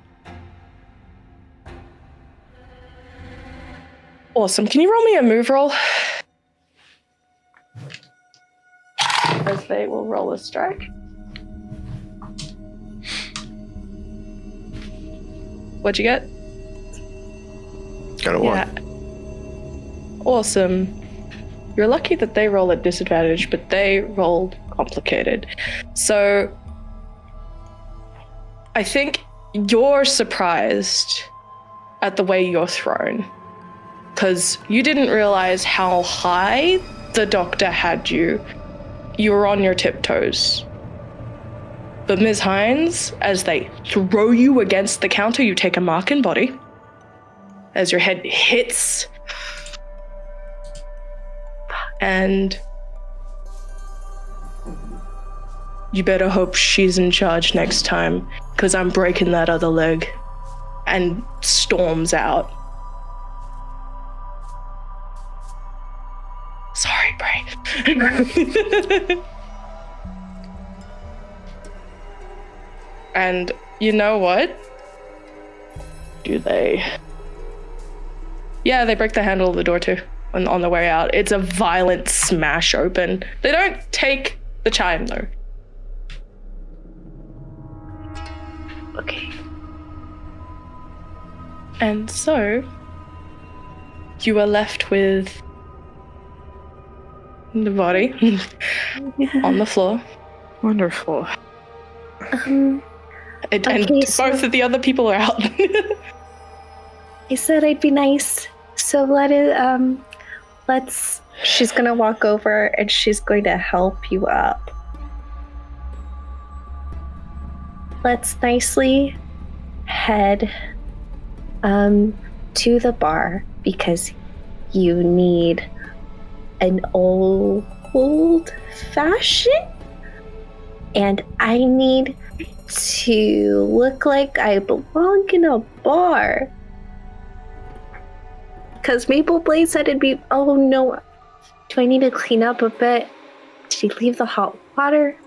Awesome. Can you roll me a move roll? As they will roll a strike. What'd you get? Got a 1. Awesome. You're lucky that they roll at disadvantage, but they rolled complicated. So I think you're surprised at the way you're thrown, because you didn't realize how high the doctor had you. You were on your tiptoes. But Ms. Hines, as they throw you against the counter, you take a mark in body. As your head hits. And you better hope she's in charge next time, because I'm breaking that other leg. And storms out. Sorry, Bray. And you know what? Do they? Yeah, they break the handle of the door too on the way out. It's a violent smash open. They don't take the chime though. Okay. And so, you are left with the body on the floor. Wonderful. And both of the other people are out. I said I'd be nice, so let's. She's gonna walk over and she's going to help you up. Let's nicely head to the bar because you need an old fashioned, and I need to look like I belong in a bar. Because Mapleblade said it'd be. Oh no. Do I need to clean up a bit? Did she leave the hot water?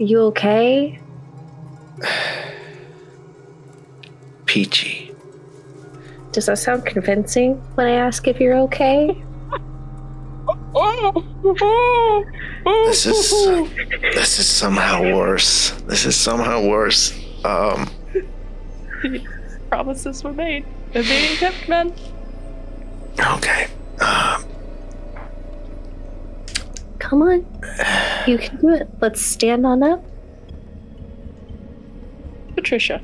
Are you okay? Peachy. Does that sound convincing when I ask if you're okay? This is somehow worse. Promises were made. They're being kept, man. Okay. Come on. You can do it. Let's stand on up. Patricia.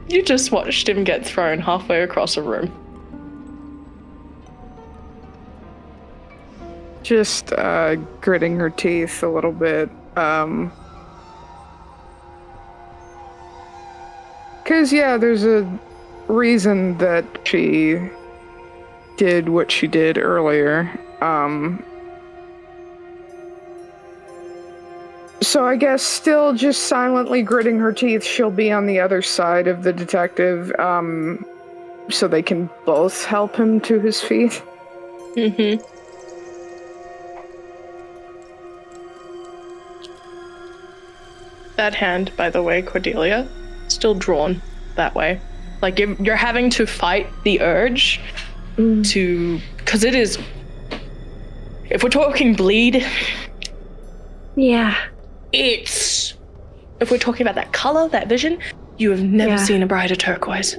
You just watched him get thrown halfway across a room. Just gritting her teeth a little bit. Because, yeah, there's a reason that she did what she did earlier. So I guess still just silently gritting her teeth, she'll be on the other side of the detective, so they can both help him to his feet. Mm-hmm. That hand, by the way, Cordelia, still drawn that way. Like, you're having to fight the urge to... Because it is... If we're talking bleed... Yeah. It's... If we're talking about that color, that vision, you have never seen a brighter turquoise.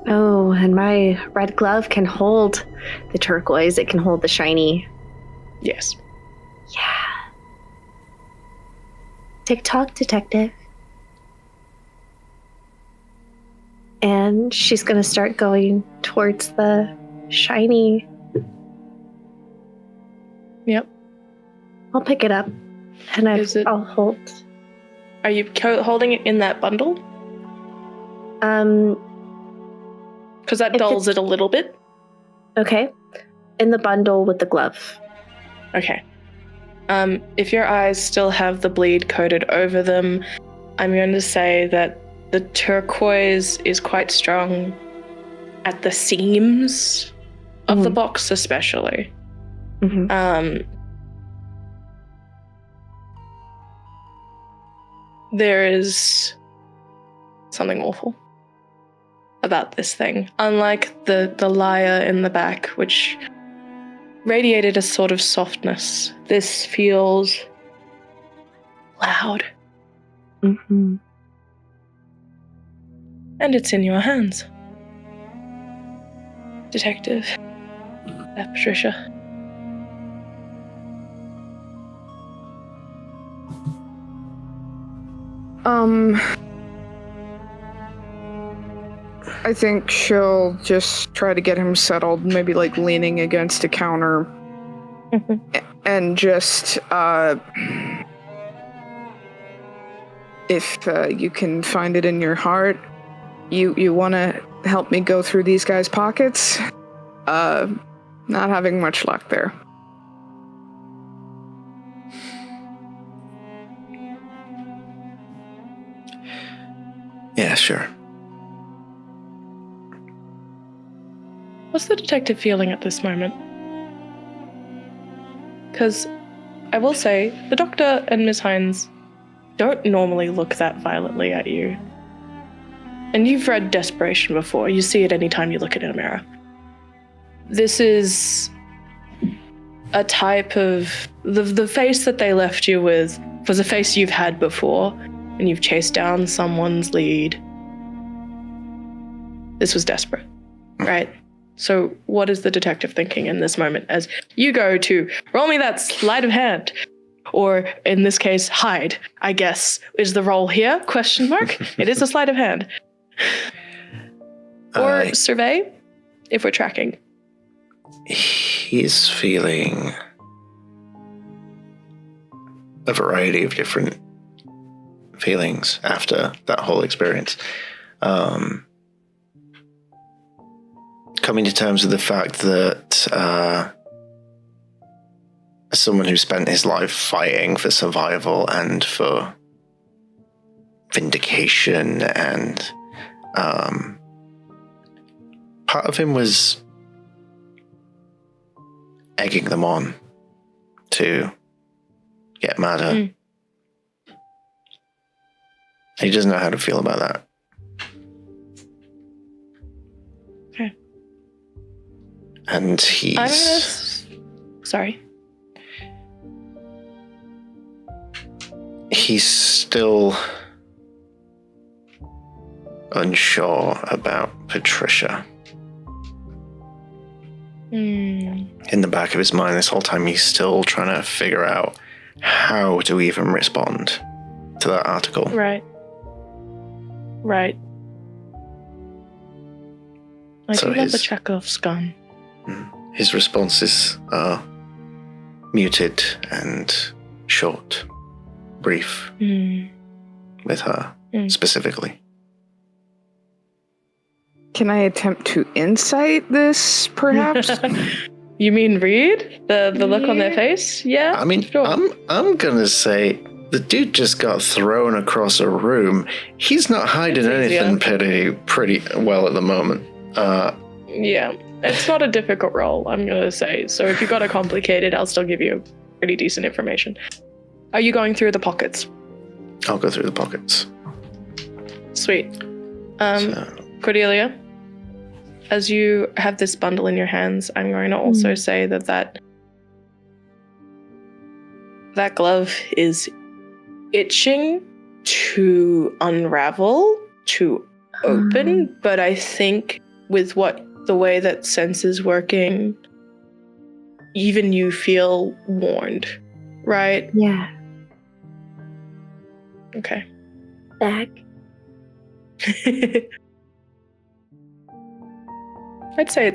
Oh, and my red glove can hold the turquoise. It can hold the shiny. Yes. Yeah. TikTok detective. And she's going to start going towards the shiny. Yep. I'll pick it up. And I'll hold. Are you holding it in that bundle? Because that dulls it a little bit. Okay. In the bundle with the glove. Okay. If your eyes still have the bleed coated over them, I'm going to say that the turquoise is quite strong at the seams of the box especially. Mm-hmm. There is something awful about this thing. Unlike the lyre in the back, which radiated a sort of softness, this feels loud. Mm-hmm. And it's in your hands. Detective Patricia. I think she'll just try to get him settled, maybe like leaning against a counter and just if you can find it in your heart, you want to help me go through these guys' pockets? Not having much luck there. Yeah, sure. What's the detective feeling at this moment? Because I will say, the doctor and Ms. Hines don't normally look that violently at you. And you've read desperation before. You see it anytime you look at a mirror. This is a type of... The face that they left you with was a face you've had before, and you've chased down someone's lead. This was desperate, right? So what is the detective thinking in this moment as you go to roll me that sleight of hand? Or in this case, hide, I guess, is the role here? Question mark? It is a sleight of hand. Or survey, if we're tracking. He's feeling a variety of different feelings after that whole experience. Coming to terms with the fact that as someone who spent his life fighting for survival and for vindication, and part of him was egging them on to get madder. He doesn't know how to feel about that. Okay. And he's... Sorry. He's still unsure about Patricia. In the back of his mind this whole time, he's still trying to figure out how to even respond to that article. Right. I do love the Chekhov's gun. His responses are muted and short, brief, with her specifically. Can I attempt to insight this, perhaps? You mean read? The look on their face? Yeah? I mean, sure. I'm gonna say the dude just got thrown across a room. He's not hiding anything pretty well at the moment. Yeah, it's not a difficult role, I'm gonna say. So if you got it complicated, I'll still give you pretty decent information. Are you going through the pockets? I'll go through the pockets. Sweet. Cordelia, as you have this bundle in your hands, I'm going to also say that glove is itching to unravel, to open, but I think with the way that sense is working, even you feel warned, right? Yeah. Okay. Back. I'd say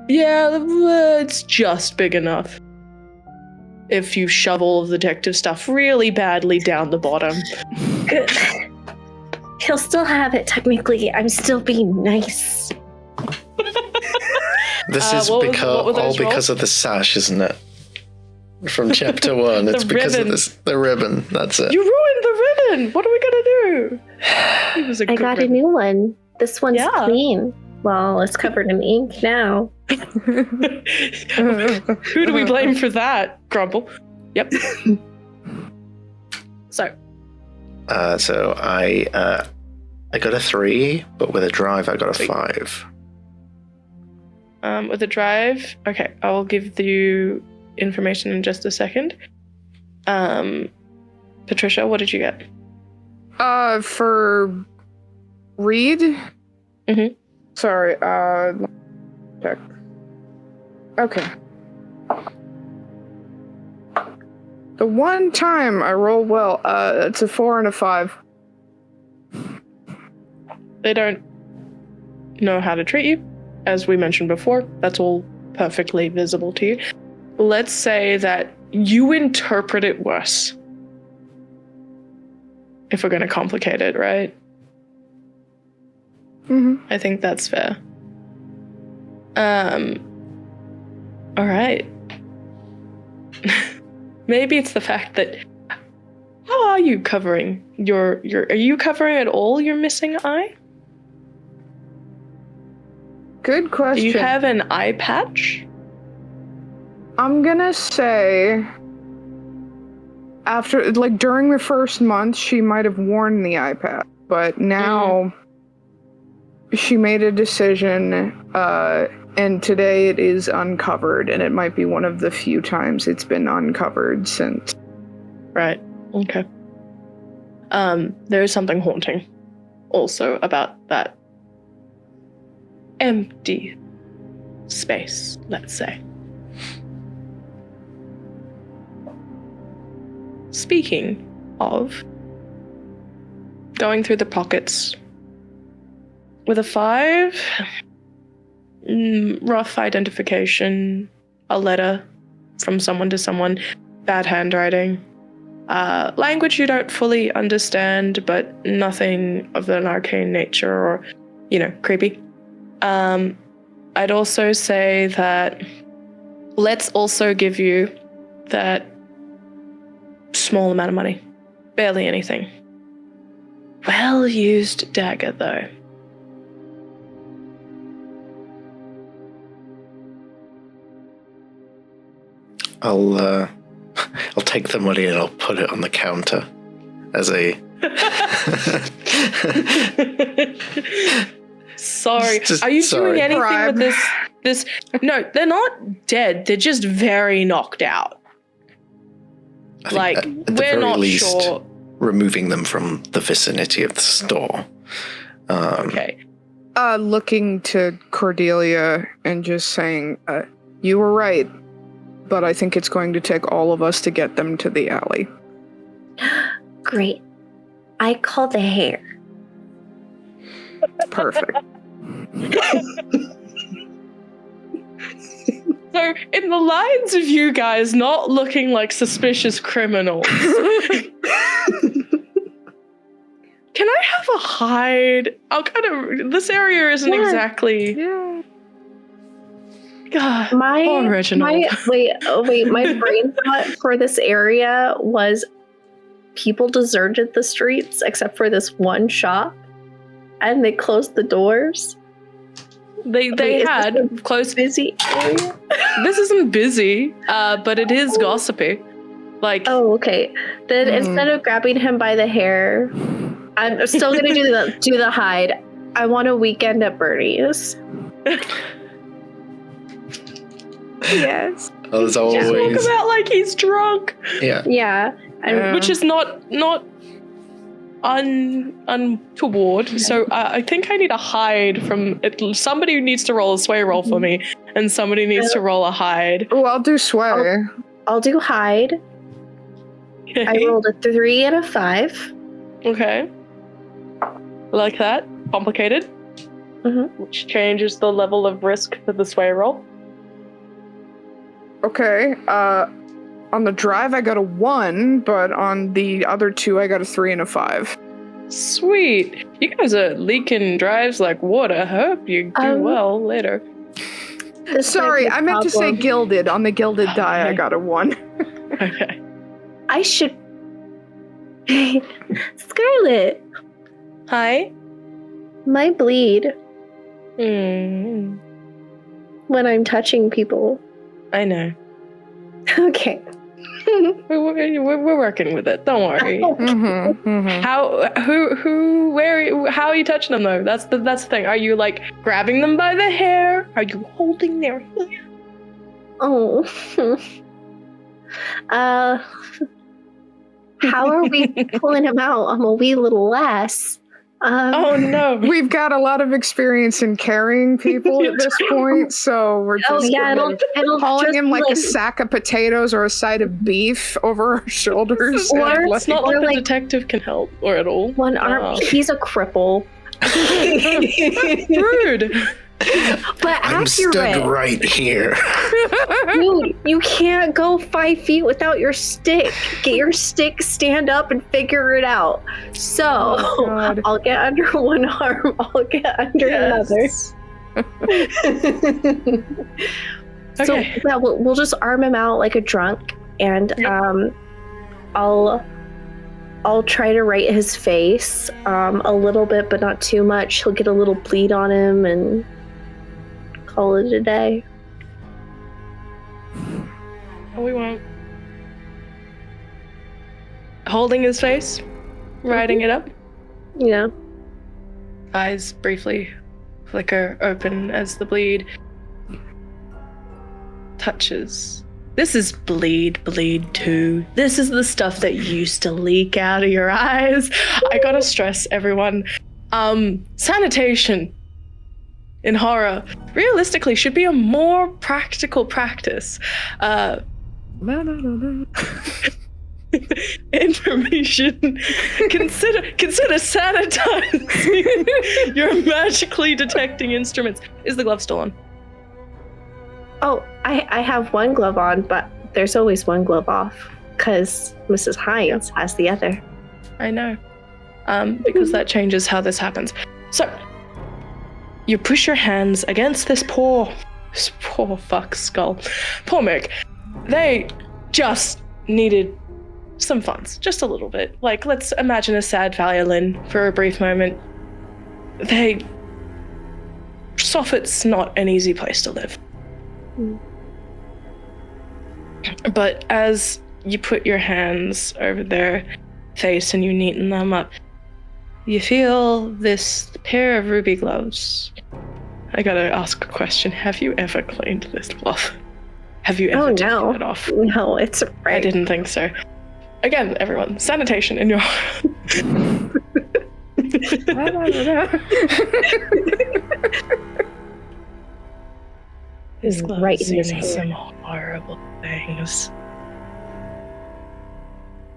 it's just big enough. If you shove all of the detective stuff really badly down the bottom. Good. He'll still have it, technically. I'm still being nice. This is because of the sash, isn't it? From chapter 1. It's because of the ribbon. That's it. You ruined the ribbon! What are we gonna do? I got a new one. This one's clean. Well, it's covered in ink now. Who do we blame for that? Grumble. Yep. So I got a 3, but with a drive I got a 5. With a drive, okay, I'll give you information in just a second. Patricia, what did you get? For read? Mm-hmm. Sorry, check. Okay. The one time I roll well, it's a 4 and a 5. They don't know how to treat you, as we mentioned before. That's all perfectly visible to you. Let's say that you interpret it worse. if we're going to complicate it, right? Mm-hmm. I think that's fair. All right. Maybe it's the fact that... How are you covering your... Are you covering at all your missing eye? Good question. Do you have an eye patch? I'm gonna say... After, like, during the first month, she might have worn the eye patch. But now... She made a decision, and today it is uncovered, and it might be one of the few times it's been uncovered since. Right. Okay. There is something haunting also about that empty space, let's say. Speaking of going through the pockets with a 5, rough identification, a letter from someone to someone, bad handwriting, language you don't fully understand, but nothing of an arcane nature or, creepy. I'd also say that let's also give you that small amount of money. Barely anything. Well-used dagger, though. I'll take the money and I'll put it on the counter as a... Sorry. Are you doing anything with this? No, they're not dead. They're just very knocked out. At the we're not least, sure. Removing them from the vicinity of the store. Okay. Looking to Cordelia and just saying, you were right. But I think it's going to take all of us to get them to the alley. Great. I call the hair. Perfect. So, in the lines of you guys not looking like suspicious criminals, can I have a hide? This area isn't exactly... Yeah. God, my Reginald. My brain thought for this area was people deserted the streets except for this one shop, and they closed the doors. They had close busy area. This isn't busy, but it is gossipy. Oh, okay. Then instead of grabbing him by the hair, I'm still gonna do the hide. I want a weekend at Bernie's. Yes. Oh, as always. Talk about like he's drunk. Yeah. Yeah. Which is not untoward. So I think I need a hide from somebody who needs to roll a sway roll for me, and somebody needs to roll a hide. Oh, I'll do sway. I'll do hide. Okay. I rolled a 3 and a 5. Okay. Like that. Complicated. Mm-hmm. Which changes the level of risk for the sway roll. Okay, on the drive I got a 1, but on the other 2 I got a 3 and a 5. Sweet. You guys are leaking drives like water. I hope you do well later. Sorry, I meant to say gilded. On the gilded die I got a 1. Okay. I should... Scarlet! Hi? My bleed Mm. when I'm touching people. I know. Okay. We're working with it. Don't worry. Mm-hmm, mm-hmm. How are you touching them though? That's the thing. Are you like grabbing them by the hair? Are you holding their hair? Oh. How are we pulling him out? I'm a wee little lass. Oh no. We've got a lot of experience in carrying people at this point, so we're just it'll hauling him like a like sack of potatoes or a side of beef over our shoulders. Or It's not like the detective can help or at all. One arm. He's a cripple. Rude. but I'm accurate. stuck right here. Dude, you can't go 5 feet without your stick. Get your stick, stand up, and figure it out. So, I'll get under one arm, I'll get under another. So, yeah, we'll just arm him out like a drunk, and I'll try to right his face a little bit, but not too much. He'll get a little bleed on him and call it a day. We won't. Holding his face, riding it up. Yeah. Eyes briefly flicker open as the bleed touches. This is bleed 2. This is the stuff that used to leak out of your eyes. I gotta stress, everyone. Sanitation in horror realistically should be a more practical practice. Information. Consider sanitizing your magically detecting instruments. Is the glove still on? Oh, I have one glove on, but there's always one glove off because Mrs. Hines has the other. I know. Because that changes how this happens. So, you push your hands against this poor fuck's skull. Poor Mick. They just needed some funds, just a little bit. Like, let's imagine a sad violin for a brief moment. Soffit's not an easy place to live. But as you put your hands over their face and you neaten them up, you feel this pair of ruby gloves. I gotta ask a question. Have you ever cleaned this glove? Have you ever taken it off? No, it's right. I didn't think so. Again, everyone, sanitation in your... This glove right in his seen hair. some horrible things.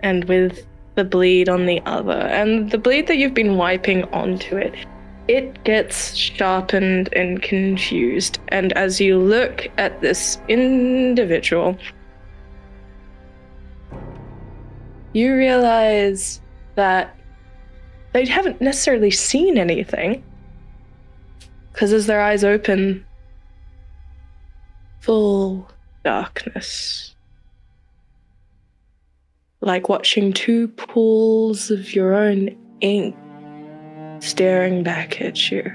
And with the bleed on the other, and the bleed that you've been wiping onto it, it gets sharpened and confused. And as you look at this individual, you realize that they haven't necessarily seen anything, because as their eyes open, full darkness. Like watching two pools of your own ink staring back at you.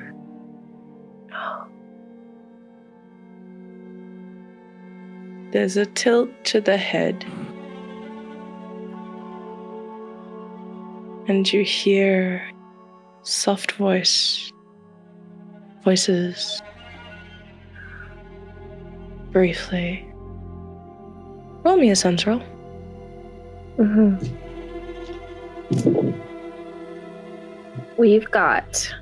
There's a tilt to the head. And you hear soft voices. Briefly. Roll me a sense roll. We've got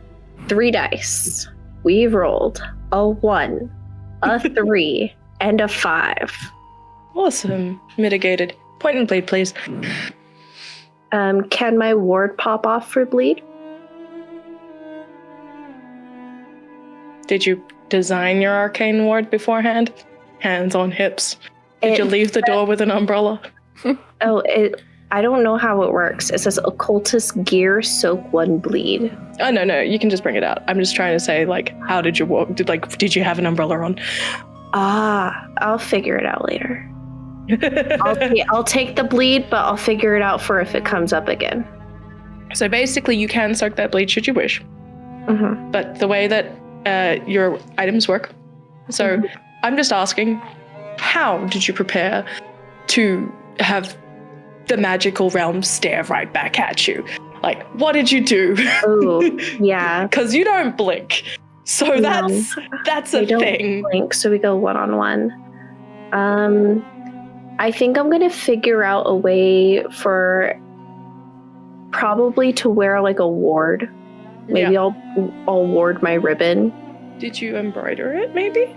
3 dice. We've rolled a 1, a 3, and a 5. Awesome. Mitigated. Point and bleed, please. Can my ward pop off for bleed? Did you design your arcane ward beforehand? Hands on hips. Did you leave the door with an umbrella? I don't know how it works. It says occultist gear, soak 1 bleed. Oh, no, you can just bring it out. I'm just trying to say, like, how did you walk? Did you have an umbrella on? I'll figure it out later. I'll take the bleed, but I'll figure it out for if it comes up again. So basically, you can soak that bleed should you wish. But the way that your items work. So I'm just asking, how did you prepare to have the magical realm stare right back at you? Like, what did you do? Oh, yeah. Because you don't blink. So that's a thing. Blink, so we go one-on-one. I think I'm gonna figure out a way for probably to wear like a ward. Maybe I'll ward my ribbon. Did you embroider it, maybe?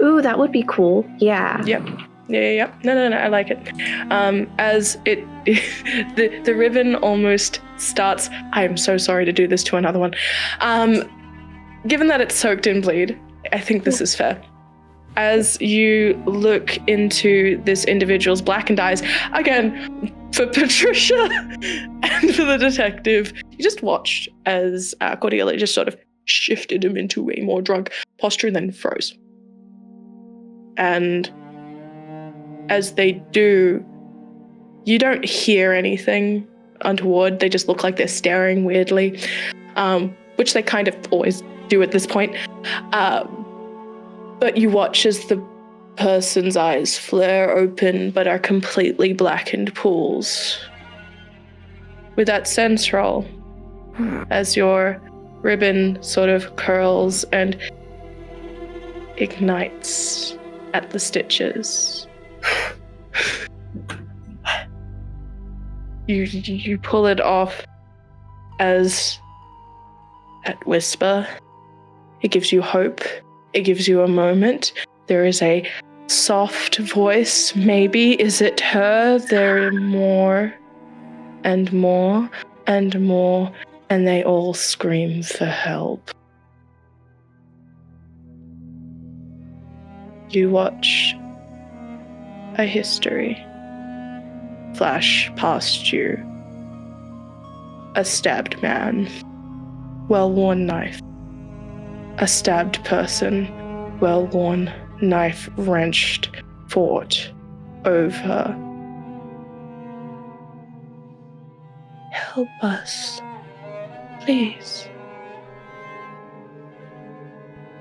Ooh, that would be cool. Yeah. Yep. Yeah. No, I like it. As it, the ribbon almost starts. I am so sorry to do this to another one. Given that it's soaked in bleed, I think this is fair. As you look into this individual's blackened eyes, again, for Patricia and for the detective, you just watched as Cordelia just sort of shifted him into a more drunk posture and then froze. And as they do, you don't hear anything untoward. They just look like they're staring weirdly, which they kind of always do at this point. But you watch as the person's eyes flare open but are completely blackened pools. With that sense roll, as your ribbon sort of curls and ignites at the stitches. You pull it off as at whisper. It gives you hope. It gives you a moment. There is a soft voice, maybe. Is it her? There are more and more and more, and they all scream for help. You watch a history flash past you. A stabbed man, well-worn knife. A stabbed person, well-worn knife wrenched, fought over. Help us, please.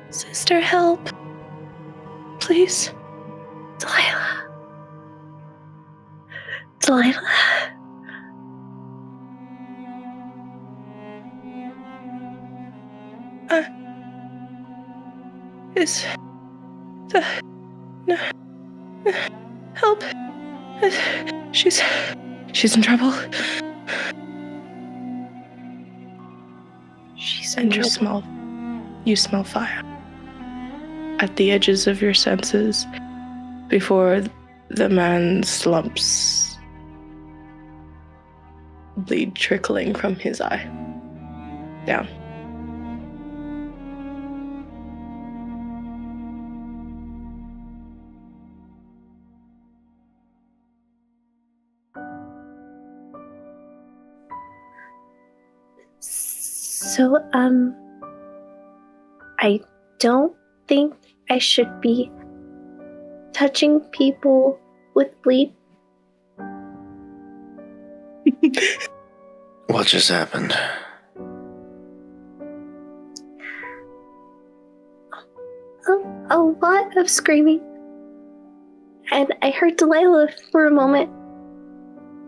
Sister, help. Please. Delilah. Delilah. Is the no help? She's in trouble. She's in trouble. You smell fire at the edges of your senses before the man slumps, bleed trickling from his eye down. So, I don't think I should be touching people with bleed. What just happened? A lot of screaming. And I heard Delilah for a moment.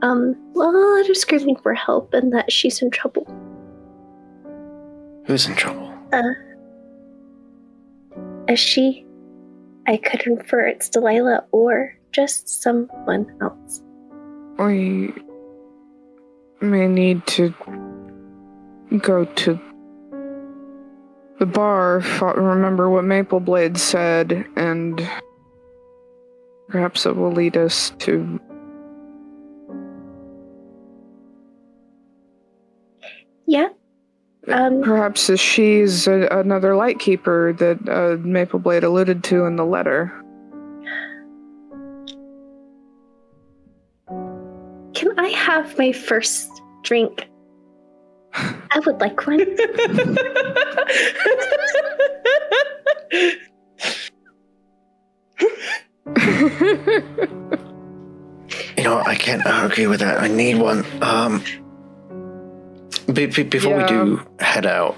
A lot of screaming for help and that she's in trouble. Who's in trouble? I could infer it's Delilah or just someone else. We may need to go to the bar, remember what Mapleblade said, and perhaps it will lead us to... Yeah. Perhaps she's another Lightkeeper that Mapleblade alluded to in the letter. Can I have my first drink? I would like one. You know, I can't argue with that. I need one. Before we do head out,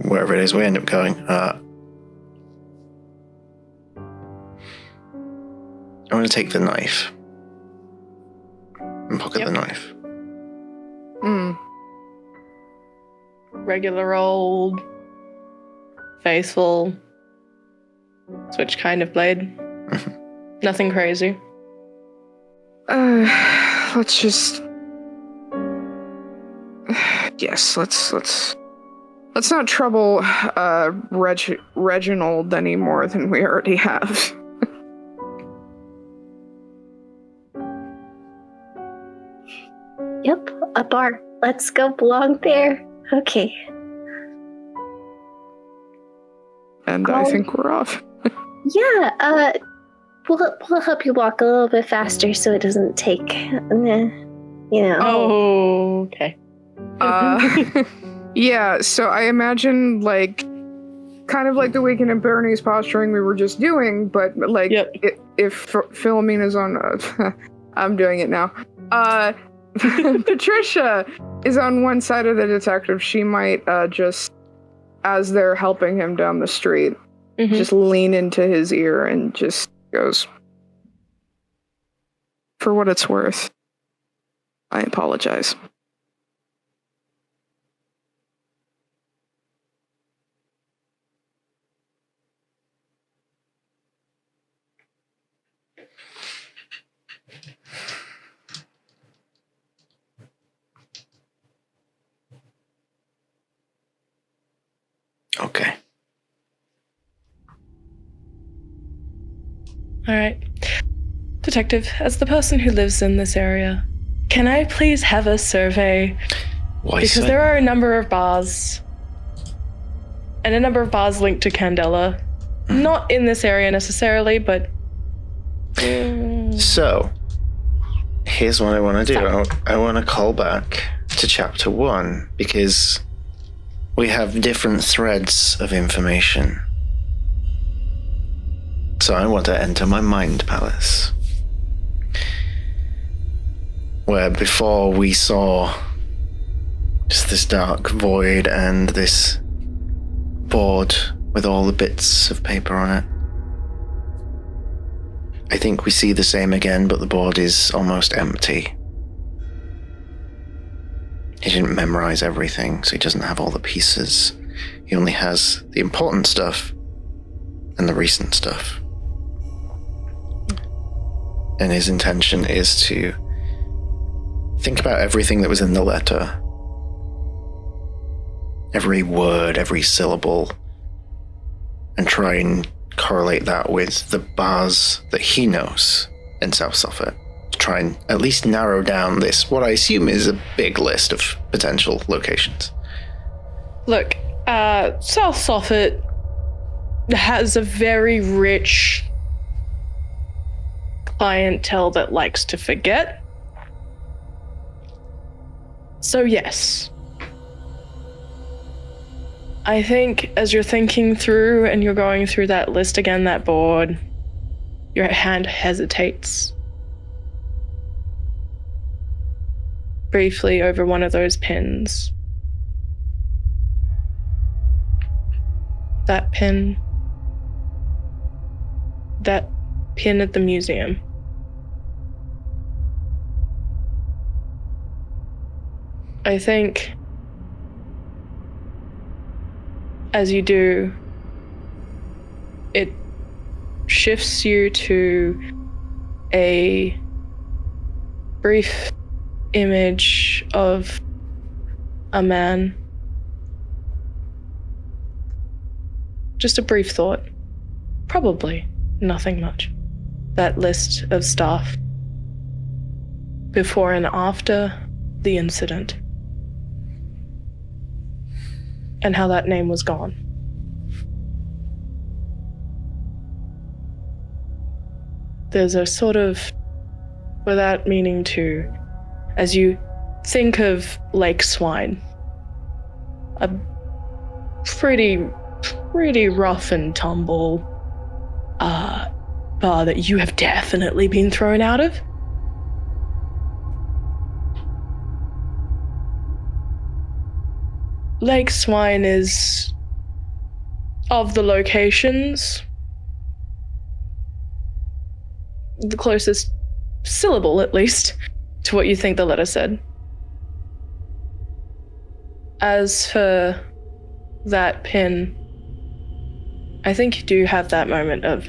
wherever it is we end up going, I want to take the knife and pocket the knife. Regular old, faithful, switch kind of blade. Nothing crazy. Let's just... Yes, let's not trouble Reginald any more than we already have. Yep, a bar. Let's go belong there. Okay. And I think we're off. Yeah, we'll help you walk a little bit faster so it doesn't take, Oh, okay. Yeah, so I imagine, like, kind of like the Weekend at Bernie's posturing we were just doing, but, like, if Philomena's on... I'm doing it now. Patricia is on one side of the detective. She might just, as they're helping him down the street, just lean into his ear and just goes, "For what it's worth, I apologize." Okay. All right. Detective, as the person who lives in this area, can I please have a survey? Why because so? there are a number of bars, and a number of bars linked to Candela. Not in this area necessarily, but... So, here's what I want to do. I want to call back to chapter 1, because we have different threads of information. So I want to enter my mind palace, where before we saw just this dark void and this board with all the bits of paper on it. I think we see the same again, but the board is almost empty. He didn't memorize everything, so he doesn't have all the pieces. He only has the important stuff and the recent stuff. And his intention is to think about everything that was in the letter. Every word, every syllable, and try and correlate that with the bars that he knows in South Suffolk. To try and at least narrow down this, what I assume is a big list of potential locations. Look, South Suffolk has a very rich clientele that likes to forget. So yes. I think as you're thinking through and you're going through that list again, that board, your hand hesitates briefly over one of those pins. That pin at the museum. I think as you do, it shifts you to a brief image of a man. Just a brief thought. Probably nothing much. That list of stuff before and after the incident. And how that name was gone. There's a sort of, without meaning to, as you think of Lake Swine, a pretty rough and tumble bar that you have definitely been thrown out of. Lake Swine is, of the locations, the closest syllable, at least, to what you think the letter said. As for that pin, I think you do have that moment of,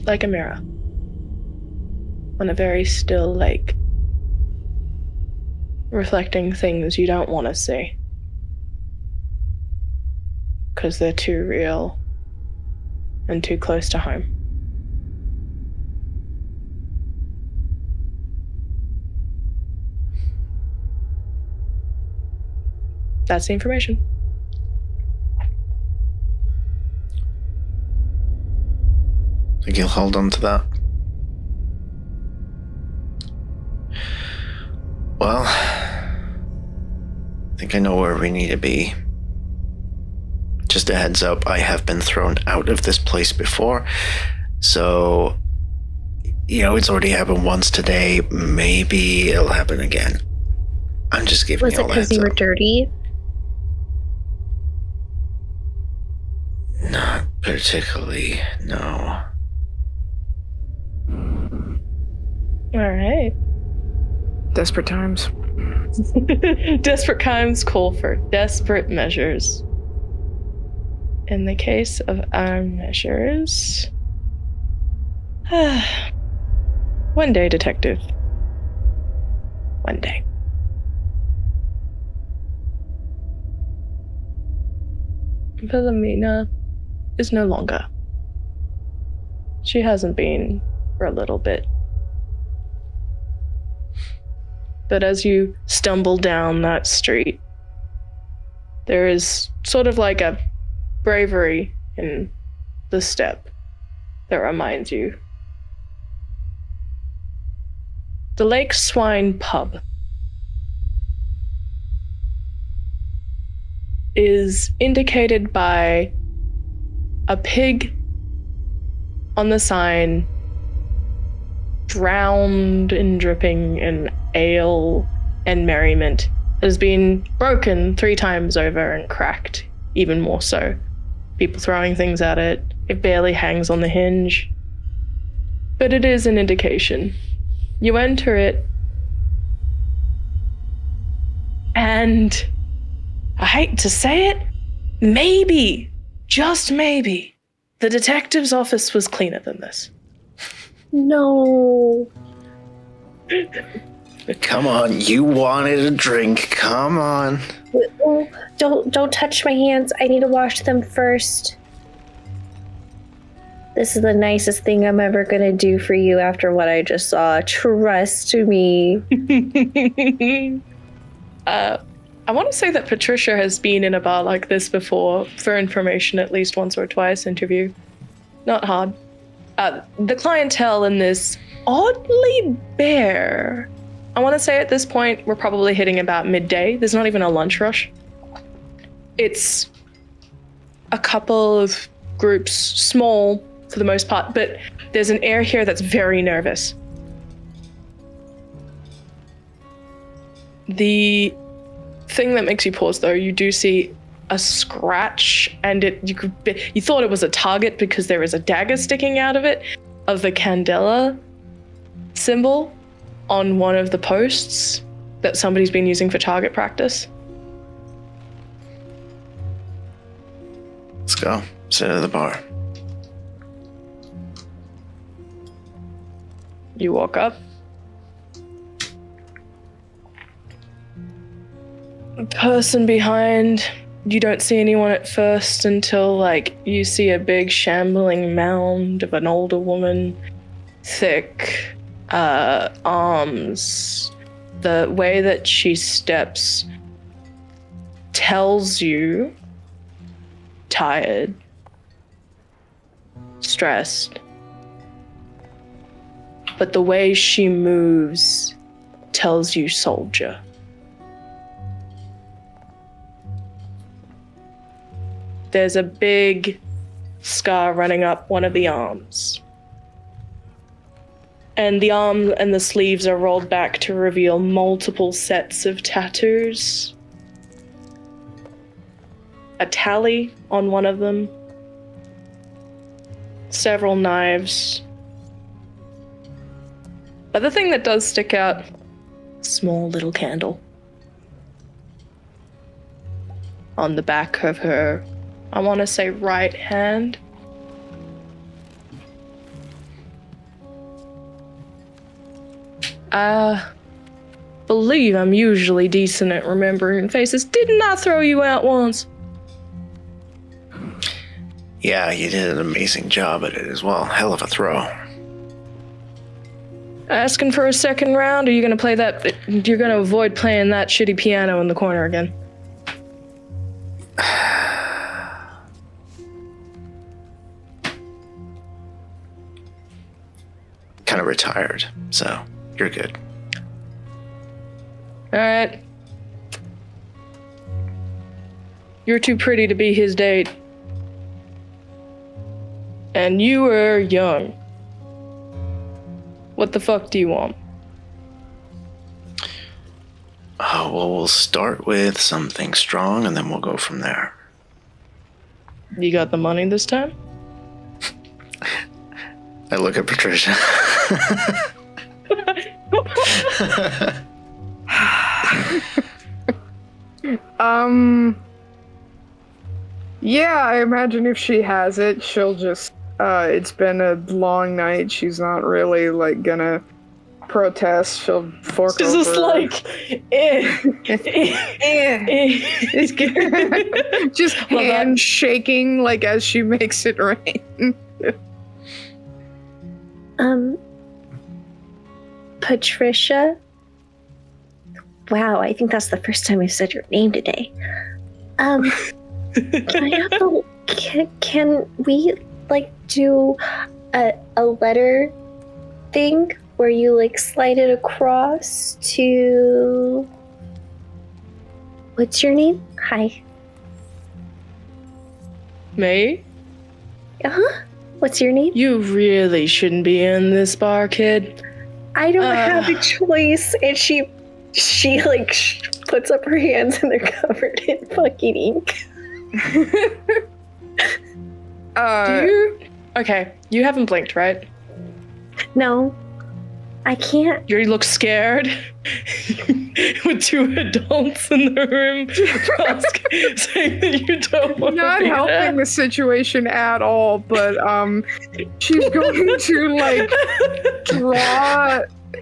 like a mirror on a very still lake, reflecting things you don't want to see because they're too real and too close to home. that's the information. I think you'll hold on to that. Well, I think I know where we need to be. Just a heads up, I have been thrown out of this place before, so, it's already happened once today. Maybe it'll happen again. I'm just giving you all the heads up. Was it because you were dirty? Not particularly, no. All right. Desperate times. Desperate times call for desperate measures. In the case of our measures... one day, detective. One day. Philomena is no longer. She hasn't been for a little bit. But as you stumble down that street, there is sort of like a bravery in the step that reminds you. The Lake Swine Pub is indicated by a pig on the sign, drowned and dripping in ale and merriment, has been broken 3 times over and cracked even more so. People throwing things at it. It barely hangs on the hinge. But it is an indication. You enter it, and I hate to say it, maybe, just maybe, the detective's office was cleaner than this. No. Come on, you wanted a drink. Come on. Don't touch my hands. I need to wash them first. This is the nicest thing I'm ever gonna do for you after what I just saw. Trust me. I want to say that Patricia has been in a bar like this before, for information, at least once or twice. Interview. Not hard. The clientele in this oddly bare. I want to say at this point, we're probably hitting about midday. There's not even a lunch rush. It's a couple of groups, small for the most part, but there's an air here that's very nervous. The thing that makes you pause, though, you do see a scratch, and you thought it was a target because there is a dagger sticking out of it, of the Candela symbol on one of the posts that somebody's been using for target practice. Let's go. Sit at the bar. You walk up. The person behind, you don't see anyone at first until, you see a big shambling mound of an older woman, thick arms. The way that she steps tells you tired, stressed. But the way she moves tells you soldier. There's a big scar running up one of the arms. And the arm and the sleeves are rolled back to reveal multiple sets of tattoos. A tally on one of them. Several knives. But the thing that does stick out, small little candle. On the back of her, I want to say right hand. I believe I'm usually decent at remembering faces. Didn't I throw you out once? Yeah, you did an amazing job at it as well. Hell of a throw. Asking for a second round, or are you going to play that? You're going to avoid playing that shitty piano in the corner again? retired, so you're good. All right. You're too pretty to be his date. And you are young. What the fuck do you want? Oh, well, we'll start with something strong, and then we'll go from there. You got the money this time? I look at Patricia. Yeah, I imagine if she has it, she'll just, it's been a long night, she's not really, like, gonna protest, she'll fork She's over. just like, just hand shaking, like, as she makes it rain. Patricia? Wow, I think that's the first time we've said your name today. Can we, like, do a letter thing where you, like, slide it across to... What's your name? Hi. Me? Uh-huh. What's your name? You really shouldn't be in this bar, kid. I don't have a choice. And she like, puts up her hands and they're covered in fucking ink. Okay, you haven't blinked, right? No, I can't. You look scared. With two adults in the room saying that you don't want Not to be helping there. the situation at all, but she's going to, like,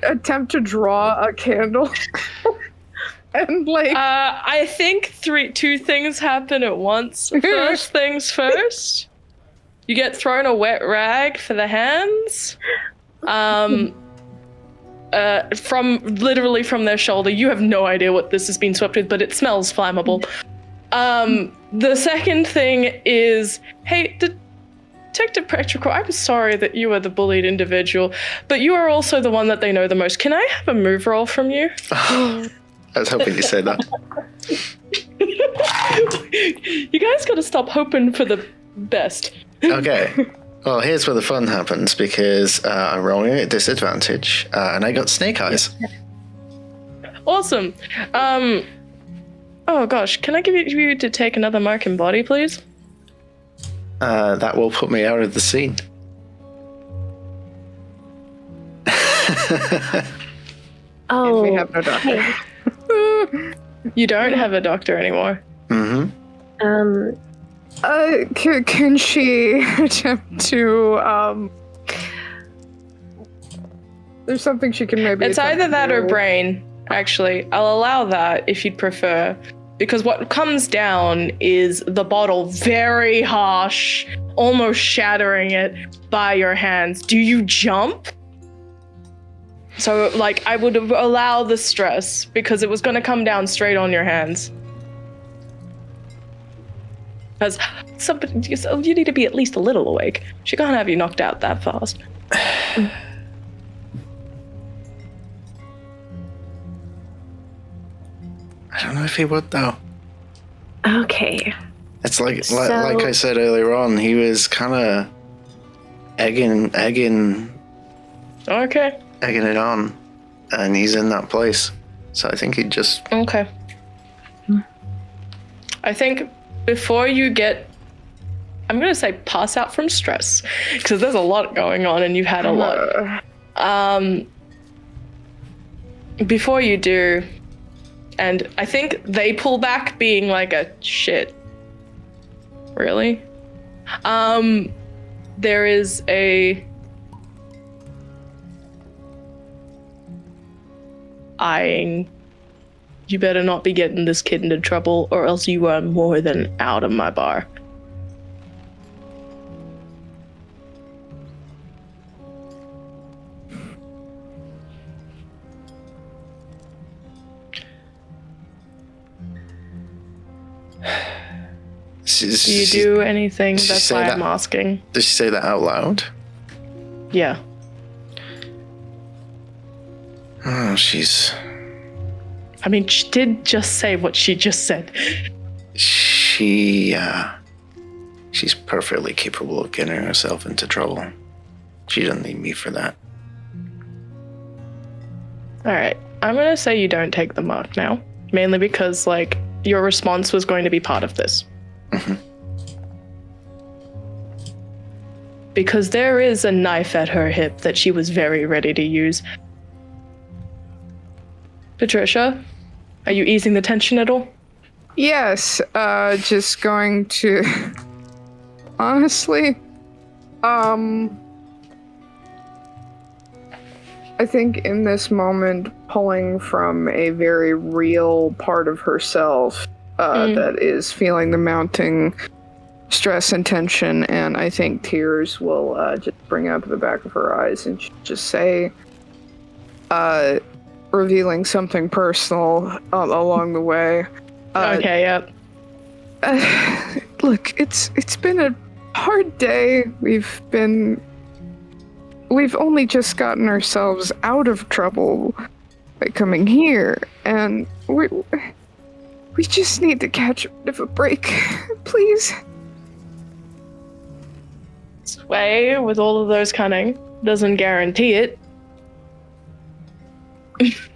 attempt to draw a candle. And, like, I think two things happen at once. First things first, you get thrown a wet rag for the hands. From their shoulder. You have no idea what this has been swept with, but it smells flammable. The second thing is, hey, Detective Petrichor, I'm sorry that you are the bullied individual, but you are also the one that they know the most. Can I have a move roll from you? I was hoping you said that. You guys gotta stop hoping for the best. Okay. Well, here's where the fun happens, because I'm rolling at disadvantage, and I got snake eyes. Awesome. Oh gosh, can I give you to take another mark in body, please? That will put me out of the scene. Oh, we have no doctor. Hey. You don't have a doctor anymore. Mm-hmm. Can she attempt to, there's something she can maybe... It's either that or brain, actually. I'll allow that if you'd prefer. Because what comes down is the bottle very harsh, almost shattering it by your hands. Do you jump? So, like, I would allow the stress because it was going to come down straight on your hands. Because you need to be at least a little awake. She can't have you knocked out that fast. I don't know if he would, though. Okay. It's like I said earlier on, he was kind of egging it on, and he's in that place. So I think he'd just... Okay. I think before you get, I'm going to say pass out from stress, because there's a lot going on and you've had a lot. Before you do, and I think they pull back being like a shit. Really? There is a eyeing. You better not be getting this kid into trouble, or else you are more than out of my bar. Do you do anything? That's why I'm asking. Did she say that out loud? Yeah. Oh, she's I mean, she did just say what she just said. she's perfectly capable of getting herself into trouble. She doesn't need me for that. All right, I'm gonna say you don't take the mark now, mainly because like your response was going to be part of this. Mm-hmm. Because there is a knife at her hip that she was very ready to use. Patricia, are you easing the tension at all? Yes, just going to... Honestly, I think in this moment, pulling from a very real part of herself that is feeling the mounting stress and tension, and I think tears will just bring up the back of her eyes and just say, revealing something personal along the way. Okay, yep. Look, it's been a hard day. We've only just gotten ourselves out of trouble by coming here, and we just need to catch a bit of a break, please. Sway, with all of those cunning, doesn't guarantee it.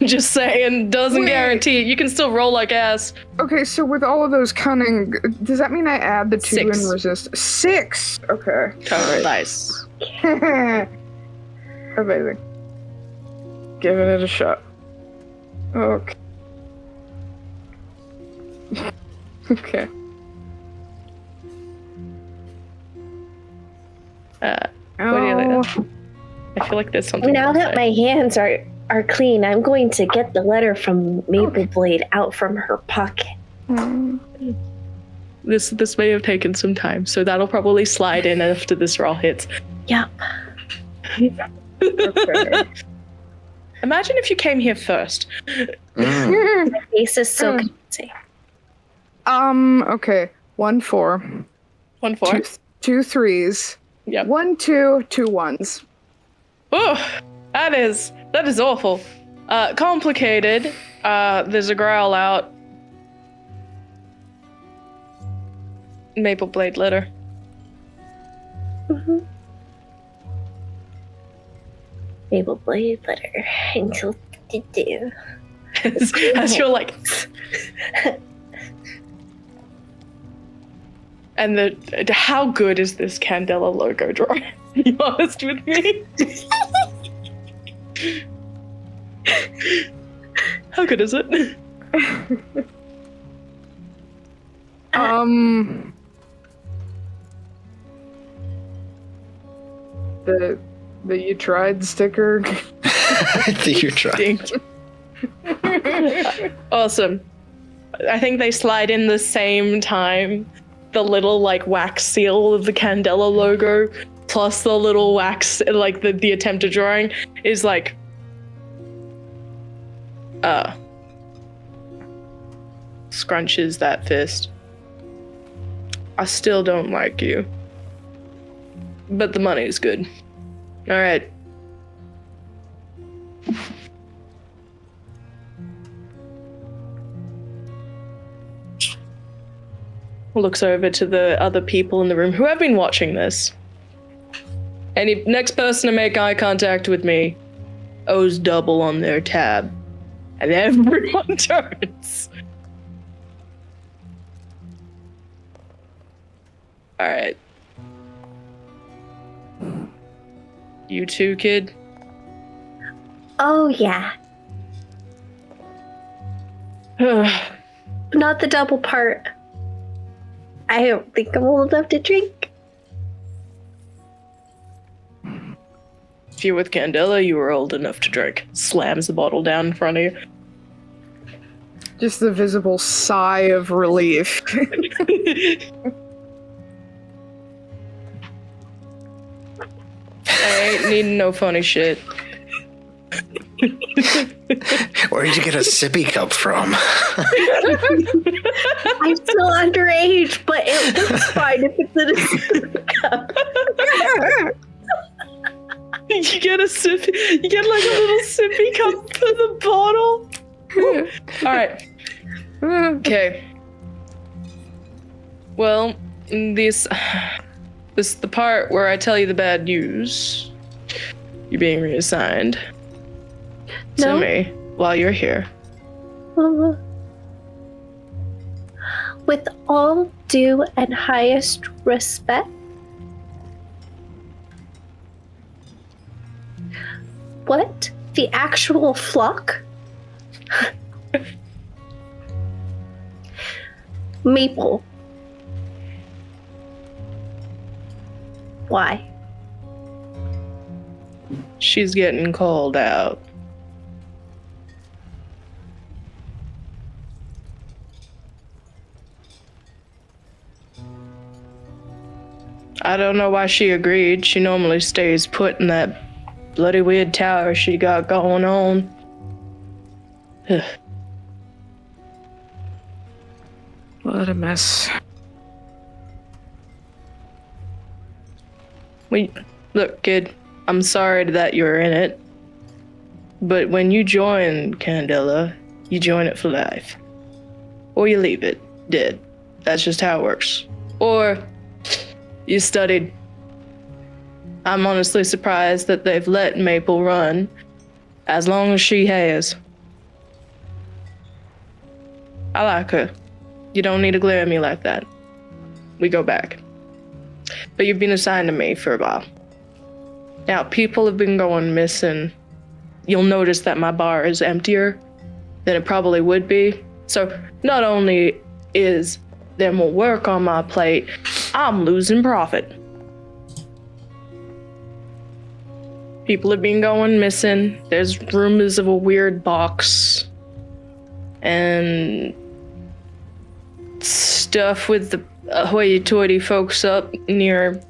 Just saying, doesn't guarantee it. You can still roll like ass. Okay, so with all of those cunning, does that mean I add the 2 6. and resist? 6! Okay. Total dice. Amazing. Giving it a shot. Okay. Okay. What do you like? I feel like there's something. Now that my hands are clean, I'm going to get the letter from Mapleblade out from her pocket. This may have taken some time, so that'll probably slide in after this roll hits. Yep. Okay. Imagine if you came here first. My face is so crazy. Okay. 1 4. 1 4. 2 3s. Yep. 1 2, 2 1s. Oh, that is awful. Complicated. There's a growl out. Mapleblade letter. Mm-hmm. Mapleblade letter. Until do. As you're like. And how good is this Candela logo drawing? Be honest with me. How good is it? The you tried sticker. The you tried. Awesome. I think they slide in the same time. The little like wax seal of the Candela logo, plus the little wax, like the attempted drawing, is like scrunches that fist. I still don't like you, but the money is good. All right. Looks over to the other people in the room who have been watching this. Any next person to make eye contact with me owes double on their tab. And everyone turns. Alright. You too, kid? Oh, yeah. Not the double part. I don't think I'm old enough to drink. If you're with Candela, you were old enough to drink. Slams the bottle down in front of you. Just the visible sigh of relief. I ain't needing no funny shit. Where did you get a sippy cup from? I'm still underage, but it looks fine if it's in a cup. You get a sip. You get like a little sippy cup for the bottle. All right. Okay. Well, this is the part where I tell you the bad news. You're being reassigned to me while you're here. With all due and highest respect, what? The actual flock? Maple. Why? She's getting called out. I don't know why she agreed. She normally stays put in that bloody weird tower she got going on. What a mess. Look, kid, I'm sorry that you're in it, but when you join Candela, you join it for life. Or you leave it dead. That's just how it works. Or you studied. I'm honestly surprised that they've let Maple run as long as she has. I like her. You don't need to glare at me like that. We go back. But you've been assigned to me for a while. Now, people have been going missing. You'll notice that my bar is emptier than it probably would be. So not only is there more work on my plate, I'm losing profit. People have been going missing. There's rumors of a weird box. And stuff with the hoity-toity folks up near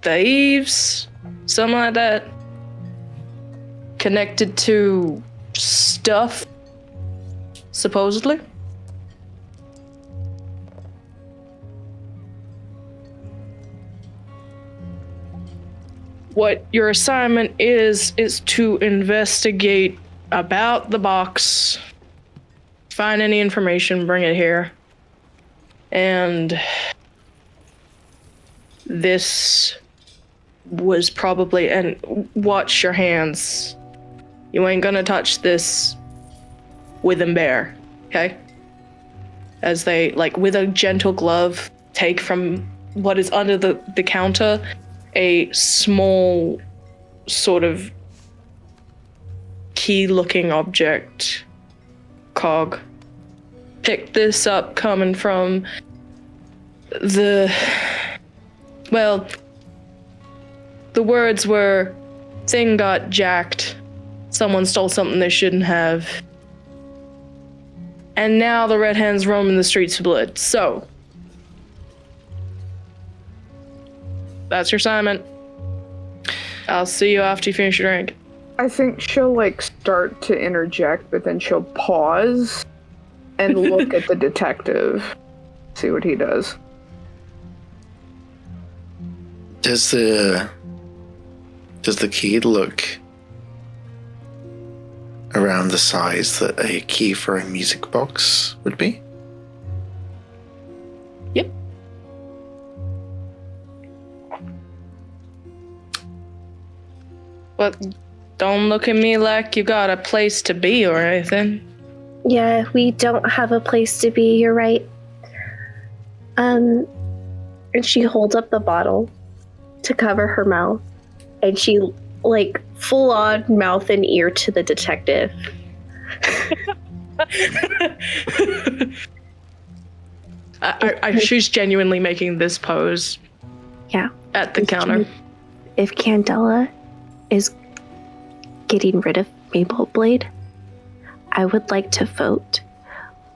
the eaves. Something like that. Connected to stuff, supposedly. What your assignment is to investigate about the box, find any information, bring it here. And this was probably, and watch your hands. You ain't gonna touch this with them bare, okay? As they, like, with a gentle glove, take from what is under the counter a small sort of key-looking object, cog. Pick this up coming from the words were, thing got jacked, someone stole something they shouldn't have, and now the Red Hands roaming the streets of blood. So, that's your assignment. I'll see you after you finish your drink. I think she'll, start to interject, but then she'll pause and look at the detective, see what he does. Does the key look around the size that a key for a music box would be? Yep. But don't look at me like you got a place to be or anything. Yeah, we don't have a place to be, you're right. And she holds up the bottle to cover her mouth, and she, full on mouth and ear to the detective. She's genuinely making this pose. Yeah. At the counter. If Candela is getting rid of Mapleblade, I would like to vote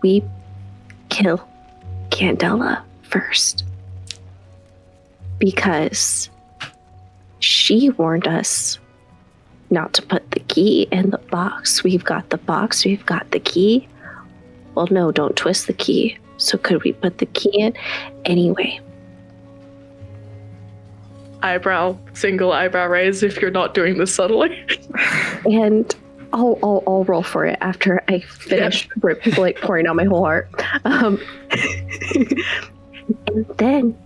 we kill Candela first. Because she warned us not to put the key in the box. We've got the box, we've got the key. Well, no, don't twist the key. So could we put the key in? Anyway. single eyebrow raise if you're not doing this subtly. And I'll roll for it after I finish pouring out my whole heart. And then,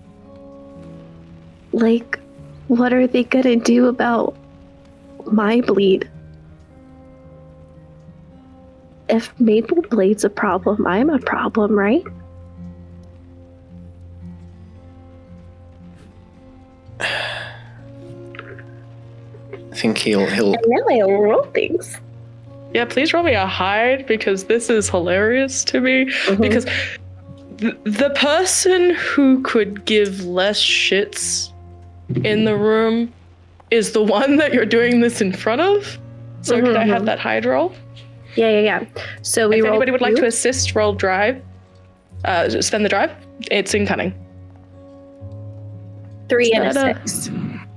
like, what are they gonna do about my bleed? If Mapleblade's a problem, I'm a problem, right? I think he'll. And now I'll roll things. Yeah, please roll me a hide because this is hilarious to me. Because the person who could give less shits in the room is the one that you're doing this in front of. So could I have that hide roll? Yeah. So we if roll. Anybody would like to assist, roll drive. Spend the drive. It's in cunning. 3 and a 6.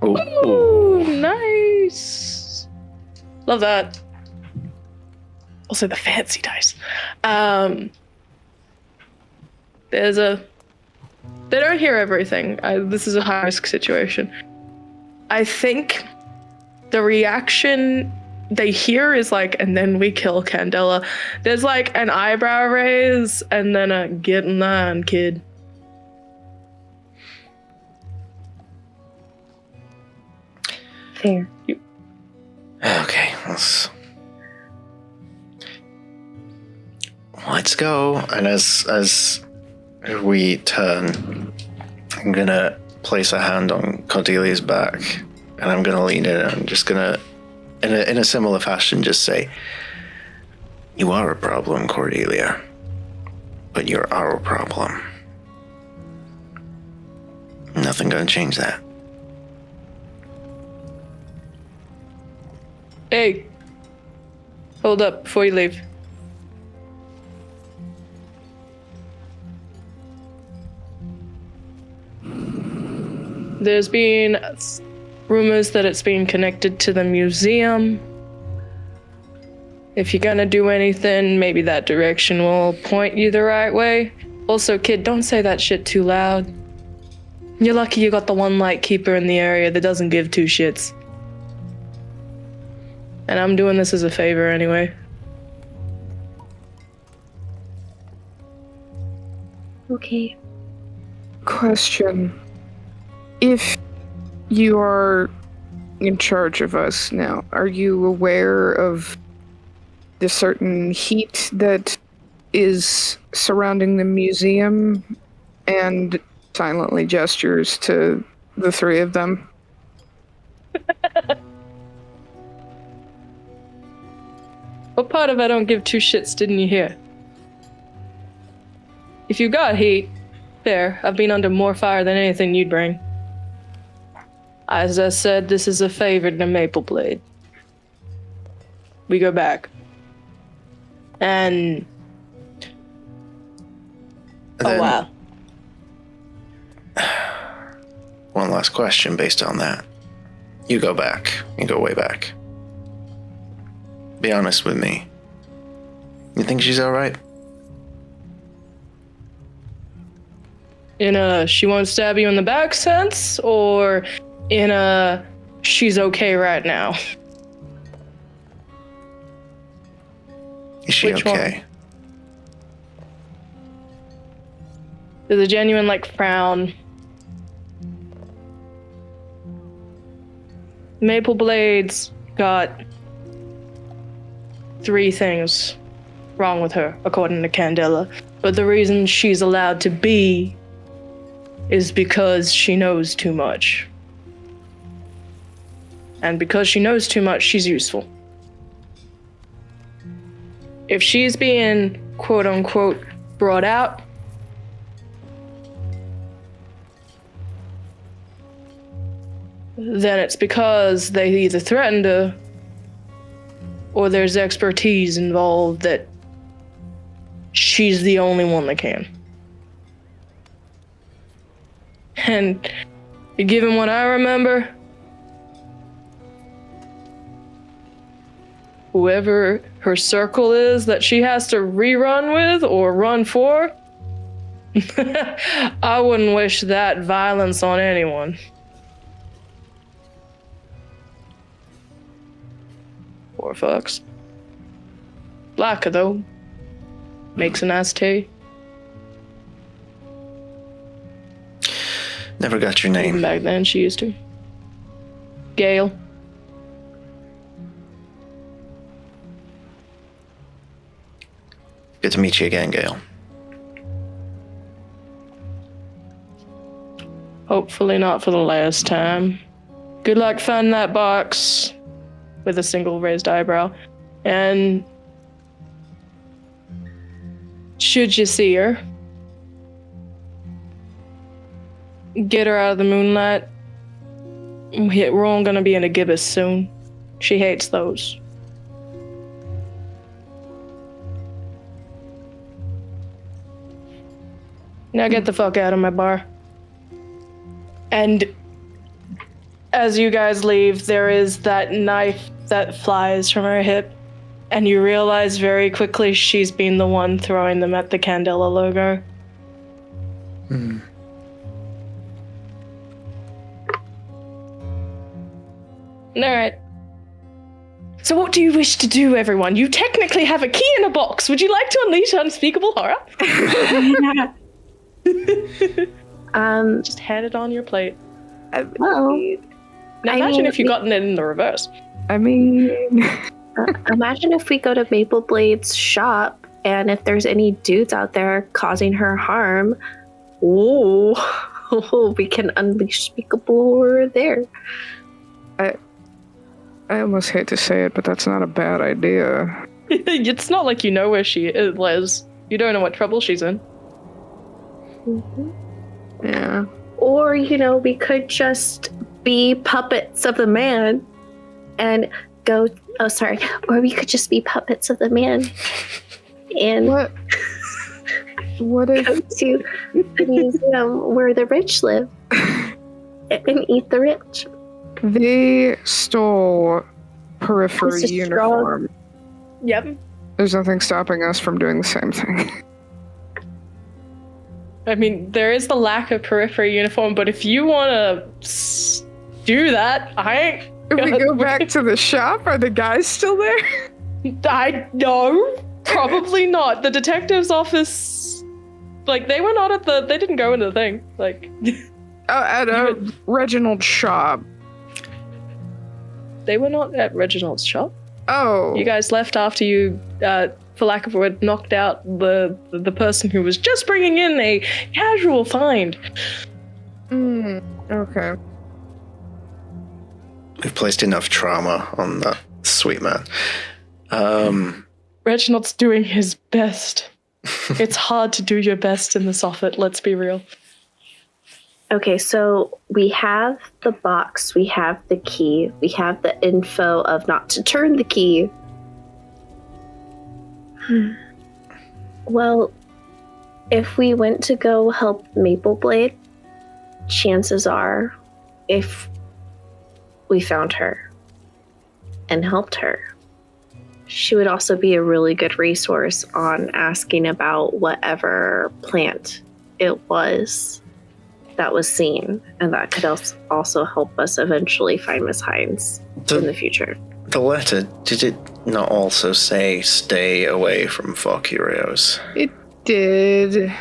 Ooh, nice. Love that. Also the fancy dice. They don't hear everything. This is a high risk situation. I think the reaction they hear is like, and then we kill Candela. There's like an eyebrow raise and then a get in line, kid. Fair. Okay, let's go. And as we turn, I'm gonna place a hand on Cordelia's back, and I'm gonna lean in. And I'm just gonna, in a similar fashion, just say, "You are a problem, Cordelia, but you're our problem. Nothing gonna change that." Hey, hold up before you leave. There's been rumors that it's been connected to the museum. If you're gonna do anything, maybe that direction will point you the right way. Also, kid, don't say that shit too loud. You're lucky you got the one Lightkeeper in the area that doesn't give two shits. And I'm doing this as a favor anyway. Okay. Question. If you are in charge of us now, are you aware of the certain heat that is surrounding the museum and silently gestures to the three of them? What part of I don't give two shits didn't you hear? If you got heat, there, I've been under more fire than anything you'd bring. As I said, this is a favor to Mapleblade. We go back. And... Then, oh, wow. One last question based on that. You go back. You go way back. Be honest with me. You think she's alright? In a she won't stab you in the back sense, or in a she's okay right now? Is she Which okay? one? There's a genuine, frown. Mapleblade's got 3 things wrong with her, according to Candela. But the reason she's allowed to be is because she knows too much. And because she knows too much, she's useful. If she's being, quote-unquote, brought out, then it's because they either threatened her or there's expertise involved that she's the only one that can. And given what I remember, whoever her circle is that she has to rerun with or run for, I wouldn't wish that violence on anyone. Poor fucks. Blacker, though. Makes a nice tea. Never got your name. Even back then, she used to. Gale. Good to meet you again, Gale. Hopefully not for the last time. Good luck finding that box. With a single raised eyebrow. And should you see her, get her out of the moonlight. We're all gonna be in a gibbous soon. She hates those. Now get the fuck out of my bar. And as you guys leave, there is that knife that flies from her hip, and you realize very quickly she's been the one throwing them at the Candela logo. Hmm. Alright. So what do you wish to do, everyone? You technically have a key in a box. Would you like to unleash unspeakable horror? Just hand it on your plate. Well, now imagine if you'd gotten it in the reverse. I mean... imagine if we go to Mapleblade's shop, and if there's any dudes out there causing her harm, we can unleash speakable horror there. I almost hate to say it, but that's not a bad idea. It's not like you know where she is, Liz. You don't know what trouble she's in. Mm-hmm. Yeah. Or, we could just be puppets of the man and go... Oh, sorry. Or we could just be puppets of the man and what if... go to the museum where the rich live and eat the rich. They stole periphery uniform. Yep. There's nothing stopping us from doing the same thing. I mean, there is the lack of periphery uniform, but if you want to do that, I ain't... If we go back to the shop, are the guys still there? No, probably not. The detective's office, they were not at they didn't go into the thing. At Reginald's shop. They were not at Reginald's shop. Oh. You guys left after you, for lack of a word, knocked out the person who was just bringing in a casual find. Okay. We've placed enough trauma on that sweet man. Reginald's doing his best. It's hard to do your best in this office, let's be real. Okay, so we have the box, we have the key, we have the info of not to turn the key. Well, if we went to go help Mapleblade, chances are, if we found her and helped her, she would also be a really good resource on asking about whatever plant it was that was seen, and that could also help us eventually find Miss Hines in the future. The letter, did it not also say stay away from Valkyrios? It did.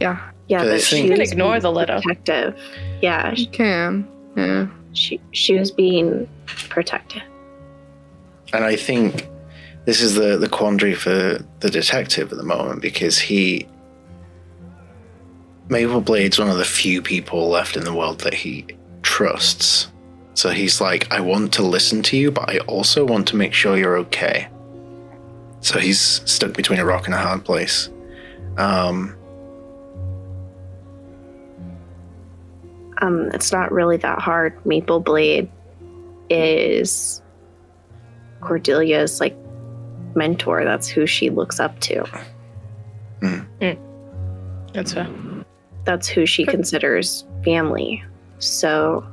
Yeah. Yeah, but she can ignore the letter. Protective. Yeah. She can. Yeah. She was being protective. And I think this is the quandary for the detective at the moment, because Mapleblade's one of the few people left in the world that he trusts. So he's like, I want to listen to you, but I also want to make sure you're okay. So he's stuck between a rock and a hard place. It's not really that hard. Mapleblade is Cordelia's mentor. That's who she looks up to. That's fair. That's who she considers family. So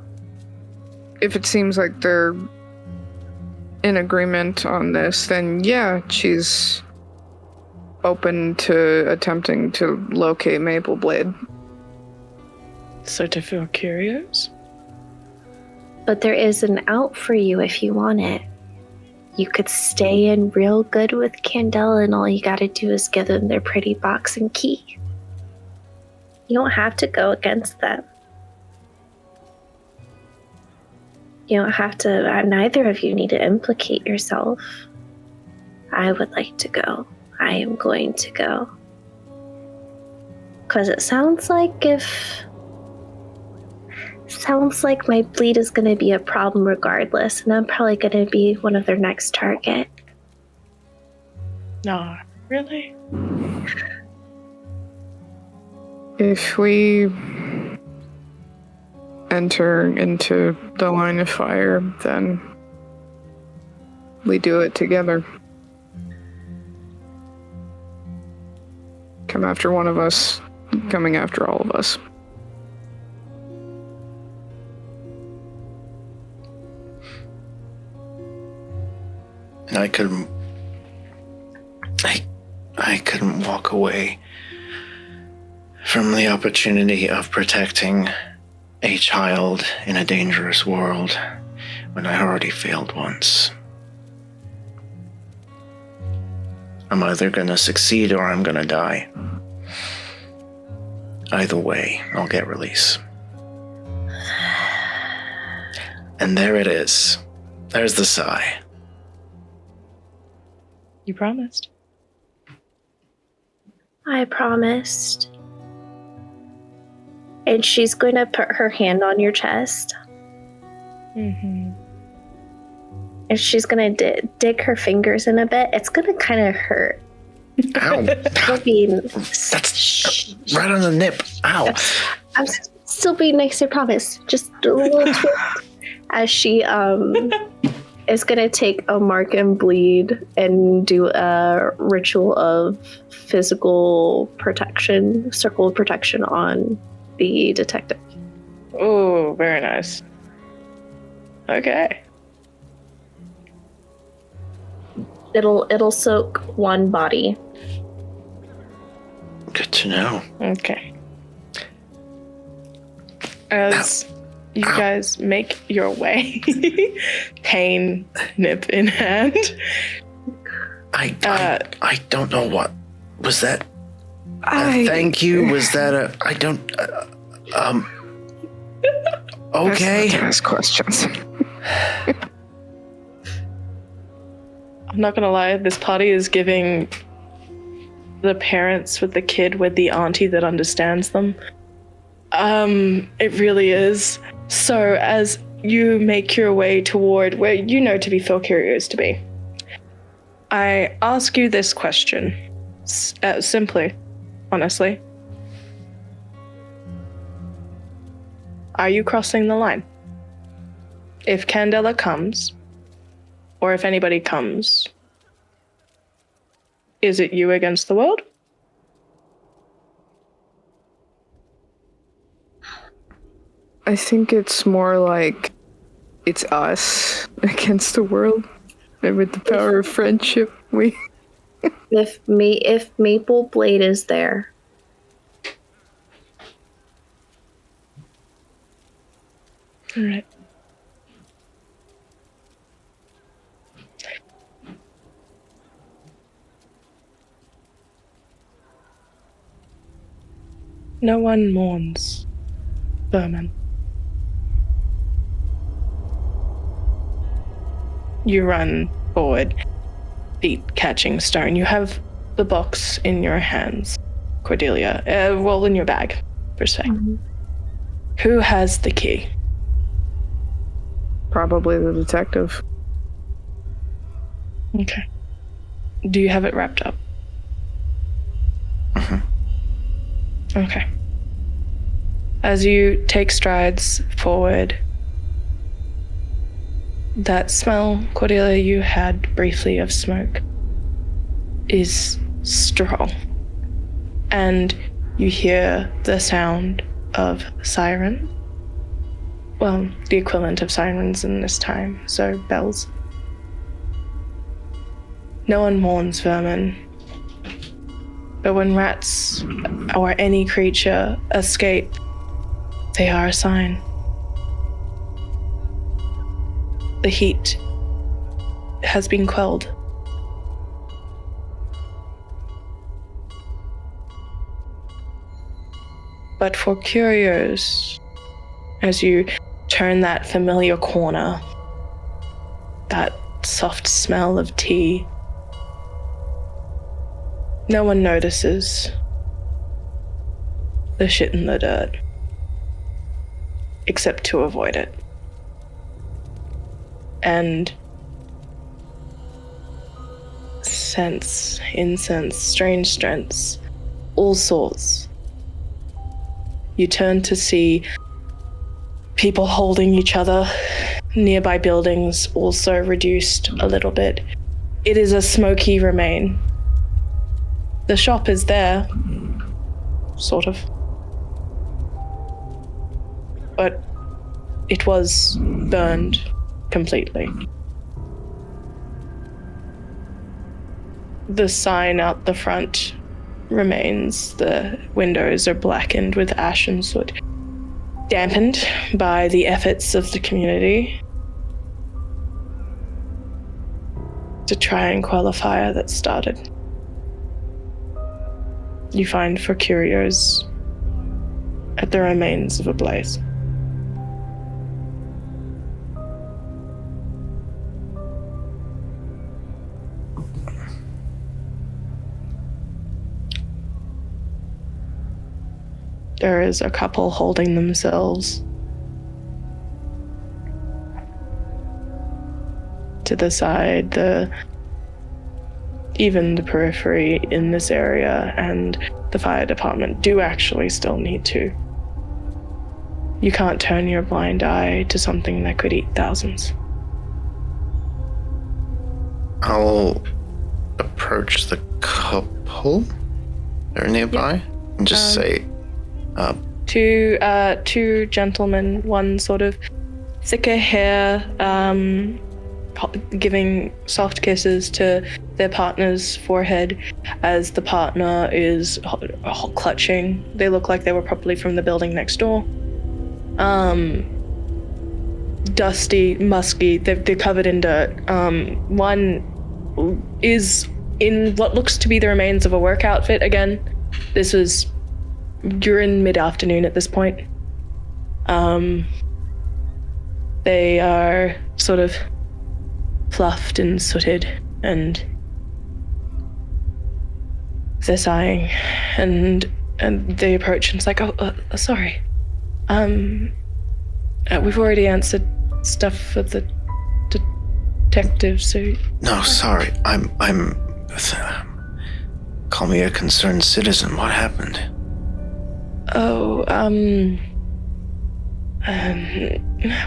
if it seems like they're in agreement on this, then yeah, she's open to attempting to locate Mapleblade. So to feel curious? But there is an out for you if you want it. you could stay in real good with Candela, and all you gotta do is give them their pretty box and key. You don't have to go against them. You don't have to, neither of you need to implicate yourself. I would like to go. I am going to go. Because it sounds like my bleed is going to be a problem regardless, and I'm probably going to be one of their next target. No, really? If we enter into the line of fire, then we do it together. Come after one of us, coming after all of us. And I couldn't walk away from the opportunity of protecting a child in a dangerous world when I already failed once. I'm either gonna succeed or I'm gonna die. Either way, I'll get release. And there it is. There's the sigh. You promised. I promised. And she's going to put her hand on your chest. Mm-hmm. And she's going to dig her fingers in a bit. It's going to kind of hurt. Ow. That's right on the nip. Ow. I'm still being nice, I promise. Just a little twist. As she is going to take a mark and bleed and do a ritual of physical protection, circle of protection on the detective. Oh, very nice. Okay. It'll soak one body. Good to know. Okay. As you guys make your way, pain nip in hand. I don't know what was that. Thank you. Was that a? I don't. Okay. Ask questions. I'm not gonna lie. This party is giving the parents with the kid with the auntie that understands them. It really is. So as you make your way toward where you know to be Philcurio is to be, I ask you this question, simply, honestly. Are you crossing the line? If Candela comes, or if anybody comes, is it you against the world? I think it's more like it's us against the world. And with the power of friendship, we... If Mapleblade is there. All right. No one mourns vermin. You run forward, feet catching stone. You have the box in your hands, Cordelia. Roll in your bag, per se. Mm-hmm. Who has the key? Probably the detective. Okay. Do you have it wrapped up? Mm-hmm. Okay. As you take strides forward, that smell, Cordelia, you had briefly of smoke is strong. And you hear the sound of siren. Well, the equivalent of sirens in this time, so bells. No one mourns vermin. But when rats or any creature escape, they are a sign. The heat has been quelled. But for curios, as you turn that familiar corner, that soft smell of tea, no one notices the shit in the dirt, except to avoid it. And scents, incense, strange strengths, all sorts. You turn to see people holding each other. Nearby buildings also reduced a little bit. It is a smoky remain. The shop is there, sort of. But it was burned completely. The sign out the front remains. The windows are blackened with ash and soot, dampened by the efforts of the community to try and quell a fire that started. You find for curios at the remains of a blaze. There is a couple holding themselves to the side, even the periphery in this area and the fire department do actually still need to. You can't turn your blind eye to something that could eat thousands. I'll approach the couple that are nearby and just say, two gentlemen, one sort of thicker hair, giving soft kisses to their partner's forehead as the partner is clutching. They look like they were probably from the building next door. Dusty, musky, they're covered in dirt. One is in what looks to be the remains of a work outfit again. You're in mid-afternoon at this point. They are sort of fluffed and sooted, and they're sighing, and they approach and it's like, sorry. We've already answered stuff for the detective, so... No, sorry. I'm call me a concerned citizen. What happened? Oh,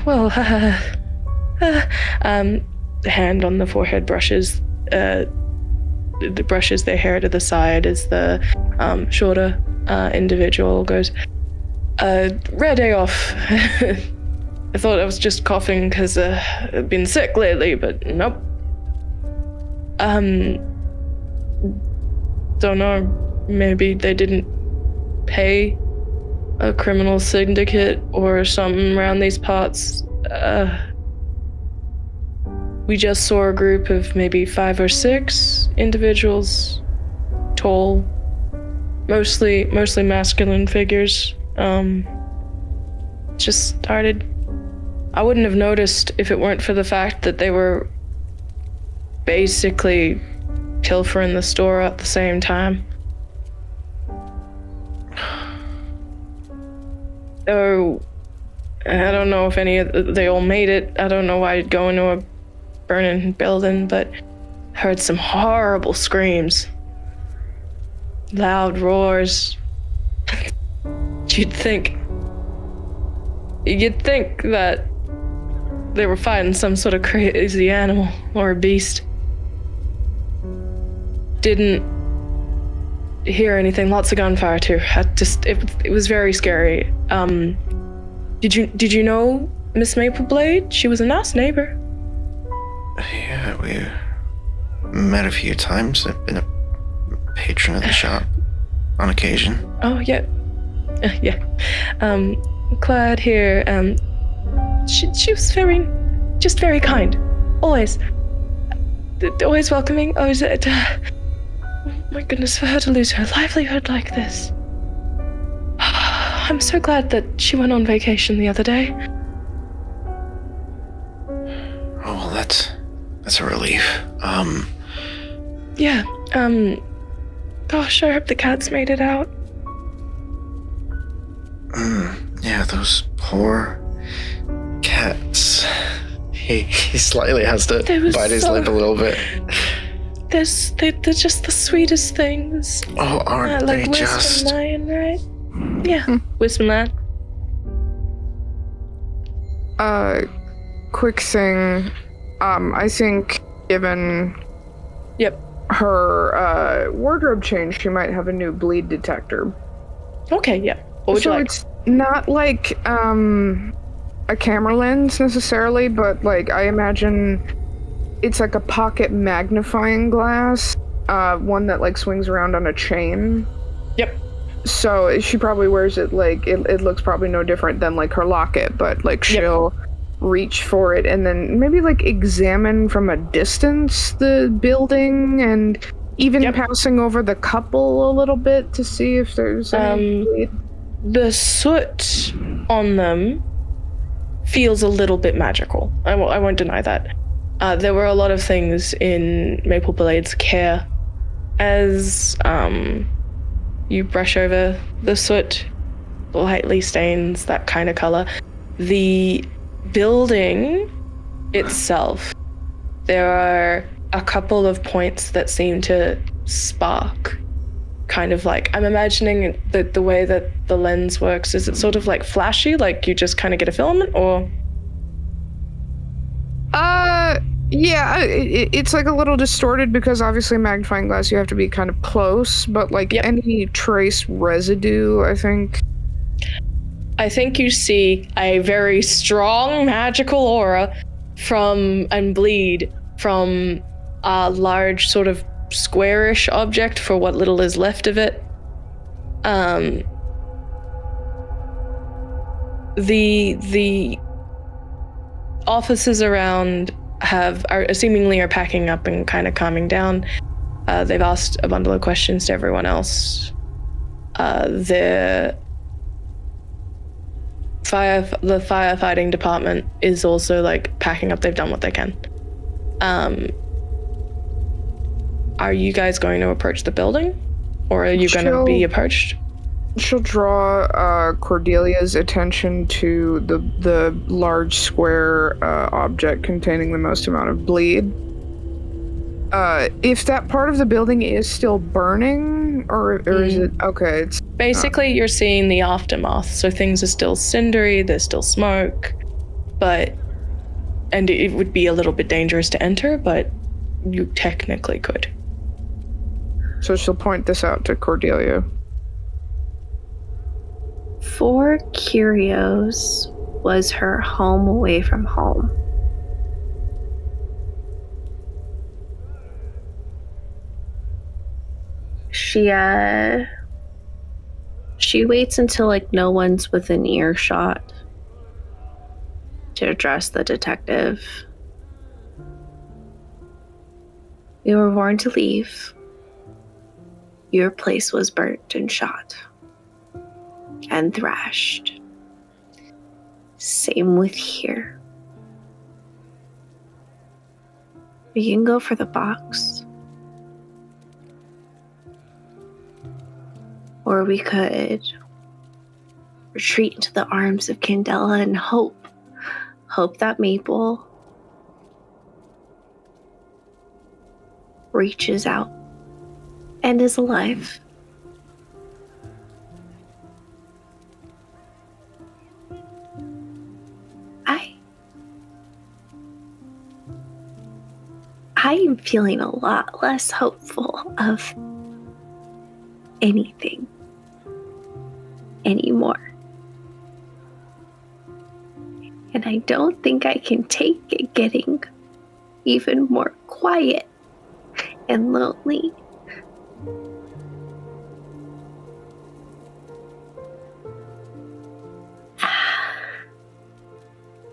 well, the hand on the forehead brushes their hair to the side as the shorter individual goes, rare day off. I thought I was just coughing because I've been sick lately, but nope. Don't know, maybe they didn't pay a criminal syndicate or something around these parts. We just saw a group of maybe 5 or 6 individuals, tall, mostly masculine figures. Just started. I wouldn't have noticed if it weren't for the fact that they were basically pilfering the store at the same time. Oh, I don't know if they all made it. I don't know why you'd go into a burning building, but heard some horrible screams. Loud roars. You'd think that they were fighting some sort of crazy animal or a beast. Didn't hear anything. Lots of gunfire too. It was very scary. Did you know Miss Mapleblade? She was a nice neighbor. Yeah, we met a few times. I've been a patron of the shop on occasion. Oh yeah, yeah. Clyde here. She was very kind, always. always welcoming. Oh, my goodness, for her to lose her livelihood like this. I'm so glad that she went on vacation the other day. Oh, well, that's a relief. Yeah, gosh, I hope the cats made it out. Yeah, those poor cats. He slightly has to bite his lip a little bit. They're just the sweetest things. Oh, aren't they like Wisp just? and Lion, right? Yeah, Wisp and Lion. Quick thing. I think given her wardrobe change, she might have a new bleed detector. Okay, yeah. What would you like? It's not like a camera lens necessarily, but like I imagine it's like a pocket magnifying glass, one that like swings around on a chain. Yep. So she probably wears it like it looks probably no different than like her locket, but like she'll reach for it and then maybe like examine from a distance the building and even passing over the couple a little bit to see if there's any bleed. The soot on them feels a little bit magical. I won't deny that. There were a lot of things in Mapleblade's care. As you brush over the soot, lightly stains that kind of color. The building itself, there are a couple of points that seem to spark. Kind of like, I'm imagining the way that the lens works, is it sort of like flashy, like you just kind of get a filament, or? Yeah, it's like a little distorted because obviously magnifying glass you have to be kind of close, but like any trace residue, I think you see a very strong magical aura and bleed from a large sort of squarish object for what little is left of it. The offices around are seemingly packing up and kind of calming down. They've asked a bundle of questions to everyone else. The firefighting department is also like packing up. They've done what they can. Are you guys going to approach the building, or are you going to be approached? She'll draw Cordelia's attention to the large square object containing the most amount of bleed. If that part of the building is still burning, or is it okay? It's basically you're seeing the aftermath. So things are still cindery. There's still smoke, and it would be a little bit dangerous to enter, but you technically could. So she'll point this out to Cordelia. For Curios was her home away from home. She waits until like no one's within earshot to address the detective. You were born to leave. Your place was burnt and shot. And thrashed. Same with here. We can go for the box. Or we could retreat into the arms of Candela and hope that Maple reaches out and is alive. I am feeling a lot less hopeful of anything anymore. And I don't think I can take it getting even more quiet and lonely.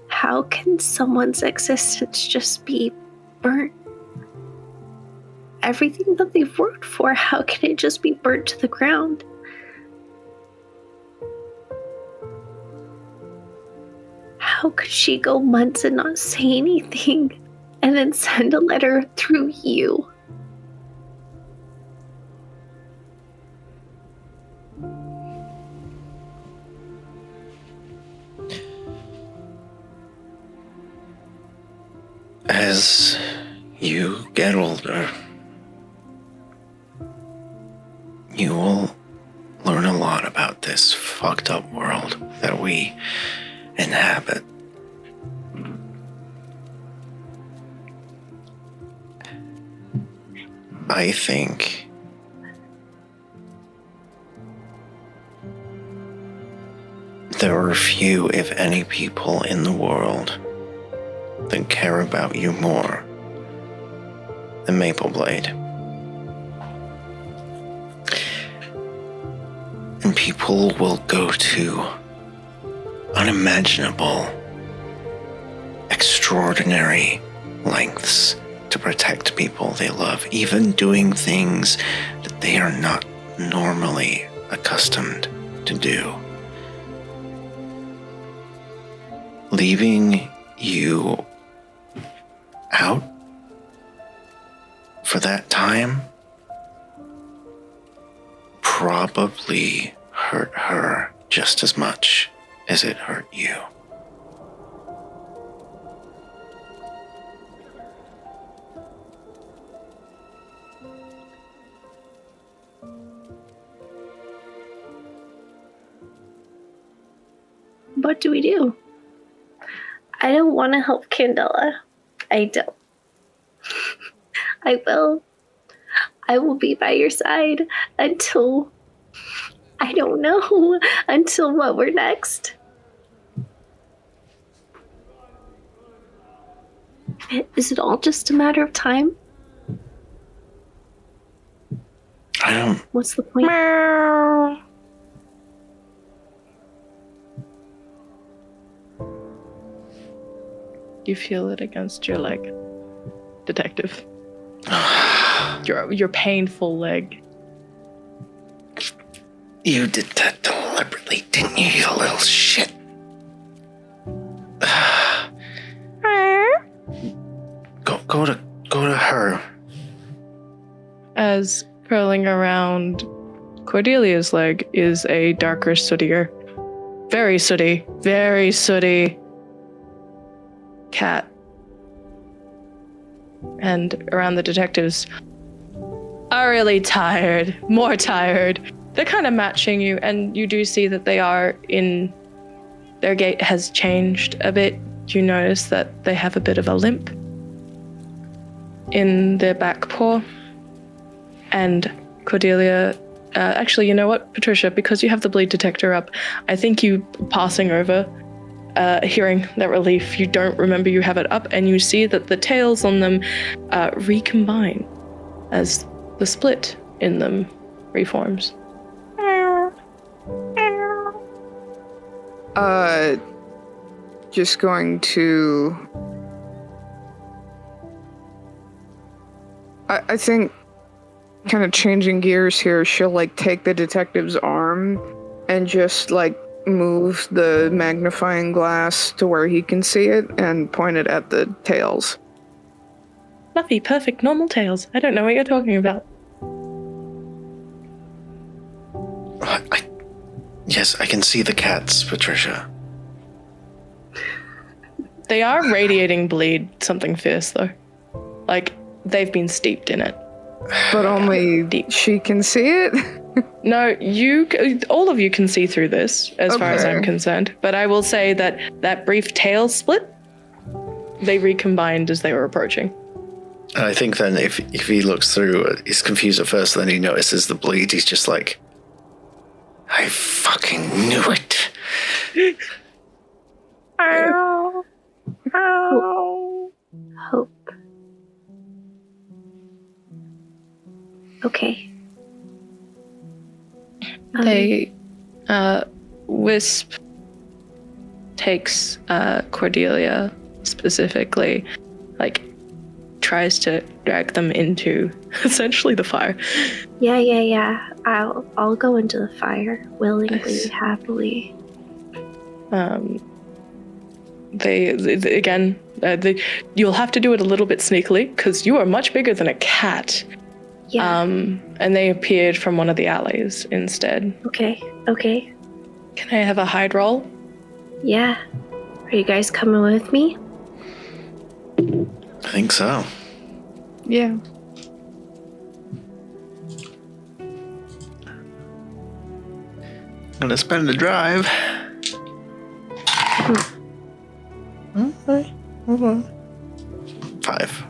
How can someone's existence just be burnt everything that they've worked for, how can it just be burnt to the ground? How could she go months and not say anything and then send a letter through you? As you get older, you will learn a lot about this fucked up world that we inhabit. I think there are few, if any, people in the world that care about you more than Mapleblade. And people will go to unimaginable, extraordinary lengths to protect people they love, even doing things that they are not normally accustomed to do. Leaving you out for that time probably hurt her just as much as it hurt you. What do we do? I don't want to help Candela. I don't. I will be by your side until, I don't know, until what we're next. Is it all just a matter of time? I don't. What's the point? You feel it against your leg, detective. your painful leg. You did that deliberately, didn't you, you little shit? Go to her. As curling around Cordelia's leg is a darker, sootier, very sooty cat. And around the detectives are really tired, more tired. They're kind of matching you, and you do see that they are in... Their gait has changed a bit. You notice that they have a bit of a limp in their back paw. And Cordelia... actually, you know what, Patricia, because you have the bleed detector up, I think you passing over, hearing that relief, you don't remember you have it up, and you see that the tails on them recombine as the split in them reforms. Just going to... I think, kind of changing gears here, she'll, like, take the detective's arm and just, like, move the magnifying glass to where he can see it and point it at the tails. Fluffy, perfect, normal tails. I don't know what you're talking about. Yes, I can see the cats, Patricia. They are radiating bleed, something fierce, though. Like, they've been steeped in it. But only she can see it? No, all of you can see through this, as far as I'm concerned. But I will say that brief tail split, they recombined as they were approaching. And I think then if he looks through, he's confused at first, then he notices the bleed, he's just like, I fucking knew it. Hope. Okay. They, Wisp takes Cordelia specifically, like, tries to drag them into essentially the fire. Yeah. I'll go into the fire willingly, happily. You'll have to do it a little bit sneakily because you are much bigger than a cat. Yeah. And they appeared from one of the alleys instead. Okay. Can I have a hide roll? Yeah. Are you guys coming with me? I think so. Yeah. Gonna spend the drive. Okay. 5.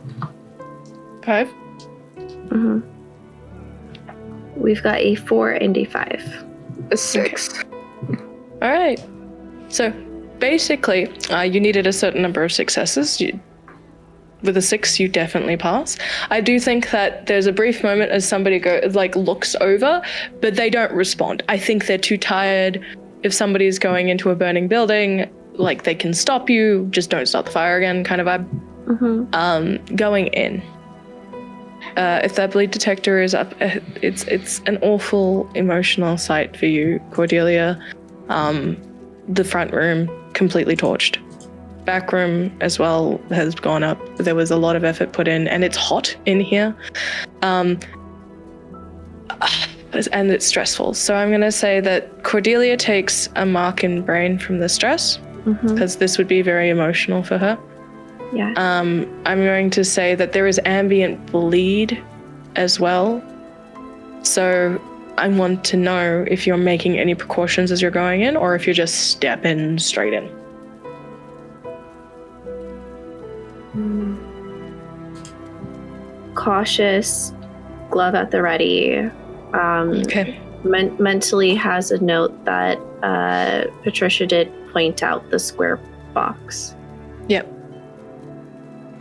5? Mm-hmm. We've got a 4 and a 5. A 6. All right. So basically, you needed a certain number of successes. With a 6, you definitely pass. I do think that there's a brief moment as somebody looks over, but they don't respond. I think they're too tired. If somebody's going into a burning building, they can stop you, just don't start the fire again kind of vibe. Mm-hmm. Going in. If that bleed detector is up, it's an awful emotional sight for you, Cordelia. The front room completely torched. Back room as well has gone up. There was a lot of effort put in, and it's hot in here. And it's stressful. So I'm going to say that Cordelia takes a mark in brain from the stress, because this would be very emotional for her. Yeah. I'm going to say that there is ambient bleed as well. So I want to know if you're making any precautions as you're going in, or if you're just stepping straight in. Cautious, glove at the ready. Okay. Mentally has a note that Patricia did point out the square box. Yep.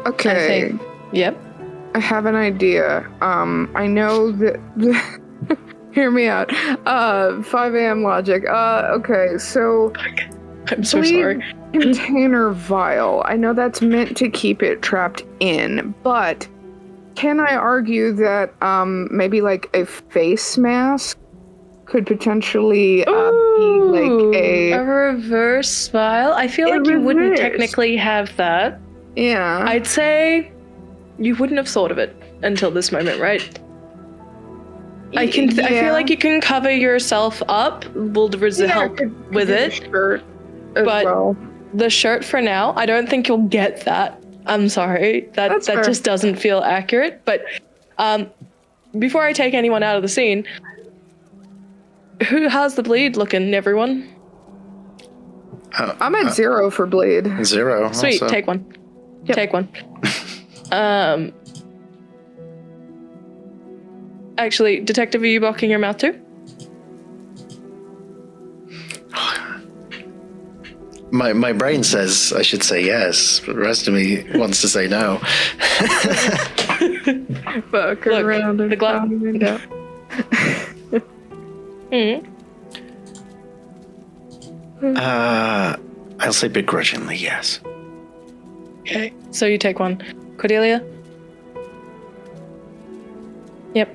Okay. Yep. I have an idea. I know that... Hear me out. 5 a.m. logic. Okay, so... I'm so sorry. Container vial. I know that's meant to keep it trapped in, but can I argue that maybe a face mask could potentially be a reverse vial? I feel like you wouldn't technically have that. Yeah. I'd say you wouldn't have thought of it until this moment, right? I feel like you can cover yourself up. We'll help with it. But the shirt for now, I don't think you'll get that. I'm sorry. That just doesn't feel accurate. But before I take anyone out of the scene, how's the bleed looking, everyone? I'm at 0 for bleed. 0. Sweet, also. take one. Yep. Take one. Actually, Detective, are you blocking your mouth too? My brain says I should say yes, but the rest of me wants to say no. Fuck around the find out. I'll say begrudgingly yes. Okay, so you take one. Cordelia? Yep.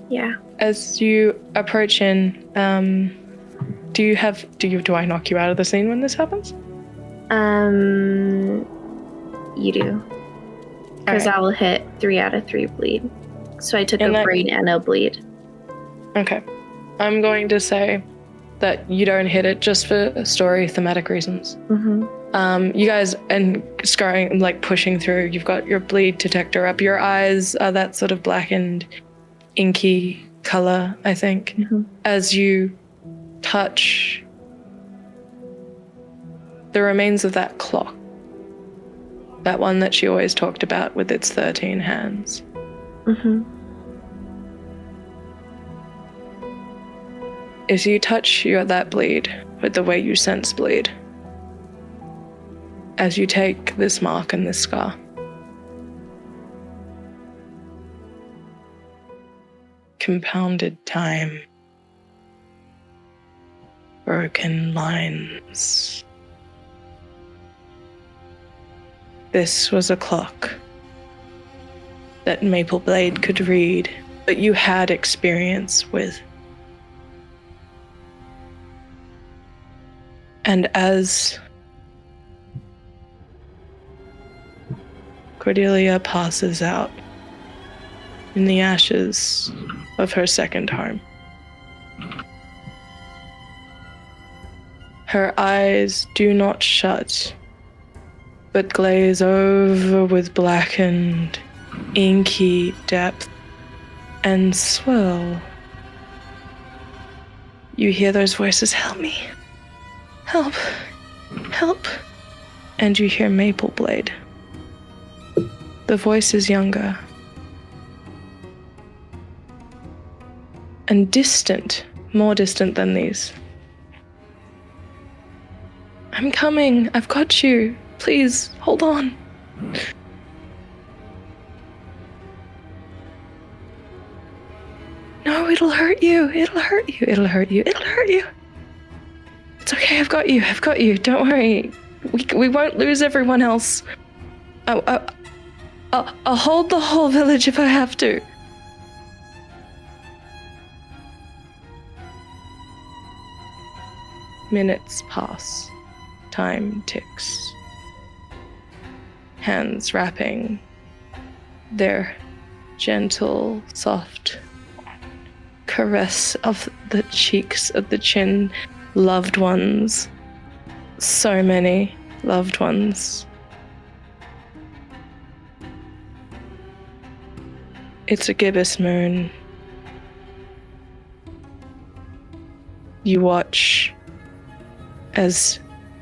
Yeah. As you approach in, do I knock you out of the scene when this happens? You do. Because I will hit 3 out of 3 bleed. So I took a brain and a bleed. Okay. I'm going to say that you don't hit it just for story thematic reasons. You guys, and scurrying, pushing through, you've got your bleed detector up. Your eyes are that sort of blackened, inky color, I think. As you touch the remains of that clock. That one that she always talked about with its 13 hands. As you touch that bleed with the way you sense bleed, as you take this mark and this scar, compounded time, broken lines. this was a clock that Mapleblade could read, but you had experience with. And as Cordelia passes out in the ashes of her second home, her eyes do not shut, but glaze over with blackened, inky depth and swirl. You hear those voices, "Help me! Help! Help!" And you hear Mapleblade. The voice is younger and distant, more distant than these. "I'm coming. I've got you. Please, hold on." "No, it'll hurt you. It'll hurt you. It'll hurt you. It'll hurt you. It's okay. I've got you. I've got you. Don't worry. We won't lose everyone else. I'll hold the whole village if I have to." Minutes pass. Time ticks. Hands wrapping their gentle, soft caress of the cheeks, of the chin. Loved ones. So many loved ones. It's a gibbous moon. You watch as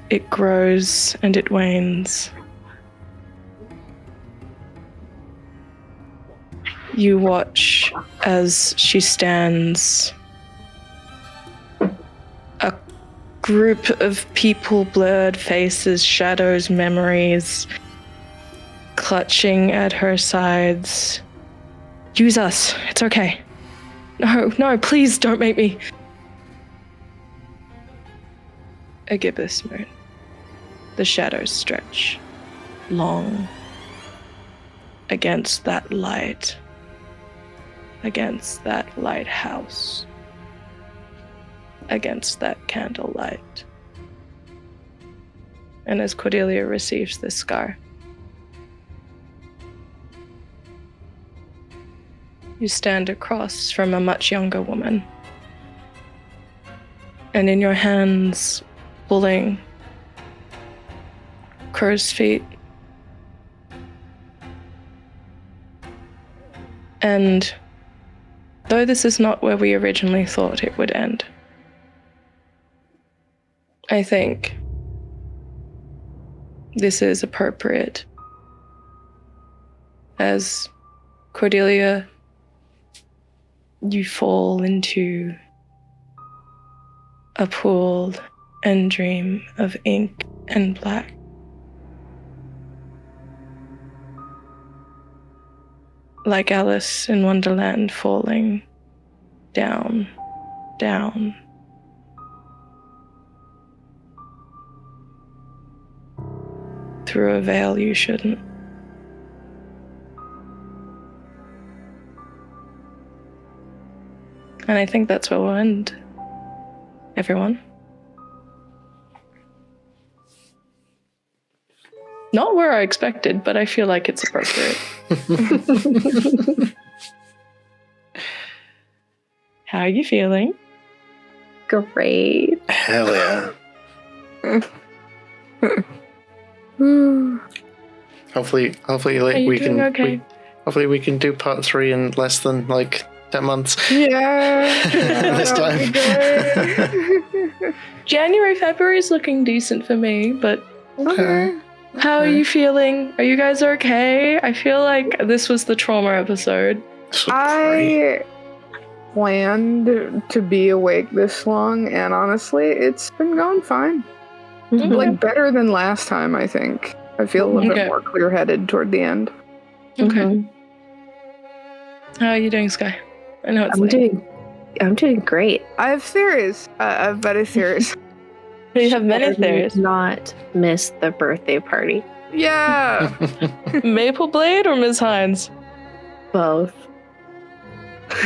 it grows and it wanes. You watch as she stands. A group of people, blurred faces, shadows, memories, clutching at her sides. "Use us. It's okay. No, please don't make me." A gibbous moon. The shadows stretch long against that light, against that lighthouse, against that candlelight. And as Cordelia receives this scar, you stand across from a much younger woman, and in your hands, pulling crow's feet. And though this is not where we originally thought it would end, I think this is appropriate. As Cordelia, you fall into a pool and dream of ink and black. Like Alice in Wonderland falling down, down. Through a veil you shouldn't. And I think that's where we'll end, everyone. Not where I expected, but I feel like it's appropriate. How are you feeling? Great. Hell yeah. Hopefully we can okay? hopefully we can do part 3 in less than 10 months. Yeah. This time. January, February is looking decent for me, but Okay. how are you feeling? Are you guys okay? I feel like this was the trauma episode. I planned to be awake this long, and honestly, it's been going fine. Mm-hmm. Better than last time, I think. I feel a little bit more clear-headed toward the end. Okay. How are you doing, Sky? I know it's late. I'm doing great. I have theories. I've better theories. You have many theories. Not miss the birthday party. Yeah. Mapleblade or Ms. Hines? Both.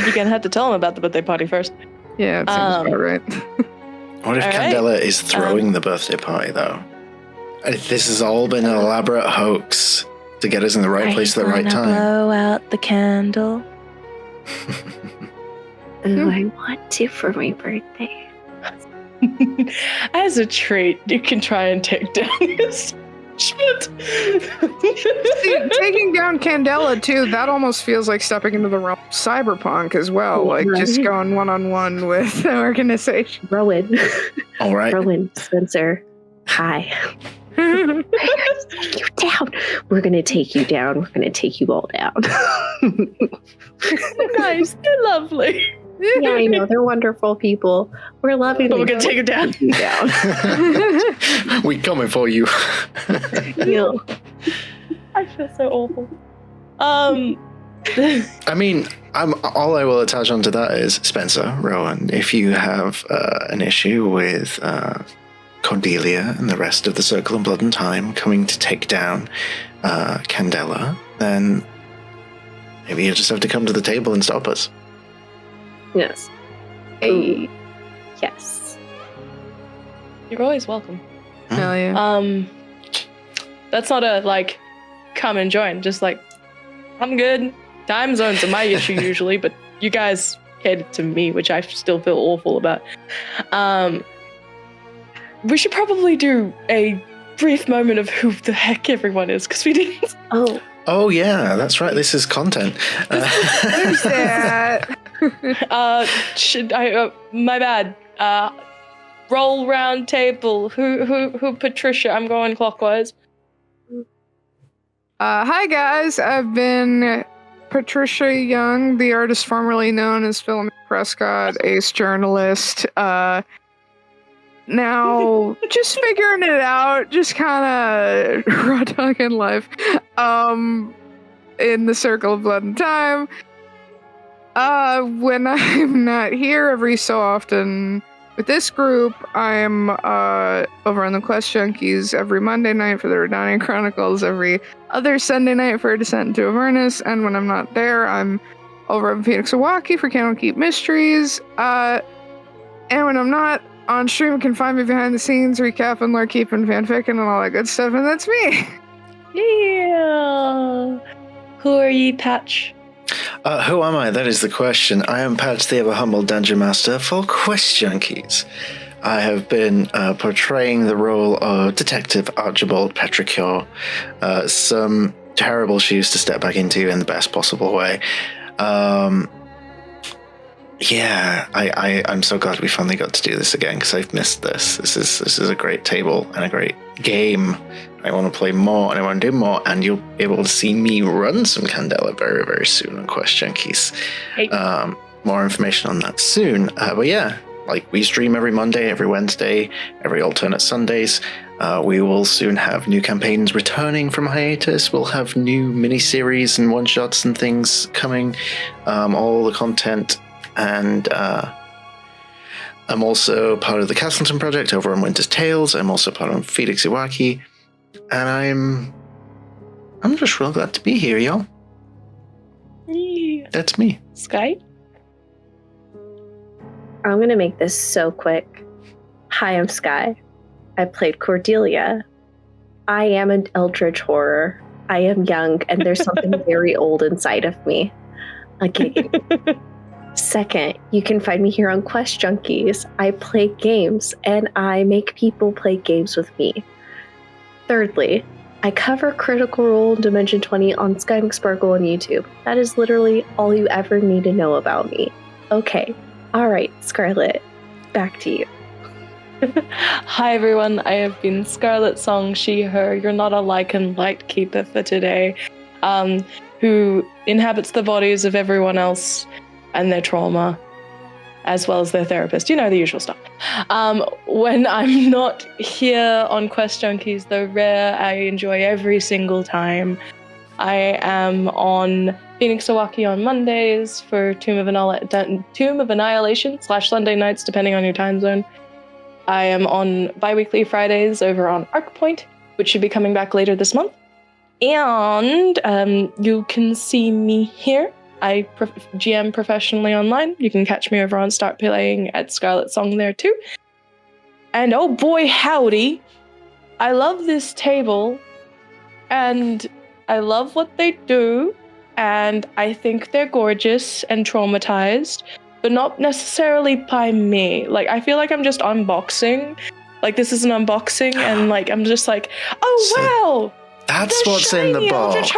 You're gonna have to tell them about the birthday party first. Yeah, it seems about right. What if All right. Candela is throwing the birthday party, though? This has all been an elaborate hoax to get us in the right place at the right time. Blow out the candle. Oh, I want to for my birthday. As a trait, you can try and take down his shit. See, taking down Candela, too, that almost feels like stepping into the realm of cyberpunk as well. Like, just going one-on-one with the organization. Rowan. All right. Rowan, Spencer. Hi. We're gonna take you down. We're gonna take you down. We're gonna take you all down. Nice. They're lovely. Yeah, I know. They're wonderful people. We're loving them. But we're going to take it down. We're coming for you. You. I feel so awful. I mean, all I will attach onto that is, Spencer, Rowan, if you have an issue with Cordelia and the rest of the Circle of Blood Thyme coming to take down Candela, then maybe you just have to come to the table and stop us. Yes. Hey. Yes. You're always welcome. Hell yeah. That's not a, like, come and join. Just like, I'm good. Time zones are my issue usually, but you guys catered to me, which I still feel awful about. We should probably do a brief moment of who the heck everyone is, because we didn't. Oh, yeah, that's right. This is content. Who's that? Should I? My bad. Roll round table. Who? Patricia. I'm going clockwise. Hi guys. I've been Patricia Young, the artist formerly known as Philip Prescott, ace journalist. Now, just figuring it out, just kind of raw talking life. In the Circle of Blood Thyme. When I'm not here every so often with this group, I'm over on the Quest Junkies every Monday night for the Redania Chronicles, every other Sunday night for Descent into Avernus, and when I'm not there, I'm over in Phoenix Milwaukee for Candlekeep Mysteries. And when I'm not on stream, you can find me behind the scenes, recapping, lore keeping, fanficking, and all that good stuff, and that's me. Yeah. Who are ye, Patch? Who am I? That is the question. I am Patch, the ever humble Dungeon Master for Quest Junkies. I have been portraying the role of Detective Archibald Petricure. Some terrible shoes to step back into in the best possible way. Yeah, I'm so glad we finally got to do this again, because I've missed this. This is a great table and a great game. I want to play more and I want to do more, and you'll be able to see me run some Candela very, very soon on Quest Junkies. Hey. More information on that soon. But yeah, like, we stream every Monday, every Wednesday, every alternate Sundays. We will soon have new campaigns returning from hiatus. We'll have new mini-series and one-shots and things coming. All the content. And I'm also part of the Castleton Project over on Winter's Tales. I'm also part of Felix Iwaki. And I'm just real glad to be here, y'all. Yeah. That's me. Sky? I'm going to make this so quick. Hi, I'm Sky. I played Cordelia. I am an eldritch horror. I am young, and there's something very old inside of me. Okay. Second, you can find me here on Quest Junkies. I play games, and I make people play games with me. Thirdly, I cover Critical Role and Dimension 20 on Sky McSparkle on YouTube. That is literally all you ever need to know about me. Okay. Alright, Scarlett. Back to you. Hi everyone, I have been Scarlet Song, she, her, you're not a Lycan Lightkeeper for today, who inhabits the bodies of everyone else and their trauma, as well as their therapist. You know, the usual stuff. When I'm not here on Quest Junkies, though rare, I enjoy every single time. I am on Phoenix Milwaukee on Mondays for Tomb of Annihilation / Sunday nights, depending on your time zone. I am on bi-weekly Fridays over on Arc Point which should be coming back later this month. And you can see me here. I GM professionally online. You can catch me over on Start Playing at Scarlet Song there too. And oh boy, howdy, I love this table, and I love what they do, and I think they're gorgeous and traumatized, but not necessarily by me. Like, I feel like I'm just unboxing. Like, this is an unboxing, and like, I'm just like, oh wow, that's what's in the box.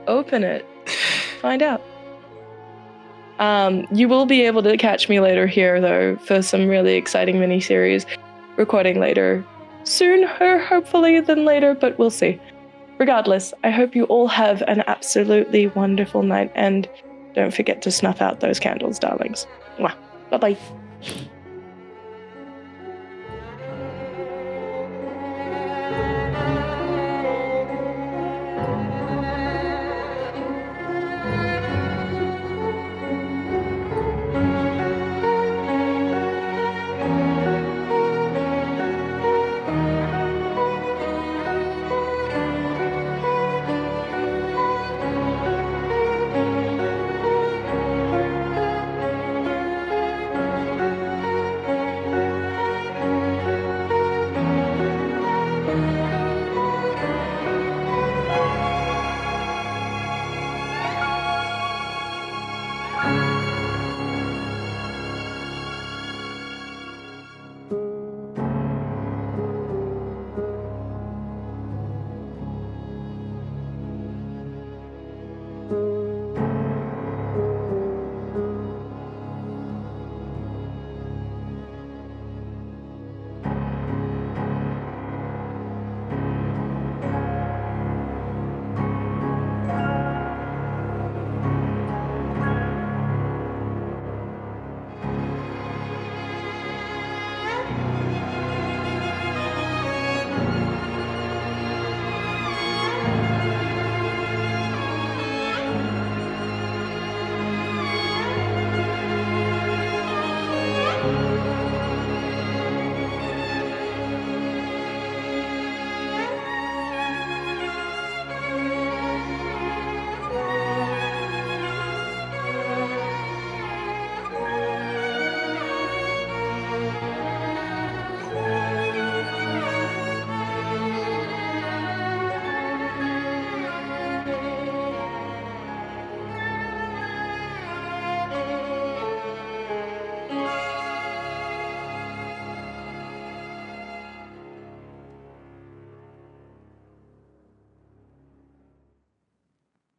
Open it. Find out. You will be able to catch me later here, though, for some really exciting mini-series. Recording later. Sooner, hopefully, than later, but we'll see. Regardless, I hope you all have an absolutely wonderful night, and don't forget to snuff out those candles, darlings. Mwah. Bye-bye.